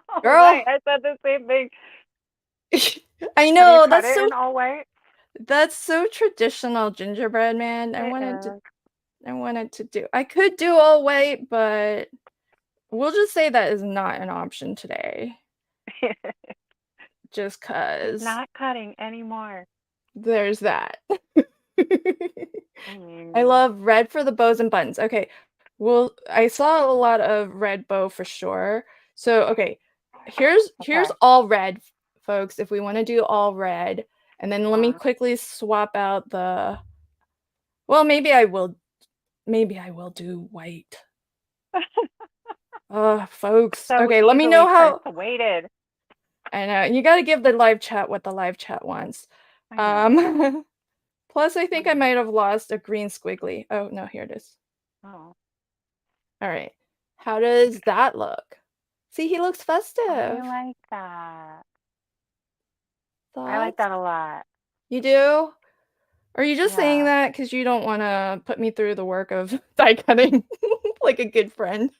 [SPEAKER 2] all white.
[SPEAKER 1] Girl,
[SPEAKER 2] I said the same thing.
[SPEAKER 1] I
[SPEAKER 2] Have you
[SPEAKER 1] know,
[SPEAKER 2] cut it in all white?
[SPEAKER 1] that's so traditional gingerbread man. I
[SPEAKER 2] It
[SPEAKER 1] wanted to
[SPEAKER 2] is.
[SPEAKER 1] I wanted to do I could do all white, but we'll just say that is not an option today. Just
[SPEAKER 2] She's
[SPEAKER 1] 'cause
[SPEAKER 2] not cutting anymore.
[SPEAKER 1] there's that.
[SPEAKER 2] I
[SPEAKER 1] I
[SPEAKER 2] mean,
[SPEAKER 1] love red for the bows and buttons. Okay. Well, I saw a lot of red bow for sure. So, okay. Here's
[SPEAKER 2] okay.
[SPEAKER 1] all red, folks, if we want to do all red. And then let me
[SPEAKER 2] Uh,
[SPEAKER 1] quickly swap out the maybe I will do white. Folks.
[SPEAKER 2] so
[SPEAKER 1] Okay, let me
[SPEAKER 2] easily
[SPEAKER 1] know how
[SPEAKER 2] persuaded.
[SPEAKER 1] I know. You got to give the live chat what the live chat wants.
[SPEAKER 2] I know.
[SPEAKER 1] Um plus I
[SPEAKER 2] I
[SPEAKER 1] think I
[SPEAKER 2] know.
[SPEAKER 1] might have lost a green squiggly. Oh, no, here it is.
[SPEAKER 2] Oh,
[SPEAKER 1] All right. How does that look? See, he looks
[SPEAKER 2] I
[SPEAKER 1] festive.
[SPEAKER 2] like that. I like
[SPEAKER 1] Thoughts?
[SPEAKER 2] that a lot.
[SPEAKER 1] You do? Or are you just saying
[SPEAKER 2] Yeah.
[SPEAKER 1] that because you don't want to put me through the work of die cutting like a good friend?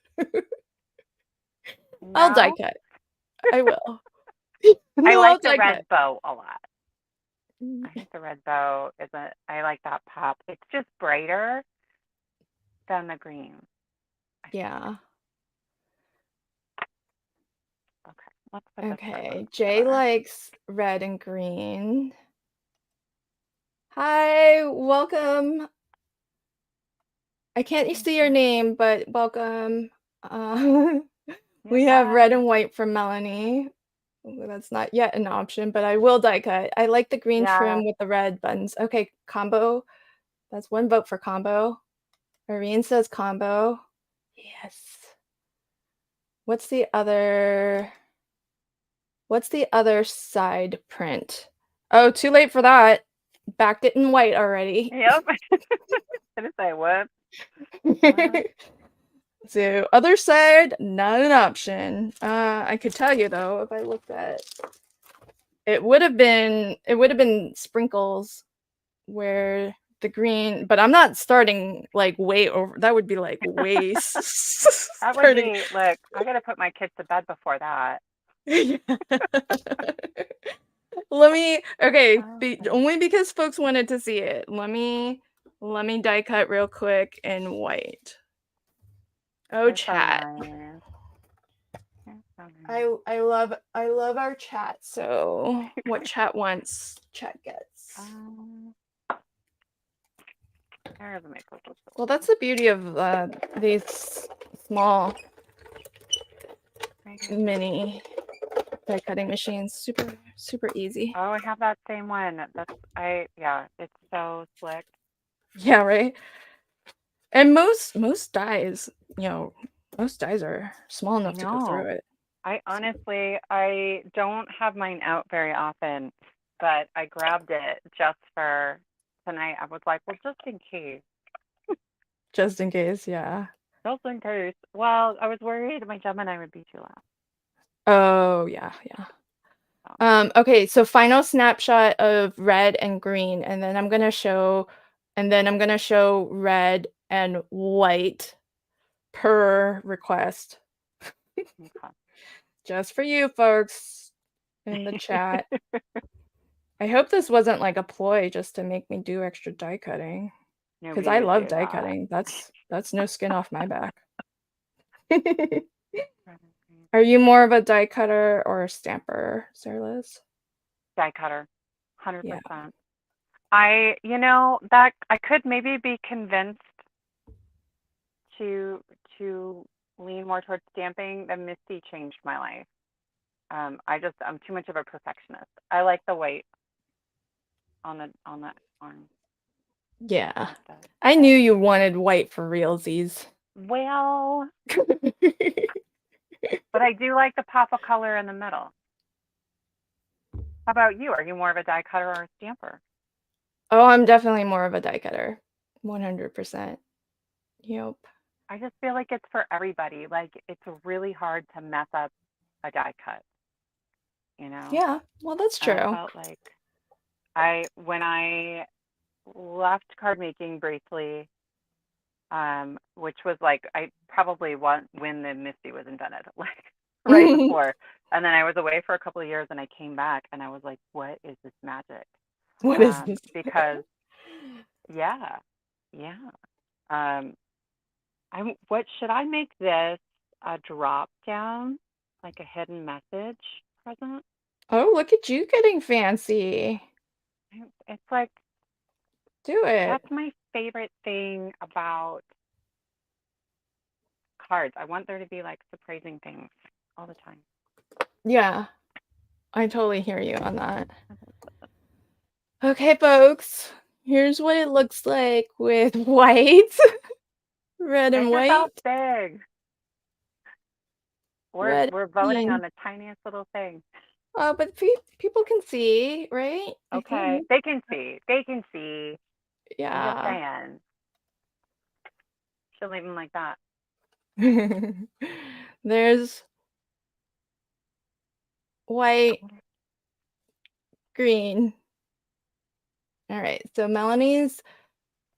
[SPEAKER 1] I'll die
[SPEAKER 2] No,
[SPEAKER 1] cut. I will.
[SPEAKER 2] I
[SPEAKER 1] No,
[SPEAKER 2] like
[SPEAKER 1] I'll
[SPEAKER 2] the
[SPEAKER 1] die cut.
[SPEAKER 2] red bow a lot. I think the red bow is I like that pop. It's just brighter than the green, I think.
[SPEAKER 1] Yeah.
[SPEAKER 2] Okay, let's put this person
[SPEAKER 1] Okay. Jay
[SPEAKER 2] together.
[SPEAKER 1] likes red and green. Hi, welcome. I can't see your name, but welcome. Uh,
[SPEAKER 2] You
[SPEAKER 1] we have red
[SPEAKER 2] guys.
[SPEAKER 1] and white from Melanie. Ooh, that's not yet an option, but I will die cut. I like the green
[SPEAKER 2] Yeah.
[SPEAKER 1] trim with the red buttons. Okay, combo. That's one vote for combo. Irene says combo. Yes. What's the other? What's the other side print? Oh, too late for that. Backed it in white already.
[SPEAKER 2] Yep. Did it say what? What?
[SPEAKER 1] So other side, not an option. I could tell you though, if I looked at it would have been sprinkles where the green, but I'm not starting like way over. That would be like way
[SPEAKER 2] That would
[SPEAKER 1] starting.
[SPEAKER 2] be, look, I gotta put my kids to bed before that.
[SPEAKER 1] Let me okay,
[SPEAKER 2] Okay.
[SPEAKER 1] only because folks wanted to see it. Let me die cut real quick in white. Oh,
[SPEAKER 2] You're so
[SPEAKER 1] chat.
[SPEAKER 2] nice. You're so nice.
[SPEAKER 1] I love our chat. So what chat wants, chat gets.
[SPEAKER 2] Um, there's a makeup look.
[SPEAKER 1] Well, that's the beauty of these small
[SPEAKER 2] Right here.
[SPEAKER 1] mini die cutting machines. Super super easy.
[SPEAKER 2] Oh, I have that same one. Yeah, it's so slick.
[SPEAKER 1] Yeah, right. And most dies, you know, most dies are small
[SPEAKER 2] I
[SPEAKER 1] enough to go
[SPEAKER 2] know.
[SPEAKER 1] through it.
[SPEAKER 2] I
[SPEAKER 1] So
[SPEAKER 2] honestly, I don't have mine out very often, but I grabbed it just for tonight. I was like, well, just in case.
[SPEAKER 1] just in case, yeah.
[SPEAKER 2] Just in case. Well, I was worried my Gemini would be too loud.
[SPEAKER 1] Oh yeah, yeah.
[SPEAKER 2] So,
[SPEAKER 1] Okay, so final snapshot of red and green, and then I'm gonna show red and white per request.
[SPEAKER 2] okay.
[SPEAKER 1] Just for you folks in the chat. I hope this wasn't like a ploy just to make me do extra die cutting. Because
[SPEAKER 2] Nobody
[SPEAKER 1] I
[SPEAKER 2] would
[SPEAKER 1] love
[SPEAKER 2] do
[SPEAKER 1] die
[SPEAKER 2] that.
[SPEAKER 1] cutting. That's no skin off my back. Are you more of a die cutter or a stamper, Sarah Liz?
[SPEAKER 2] Die cutter,
[SPEAKER 1] Yeah.
[SPEAKER 2] 100%. That I could maybe be convinced to to lean more towards stamping. The Misty changed my life. I'm too much of a perfectionist. I like the white on the arm.
[SPEAKER 1] Yeah.
[SPEAKER 2] Like the
[SPEAKER 1] I knew
[SPEAKER 2] edge.
[SPEAKER 1] you wanted white for realsies.
[SPEAKER 2] Well, but I do like the pop of color in the middle. How about you? Are you more of a die cutter or a stamper?
[SPEAKER 1] Oh, I'm definitely more of a die cutter. 100%. Yep.
[SPEAKER 2] I just feel like it's for everybody. Like it's really hard to mess up a die cut, you know?
[SPEAKER 1] Yeah, well, that's
[SPEAKER 2] And I
[SPEAKER 1] true.
[SPEAKER 2] felt like when I left card making briefly, which was like I probably want when the Misty was invented, like right before. And then I was away for a couple of years and I came back and I was like, what is this magic?
[SPEAKER 1] What is this?
[SPEAKER 2] Because yeah, yeah. Um, what should I make this a drop down, like a hidden message present?
[SPEAKER 1] Oh, look at you getting fancy.
[SPEAKER 2] It's like
[SPEAKER 1] Do it.
[SPEAKER 2] that's my favorite thing about cards. I want there to be like surprising things all the time.
[SPEAKER 1] Yeah, I totally hear you on that. Okay, folks, here's what it looks like with white, red and
[SPEAKER 2] Make yourself
[SPEAKER 1] white,
[SPEAKER 2] big. We're
[SPEAKER 1] red
[SPEAKER 2] we're
[SPEAKER 1] and
[SPEAKER 2] voting on
[SPEAKER 1] green.
[SPEAKER 2] the tiniest little thing.
[SPEAKER 1] Oh, but people can see, right? I
[SPEAKER 2] Okay,
[SPEAKER 1] think.
[SPEAKER 2] they can see. They can see. I'm just
[SPEAKER 1] Yeah.
[SPEAKER 2] saying. She'll leave them like that.
[SPEAKER 1] There's white, green. All right, so Melanie's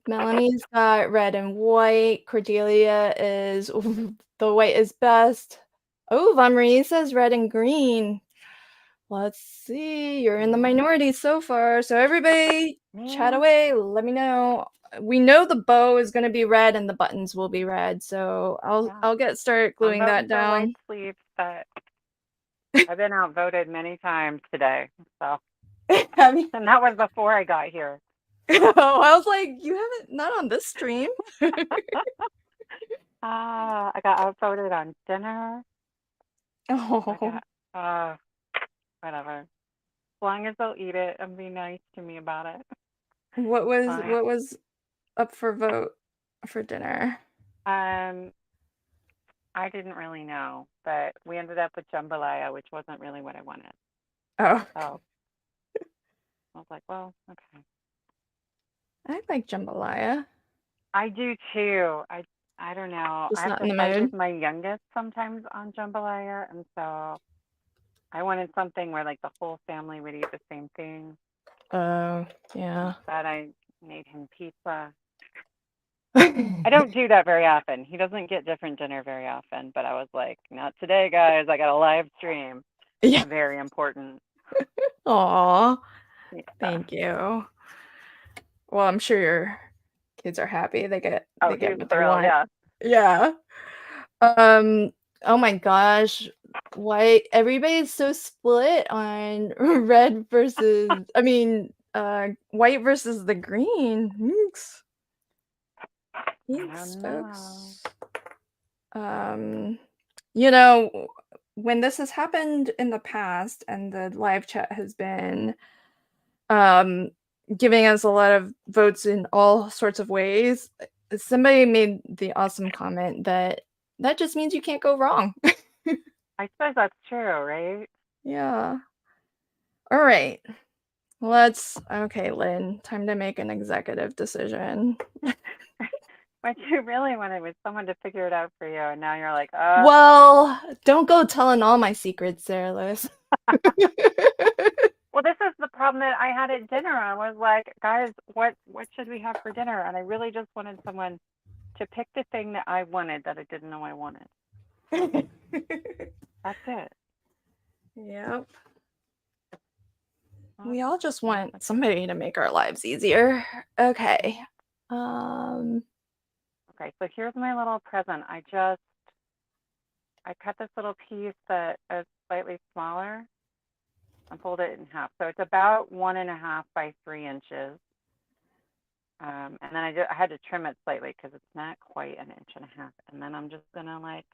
[SPEAKER 1] got red and white. Cordelia is the white is best. Oh, Vamree says red and green. Let's see. You're in the
[SPEAKER 2] Yeah.
[SPEAKER 1] minority so far. So everybody chat
[SPEAKER 2] Yeah.
[SPEAKER 1] away. Let me know. We know the bow is going to be red and the buttons will be red. So
[SPEAKER 2] Yeah.
[SPEAKER 1] I'll start
[SPEAKER 2] I'm
[SPEAKER 1] gluing
[SPEAKER 2] voting
[SPEAKER 1] that
[SPEAKER 2] for white
[SPEAKER 1] down.
[SPEAKER 2] sleeves, but I've been outvoted many times today. So,
[SPEAKER 1] Have you-
[SPEAKER 2] and that was before I got here.
[SPEAKER 1] Oh, I was like, you haven't not on this stream.
[SPEAKER 2] I got outvoted on dinner. I
[SPEAKER 1] Oh,
[SPEAKER 2] got, uh, whatever. As long as they'll eat it and be nice to me about it. Fine.
[SPEAKER 1] what was up for vote for dinner?
[SPEAKER 2] Um, I didn't really know, but we ended up with jambalaya, which wasn't really what I wanted.
[SPEAKER 1] Oh,
[SPEAKER 2] So I was like, well, okay.
[SPEAKER 1] I like jambalaya.
[SPEAKER 2] I do too. I don't know. I
[SPEAKER 1] Just
[SPEAKER 2] have
[SPEAKER 1] not in
[SPEAKER 2] to
[SPEAKER 1] the
[SPEAKER 2] fight
[SPEAKER 1] mood.
[SPEAKER 2] with my youngest sometimes on jambalaya, and so I wanted something where like the whole family would eat the same thing.
[SPEAKER 1] Oh, yeah.
[SPEAKER 2] Instead, I made him pizza. I don't do that very often. He doesn't get different dinner very often, but I was like, not today, guys. I got a live stream.
[SPEAKER 1] Yeah.
[SPEAKER 2] Very important.
[SPEAKER 1] Aw,
[SPEAKER 2] Yeah.
[SPEAKER 1] thank you. Well, I'm sure your kids are happy.
[SPEAKER 2] Oh,
[SPEAKER 1] They
[SPEAKER 2] he
[SPEAKER 1] get
[SPEAKER 2] was
[SPEAKER 1] what they
[SPEAKER 2] thrilled.
[SPEAKER 1] want.
[SPEAKER 2] Yeah.
[SPEAKER 1] Yeah. Um, oh my gosh. Why everybody's so split on red versus white versus the green. Thanks.
[SPEAKER 2] I
[SPEAKER 1] Thanks,
[SPEAKER 2] don't know.
[SPEAKER 1] folks. Um, you know, when this has happened in the past and the live chat has been um giving us a lot of votes in all sorts of ways, somebody made the awesome comment that that just means you can't go wrong.
[SPEAKER 2] I suppose that's true, right?
[SPEAKER 1] Yeah. All right. Okay, Lynn, time to make an executive decision.
[SPEAKER 2] What you really wanted was someone to figure it out for you, and now you're like,
[SPEAKER 1] Well, don't go telling all my secrets, Sarah Liz.
[SPEAKER 2] well, this is the problem that I had at dinner. I was like, guys, what should we have for dinner? And I really just wanted someone to pick the thing that I wanted that I didn't know I wanted. That's it.
[SPEAKER 1] Yep.
[SPEAKER 2] Well,
[SPEAKER 1] We all just
[SPEAKER 2] well,
[SPEAKER 1] want somebody to make our lives easier. Okay. Um,
[SPEAKER 2] okay, so here's my little present. I cut this little piece that is slightly smaller and fold it in half. So it's about 1.5 by 3 inches. And then I had to trim it slightly because it's not quite an inch and a half. And then I'm just gonna like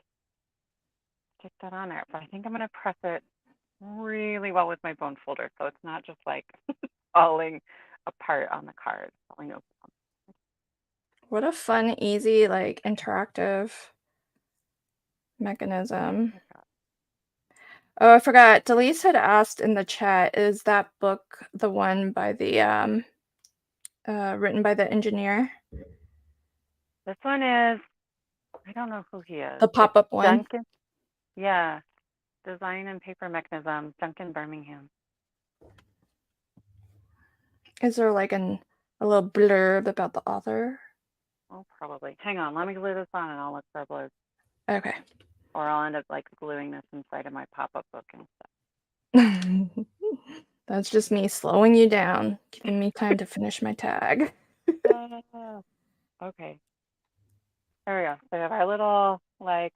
[SPEAKER 2] stick that on there. But I think I'm gonna press it really well with my bone folder, so it's not just like falling apart on the card. Falling open.
[SPEAKER 1] what a fun, easy, like interactive mechanism. Oh, I forgot. Delise had asked in the chat, is that book the one by the written by the engineer?
[SPEAKER 2] This one is, I don't know who he is.
[SPEAKER 1] The
[SPEAKER 2] It's
[SPEAKER 1] pop-up one.
[SPEAKER 2] Duncan. Yeah. Design and Paper Mechanisms, Duncan Birmingham.
[SPEAKER 1] Is there like a little blurb about the author?
[SPEAKER 2] Oh, probably. Hang on. Let me glue this on and I'll look for a blurb.
[SPEAKER 1] Okay.
[SPEAKER 2] Or I'll end up like gluing this inside of my pop-up book and
[SPEAKER 1] That's just me slowing you down, giving me time to finish my tag.
[SPEAKER 2] stuff. Okay. There we go. So we have our little like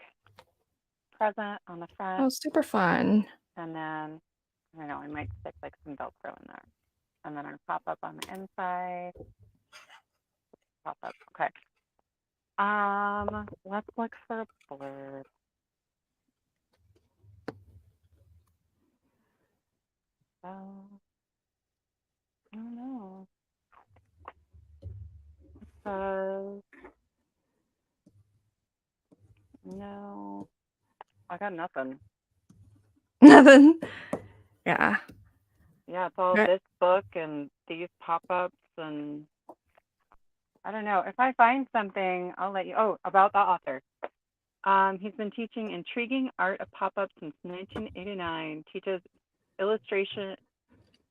[SPEAKER 2] present on the front,
[SPEAKER 1] Oh, super fun.
[SPEAKER 2] and then I don't know, I might stick like some Velcro in there, and then our pop-up on the inside. Pop-up. Okay. Let's look for a blurb. Oh, I don't know. Uh, no, I got nothing.
[SPEAKER 1] Nothing. Yeah.
[SPEAKER 2] Yeah, it's all this book and these pop-ups, and I don't know. If I find something, I'll let you. Oh, about the author. He's been teaching intriguing art of pop-up since 1989. Teaches illustration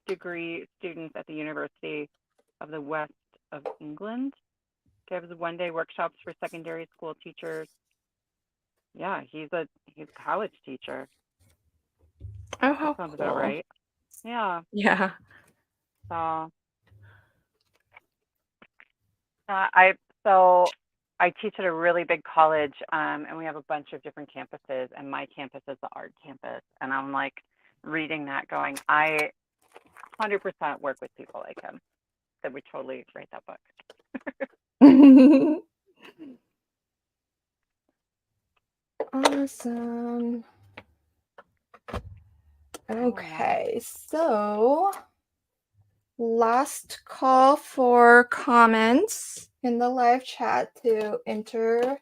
[SPEAKER 2] degree students at the University of the West of England. Gives one-day workshops for secondary school teachers. Yeah, he's a college teacher.
[SPEAKER 1] Oh,
[SPEAKER 2] That
[SPEAKER 1] how
[SPEAKER 2] sounds about
[SPEAKER 1] cool.
[SPEAKER 2] right. Yeah.
[SPEAKER 1] Yeah.
[SPEAKER 2] So I so I teach at a really big college, and we have a bunch of different campuses, and my campus is the art campus, and I'm like reading that, going, I 100% work with people like him that would totally write that book.
[SPEAKER 1] Awesome. Okay, so last call for comments in the live chat to enter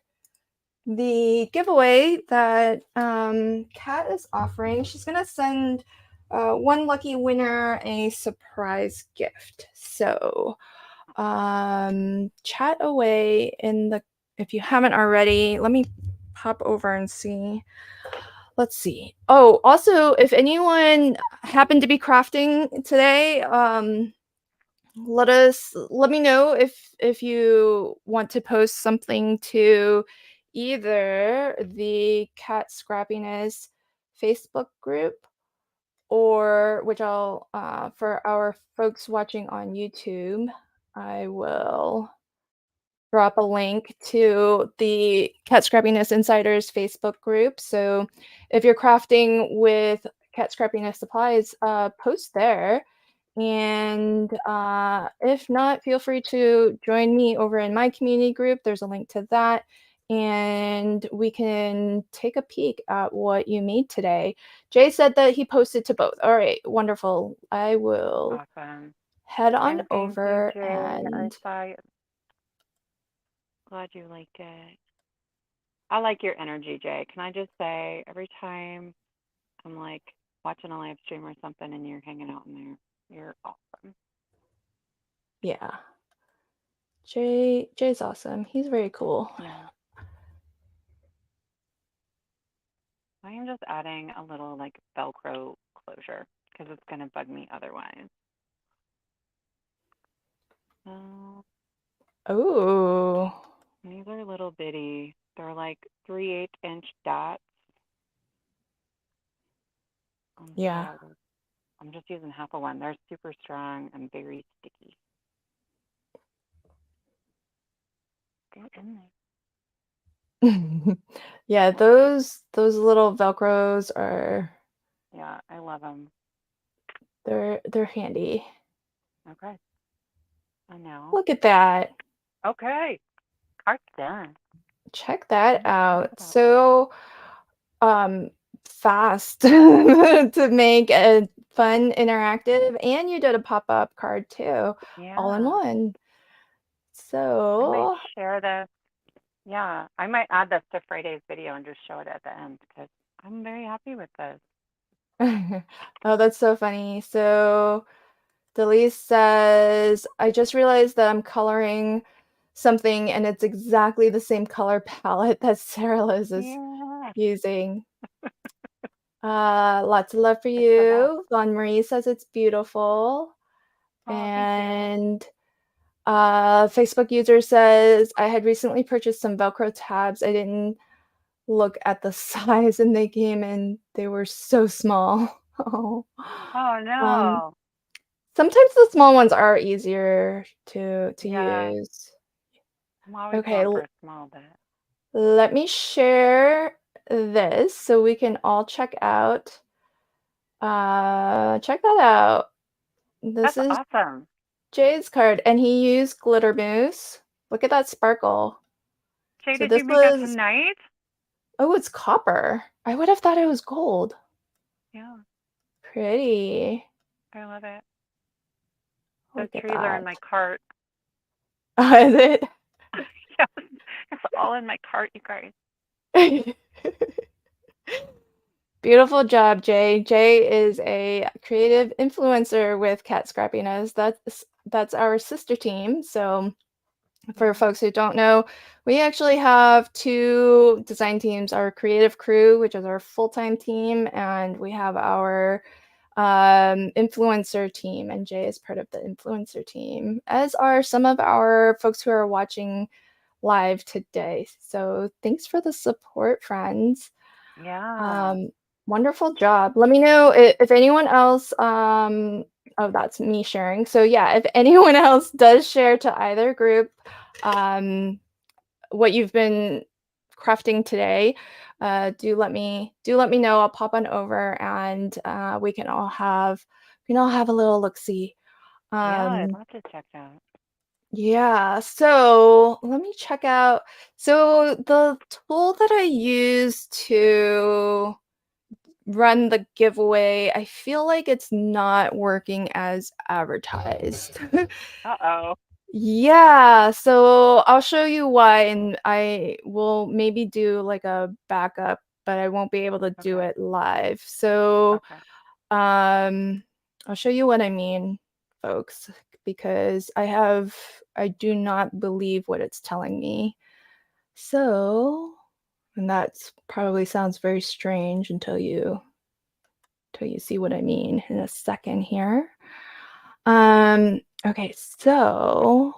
[SPEAKER 1] the giveaway that Kat is offering. She's going to send one lucky winner a surprise gift. So chat away in the, if you haven't already, let me pop over and see. Let's see. Oh, also, if anyone happened to be crafting today, let me know if you want to post something to either the Kat Scrappiness Facebook group, or which I'll for our folks watching on YouTube, I will drop a link to the Kat Scrappiness Insiders Facebook group. So if you're crafting with Kat Scrappiness supplies, post there. And if not, feel free to join me over in my community group. There's a link to that. And we can take a peek at what you made today. Jay said that he posted to both. All right, wonderful. I will
[SPEAKER 2] Awesome.
[SPEAKER 1] head on
[SPEAKER 2] And thank you,
[SPEAKER 1] over
[SPEAKER 2] Jay.
[SPEAKER 1] and
[SPEAKER 2] Glad you like it. I like your energy, Jay. Can I just say, every time I'm like watching a live stream or something and you're hanging out in there, you're awesome.
[SPEAKER 1] yeah. Jay's awesome. He's very cool.
[SPEAKER 2] Yeah. I am just adding a little like Velcro closure because it's going to bug me otherwise.
[SPEAKER 1] Oh.
[SPEAKER 2] These are little bitty. They're like 3/8 inch dots.
[SPEAKER 1] Yeah.
[SPEAKER 2] So I'm just using half of one. They're super strong and very sticky. Get in
[SPEAKER 1] Yeah,
[SPEAKER 2] there.
[SPEAKER 1] those little Velcros are
[SPEAKER 2] Yeah, I love them.
[SPEAKER 1] they're handy.
[SPEAKER 2] Okay. I know.
[SPEAKER 1] Look at that.
[SPEAKER 2] Okay. Cart's done.
[SPEAKER 1] Check that
[SPEAKER 2] I'm excited
[SPEAKER 1] out.
[SPEAKER 2] about this.
[SPEAKER 1] So fast to make a fun interactive, and you did a pop-up card too, all in
[SPEAKER 2] Yeah.
[SPEAKER 1] one.
[SPEAKER 2] I might
[SPEAKER 1] So
[SPEAKER 2] share this. Yeah, I might add this to Friday's video and just show it at the end because I'm very happy with this.
[SPEAKER 1] oh, that's so funny. So Delise says, I just realized that I'm coloring something, and it's exactly the same color palette that Sarah Liz is
[SPEAKER 2] Yeah.
[SPEAKER 1] using. Lots of love for
[SPEAKER 2] It's the best.
[SPEAKER 1] you. Von Marie says it's beautiful.
[SPEAKER 2] Oh, thank you.
[SPEAKER 1] And Facebook user says, I had recently purchased some Velcro tabs. I didn't look at the size and they came in, they were so small. Oh.
[SPEAKER 2] Oh
[SPEAKER 1] Um,
[SPEAKER 2] no.
[SPEAKER 1] sometimes the small ones are easier to
[SPEAKER 2] Yeah.
[SPEAKER 1] use.
[SPEAKER 2] I'm always
[SPEAKER 1] Okay,
[SPEAKER 2] going for a small bit.
[SPEAKER 1] let me share this so we can all check that out. This
[SPEAKER 2] That's
[SPEAKER 1] is
[SPEAKER 2] awesome.
[SPEAKER 1] Jay's card, and he used glitter mousse. Look at that sparkle.
[SPEAKER 2] Shay,
[SPEAKER 1] So
[SPEAKER 2] did
[SPEAKER 1] this
[SPEAKER 2] you make that
[SPEAKER 1] was
[SPEAKER 2] tonight?
[SPEAKER 1] oh, it's copper. I would have thought it was gold.
[SPEAKER 2] Yeah,
[SPEAKER 1] Pretty.
[SPEAKER 2] I love it. Those
[SPEAKER 1] Look at
[SPEAKER 2] trees are in
[SPEAKER 1] that.
[SPEAKER 2] my cart.
[SPEAKER 1] Is it?
[SPEAKER 2] Yes, it's all in my cart, you guys.
[SPEAKER 1] Beautiful job, Jay. Jay is a creative influencer with Kat Scrappiness. That's our sister team. So for
[SPEAKER 2] Yeah.
[SPEAKER 1] folks who don't know, we actually have two design teams, our creative crew, which is our full-time team, and we have our influencer team, and Jay is part of the influencer team, as are some of our folks who are watching live today. So thanks for the support, friends.
[SPEAKER 2] Yeah.
[SPEAKER 1] Um, wonderful job. Let me know if anyone else, oh, that's me sharing. So yeah, if anyone else does share to either group, um, what you've been crafting today, do let me know. I'll pop on over and we can all have a little look see.
[SPEAKER 2] Yeah, I'd
[SPEAKER 1] Um,
[SPEAKER 2] love to check that.
[SPEAKER 1] yeah, so let me check out. So the tool that I use to run the giveaway, I feel like it's not working as advertised.
[SPEAKER 2] Uh-oh.
[SPEAKER 1] Yeah, so I'll show you why, and I will maybe do like a backup, but I won't be able to do
[SPEAKER 2] Okay.
[SPEAKER 1] it live. So,
[SPEAKER 2] Okay.
[SPEAKER 1] um, I'll show you what I mean, folks, because I do not believe what it's telling me. So, and that's probably sounds very strange until you see what I mean in a second here. Okay, so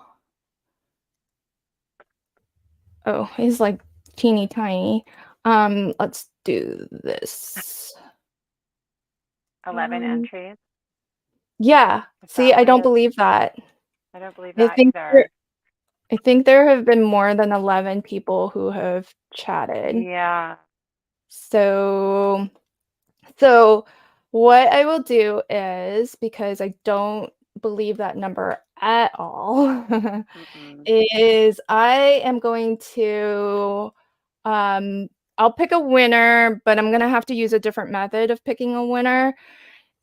[SPEAKER 1] oh, he's like teeny tiny. Let's do this.
[SPEAKER 2] 11
[SPEAKER 1] Um,
[SPEAKER 2] entries.
[SPEAKER 1] yeah.
[SPEAKER 2] Is
[SPEAKER 1] See,
[SPEAKER 2] that
[SPEAKER 1] I
[SPEAKER 2] what it
[SPEAKER 1] don't
[SPEAKER 2] is?
[SPEAKER 1] believe that.
[SPEAKER 2] I don't believe
[SPEAKER 1] I
[SPEAKER 2] that
[SPEAKER 1] think there,
[SPEAKER 2] either.
[SPEAKER 1] I think there have been more than 11 people who have chatted.
[SPEAKER 2] Yeah.
[SPEAKER 1] So So, what I will do is, because I don't believe that number at all,
[SPEAKER 2] Mm-mm.
[SPEAKER 1] is I am going to, um, I'll pick a winner, but I'm gonna have to use a different method of picking a winner,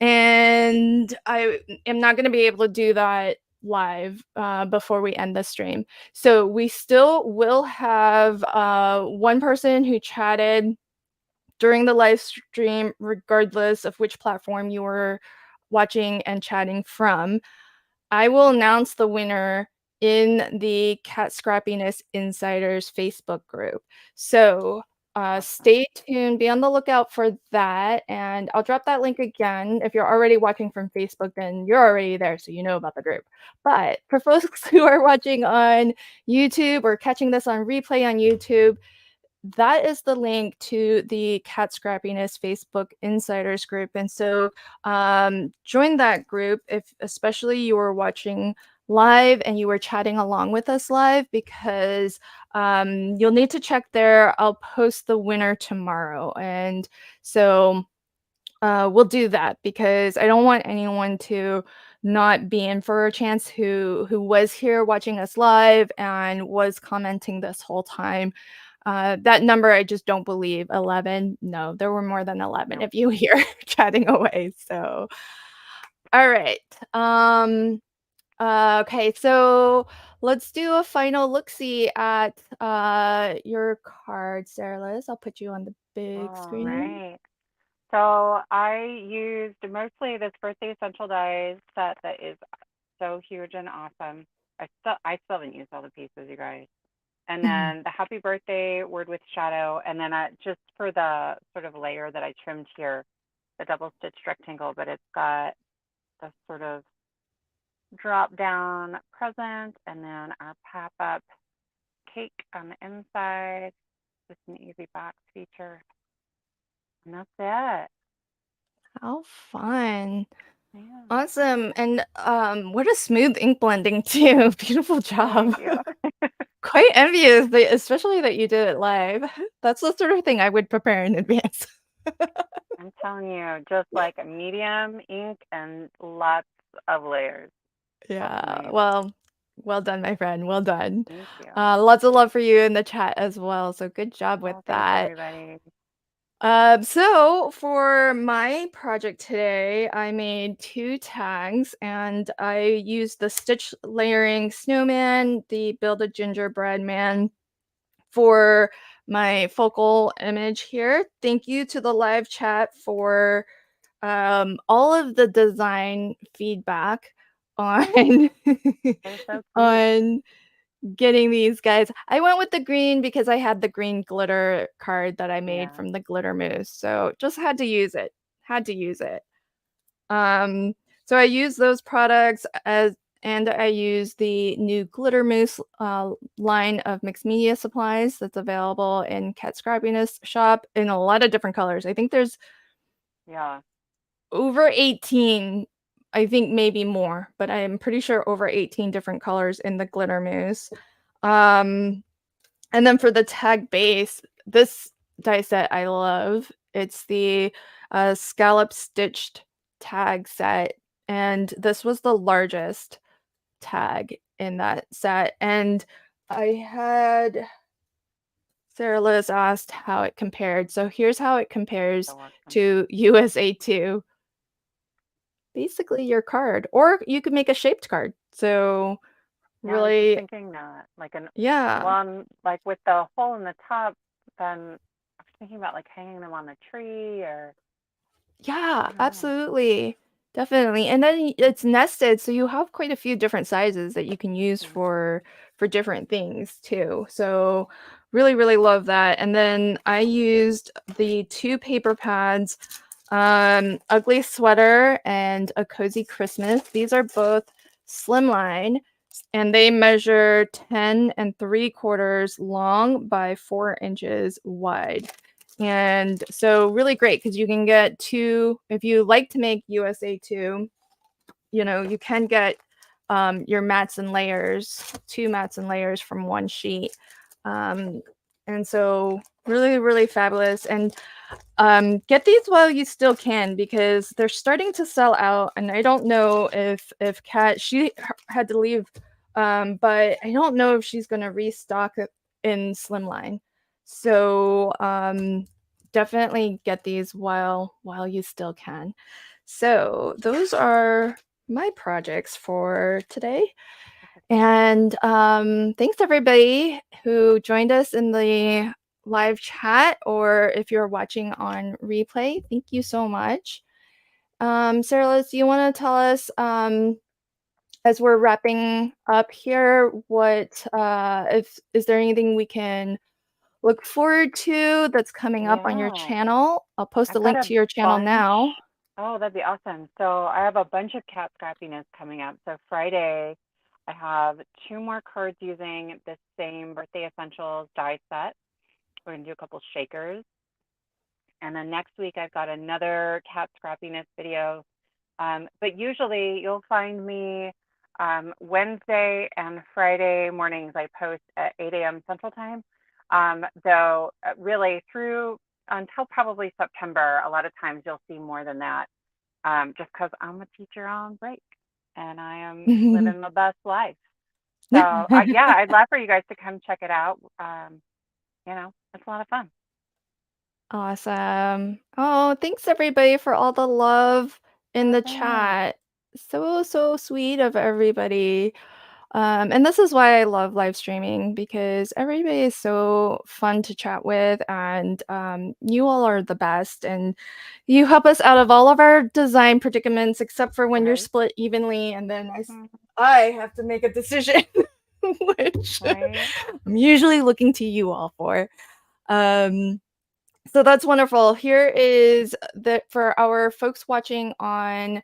[SPEAKER 1] and I am not gonna be able to do that live before we end the stream. So we still will have one person who chatted during the live stream, regardless of which platform you were watching and chatting from. I will announce the winner in the Cat Scrappiness Insiders Facebook group. So
[SPEAKER 2] Awesome.
[SPEAKER 1] stay tuned, be on the lookout for that. And I'll drop that link again. If you're already watching from Facebook, then you're already there, so you know about the group. But for folks who are watching on YouTube or catching this on replay on YouTube, that is the link to the Cat Scrappiness Facebook Insiders group. And so join that group if especially you were watching live and you were chatting along with us live, because you'll need to check there. I'll post the winner tomorrow. And so we'll do that because I don't want anyone to not be in for a chance who was here watching us live and was commenting this whole time. That number I just don't believe. 11. No, there were more than 11
[SPEAKER 2] No.
[SPEAKER 1] of you here chatting away. So, all right. Okay, so let's do a final look-see at your card, Sarah Liz. I'll put you on the big
[SPEAKER 2] All
[SPEAKER 1] screen.
[SPEAKER 2] right. So I used mostly this birthday essential dyes set that is so huge and awesome. I still haven't used all the pieces, you guys. And then the happy birthday word with shadow, and then just for the sort of layer that I trimmed here, the double stitched rectangle, but it's got the sort of drop down present, and then our pop up cake on the inside, just an easy box feature, and that's it.
[SPEAKER 1] How fun.
[SPEAKER 2] Yeah,
[SPEAKER 1] Awesome. And what a smooth ink blending too. Beautiful
[SPEAKER 2] thank
[SPEAKER 1] job.
[SPEAKER 2] you.
[SPEAKER 1] Quite envious, that, especially that you did it live. That's the sort of thing I would prepare in advance.
[SPEAKER 2] I'm telling you, just like a medium ink and lots of layers.
[SPEAKER 1] Yeah.
[SPEAKER 2] Awesome.
[SPEAKER 1] Well done, my friend. Well done.
[SPEAKER 2] Thank you.
[SPEAKER 1] Lots of love for you in the chat as well. So good job with
[SPEAKER 2] Oh, thanks
[SPEAKER 1] that.
[SPEAKER 2] everybody.
[SPEAKER 1] So for my project today, I made 2 tags and I used the stitch layering snowman, the build a gingerbread man for my focal image here. Thank you to the live chat for all of the design feedback on
[SPEAKER 2] They're so cute.
[SPEAKER 1] on getting these guys. I went with the green because I had the green glitter card that I made
[SPEAKER 2] Yeah.
[SPEAKER 1] from the glitter mousse, so just had to use it. Had to use it. Um, so I use those products as and I use the new glitter mousse line of mixed media supplies that's available in Kat Scrappiness shop in a lot of different colors. I think there's
[SPEAKER 2] Yeah.
[SPEAKER 1] over 18, I think maybe more, but I'm pretty sure over 18 different colors in the glitter mousse. Um, and then for the tag base, this die set I love. It's the scallop stitched tag set, and this was the largest tag in that set. And I had Sarah Liz asked how it compared. So here's how it compares
[SPEAKER 2] So awesome.
[SPEAKER 1] to USA2. Basically your card, or you could make a shaped card. So
[SPEAKER 2] Yeah, I was just
[SPEAKER 1] really,
[SPEAKER 2] thinking that, like an
[SPEAKER 1] yeah,
[SPEAKER 2] one, like with the hole in the top, then I was thinking about like hanging them on the tree or
[SPEAKER 1] yeah,
[SPEAKER 2] I don't know.
[SPEAKER 1] absolutely. Definitely. And then it's nested, so you have quite a few different sizes that you can use
[SPEAKER 2] Mm-hmm.
[SPEAKER 1] for different things too. So really, really love that. And then I used the 2 paper pads, Ugly Sweater and A Cozy Christmas. These are both slimline and they measure 10 and 3/4 long by 4 inches wide. And so really great because you can get 2 if you like to make USA2, you know, you can get your mats and layers, 2 mats and layers from 1 sheet. Um, and so really, really fabulous. And get these while you still can because they're starting to sell out. And I don't know if Kat had to leave, but I don't know if she's gonna restock it in slimline. So definitely get these while you still can. So those are my projects for today.
[SPEAKER 2] That's exciting.
[SPEAKER 1] And thanks everybody who joined us in the live chat, or if you're watching on replay, thank you so much. Sarah Liz, do you want to tell us, as we're wrapping up here, what if is there anything we can look forward to that's coming up on your
[SPEAKER 2] Yeah,
[SPEAKER 1] channel? I'll post a
[SPEAKER 2] I've got
[SPEAKER 1] link
[SPEAKER 2] a
[SPEAKER 1] to your channel
[SPEAKER 2] bunch.
[SPEAKER 1] now.
[SPEAKER 2] Oh, that'd be awesome. So I have a bunch of cat scrappiness coming up. So Friday, I have 2 more cards using the same birthday essentials die set. We're gonna do a couple shakers. And then next week, I've got another cat scrappiness video. But usually, you'll find me Wednesday and Friday mornings. I post at 8 a.m. Central Time. Though, really, through until probably September, a lot of times you'll see more than that, just because I'm a teacher on break and I am living my best life. So, yeah, I'd love for you guys to come check it out. It's a lot of fun.
[SPEAKER 1] Awesome. Oh, thanks everybody for all the love in
[SPEAKER 2] Oh,
[SPEAKER 1] the
[SPEAKER 2] thanks.
[SPEAKER 1] chat. So, so sweet of everybody. And this is why I love live streaming because everybody is so fun to chat with, and you all are the best. And you help us out of all of our design predicaments, except for when you're
[SPEAKER 2] Right.
[SPEAKER 1] split evenly, and then
[SPEAKER 2] Mhm.
[SPEAKER 1] I have to make a decision, which
[SPEAKER 2] Right?
[SPEAKER 1] I'm usually looking to you all for. Um, so that's wonderful. Here is the for our folks watching on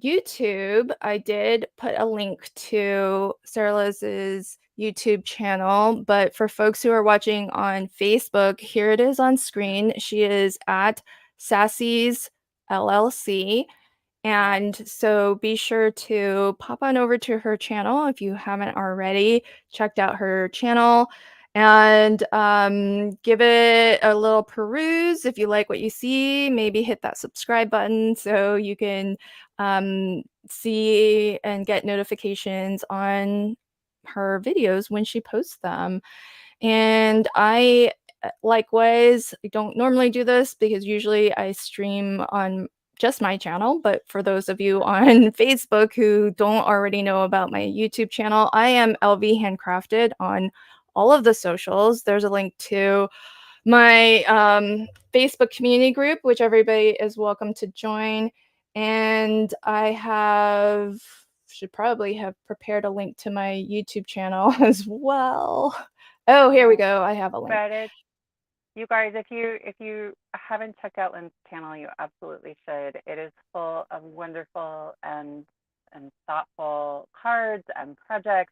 [SPEAKER 1] YouTube, I did put a link to Sarah Liz's YouTube channel, but for folks who are watching on Facebook, here it is on screen. She is at Sassy's LLC. And so be sure to pop on over to her channel if you haven't already checked out her channel and give it a little peruse. If you like what you see, maybe hit that subscribe button so you can see and get notifications on her videos when she posts them. And I likewise, I don't normally do this because usually I stream on just my channel, but for those of you on Facebook who don't already know about my YouTube channel, I am LV Handcrafted on all of the socials. There's a link to my Facebook community group, which everybody is welcome to join. And I should probably have prepared a link to my YouTube channel as well. Oh, here we
[SPEAKER 2] Yeah.
[SPEAKER 1] go. I have a link.
[SPEAKER 2] But it's you guys, if you haven't checked out Lynn's channel, you absolutely should. It is full of wonderful and thoughtful cards and projects.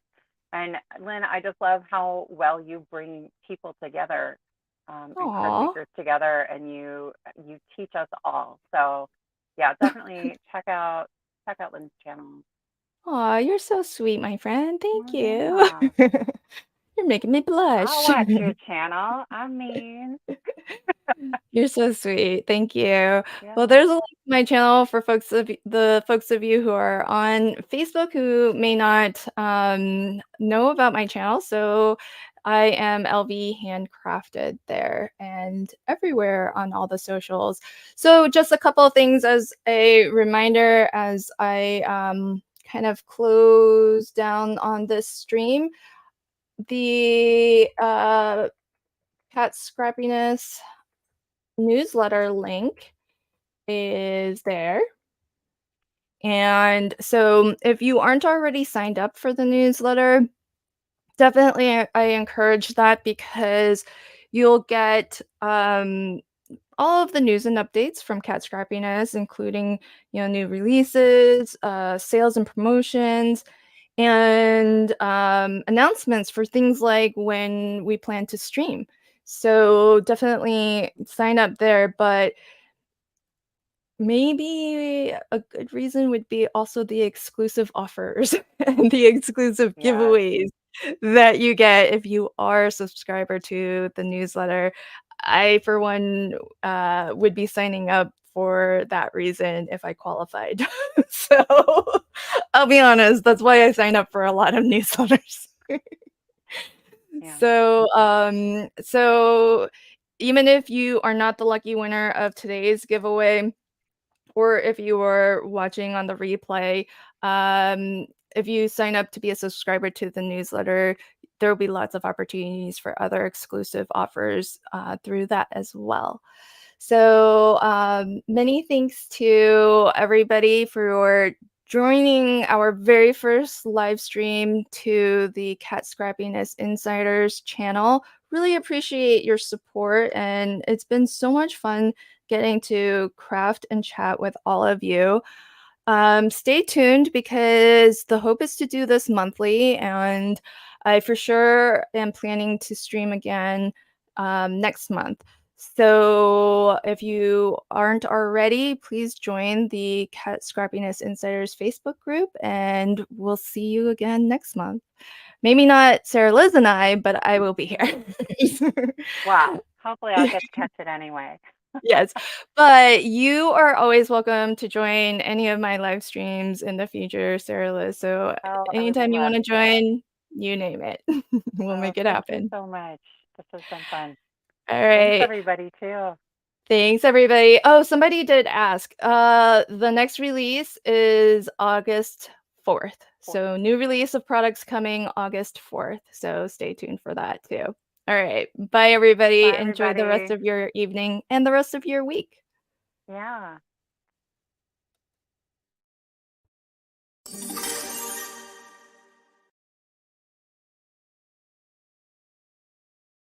[SPEAKER 2] And Lynn, I just love how well you bring people together, and card
[SPEAKER 1] Aw.
[SPEAKER 2] makers together, and you teach us all. So yeah, definitely check out Lynn's channel.
[SPEAKER 1] Aw, you're so sweet, my friend. Thank
[SPEAKER 2] Oh
[SPEAKER 1] you.
[SPEAKER 2] yeah.
[SPEAKER 1] You're making me
[SPEAKER 2] I'll
[SPEAKER 1] blush.
[SPEAKER 2] watch your channel. I mean,
[SPEAKER 1] You're so sweet. Thank you. Well,
[SPEAKER 2] yeah.
[SPEAKER 1] there's a link to my channel for the folks of you who are on Facebook who may not know about my channel. So I am LV Handcrafted there and everywhere on all the socials. So just a couple of things as a reminder as I kind of close down on this stream. The Kat Scrappiness newsletter link is there. And so if you aren't already signed up for the newsletter, definitely I encourage that because you'll get all of the news and updates from Cat Scrappiness, including new releases, sales and promotions, and announcements for things like when we plan to stream. So definitely sign up there, but maybe a good reason would be also the exclusive offers and the exclusive
[SPEAKER 2] Yes.
[SPEAKER 1] giveaways that you get if you are a subscriber to the newsletter. I, for one, would be signing up for that reason if I qualified. So I'll be honest, that's why I sign up for a lot of newsletters.
[SPEAKER 2] Yeah.
[SPEAKER 1] So even if you are not the lucky winner of today's giveaway, or if you are watching on the replay, um, if you sign up to be a subscriber to the newsletter, there will be lots of opportunities for other exclusive offers through that as well. So many thanks to everybody for joining our very first live stream to the Cat Scrappiness Insiders channel. Really appreciate your support, and it's been so much fun getting to craft and chat with all of you. Stay tuned because the hope is to do this monthly, and I for sure am planning to stream again next month. So if you aren't already, please join the Cat Scrappiness Insiders Facebook group, and we'll see you again next month. Maybe not Sarah Liz and I, but I will be here.
[SPEAKER 2] Wow. Hopefully I'll get to catch it anyway.
[SPEAKER 1] Yes, but you are always welcome to join any of my live streams in the future, Sarah Liz. So
[SPEAKER 2] Oh, I would
[SPEAKER 1] anytime you
[SPEAKER 2] love
[SPEAKER 1] want to
[SPEAKER 2] to.
[SPEAKER 1] join, you name it. We'll
[SPEAKER 2] Oh,
[SPEAKER 1] make it
[SPEAKER 2] thank you
[SPEAKER 1] happen.
[SPEAKER 2] so much. This has been fun.
[SPEAKER 1] All
[SPEAKER 2] Thanks,
[SPEAKER 1] right.
[SPEAKER 2] everybody, too.
[SPEAKER 1] Thanks, everybody. Oh, somebody did ask. The next release is August 4th.
[SPEAKER 2] Fourth.
[SPEAKER 1] So new release of products coming August 4th. So stay tuned for that too. All right. Bye, everybody.
[SPEAKER 2] Bye,
[SPEAKER 1] Enjoy the rest
[SPEAKER 2] everybody.
[SPEAKER 1] of your evening and the rest of your week.
[SPEAKER 2] Yeah.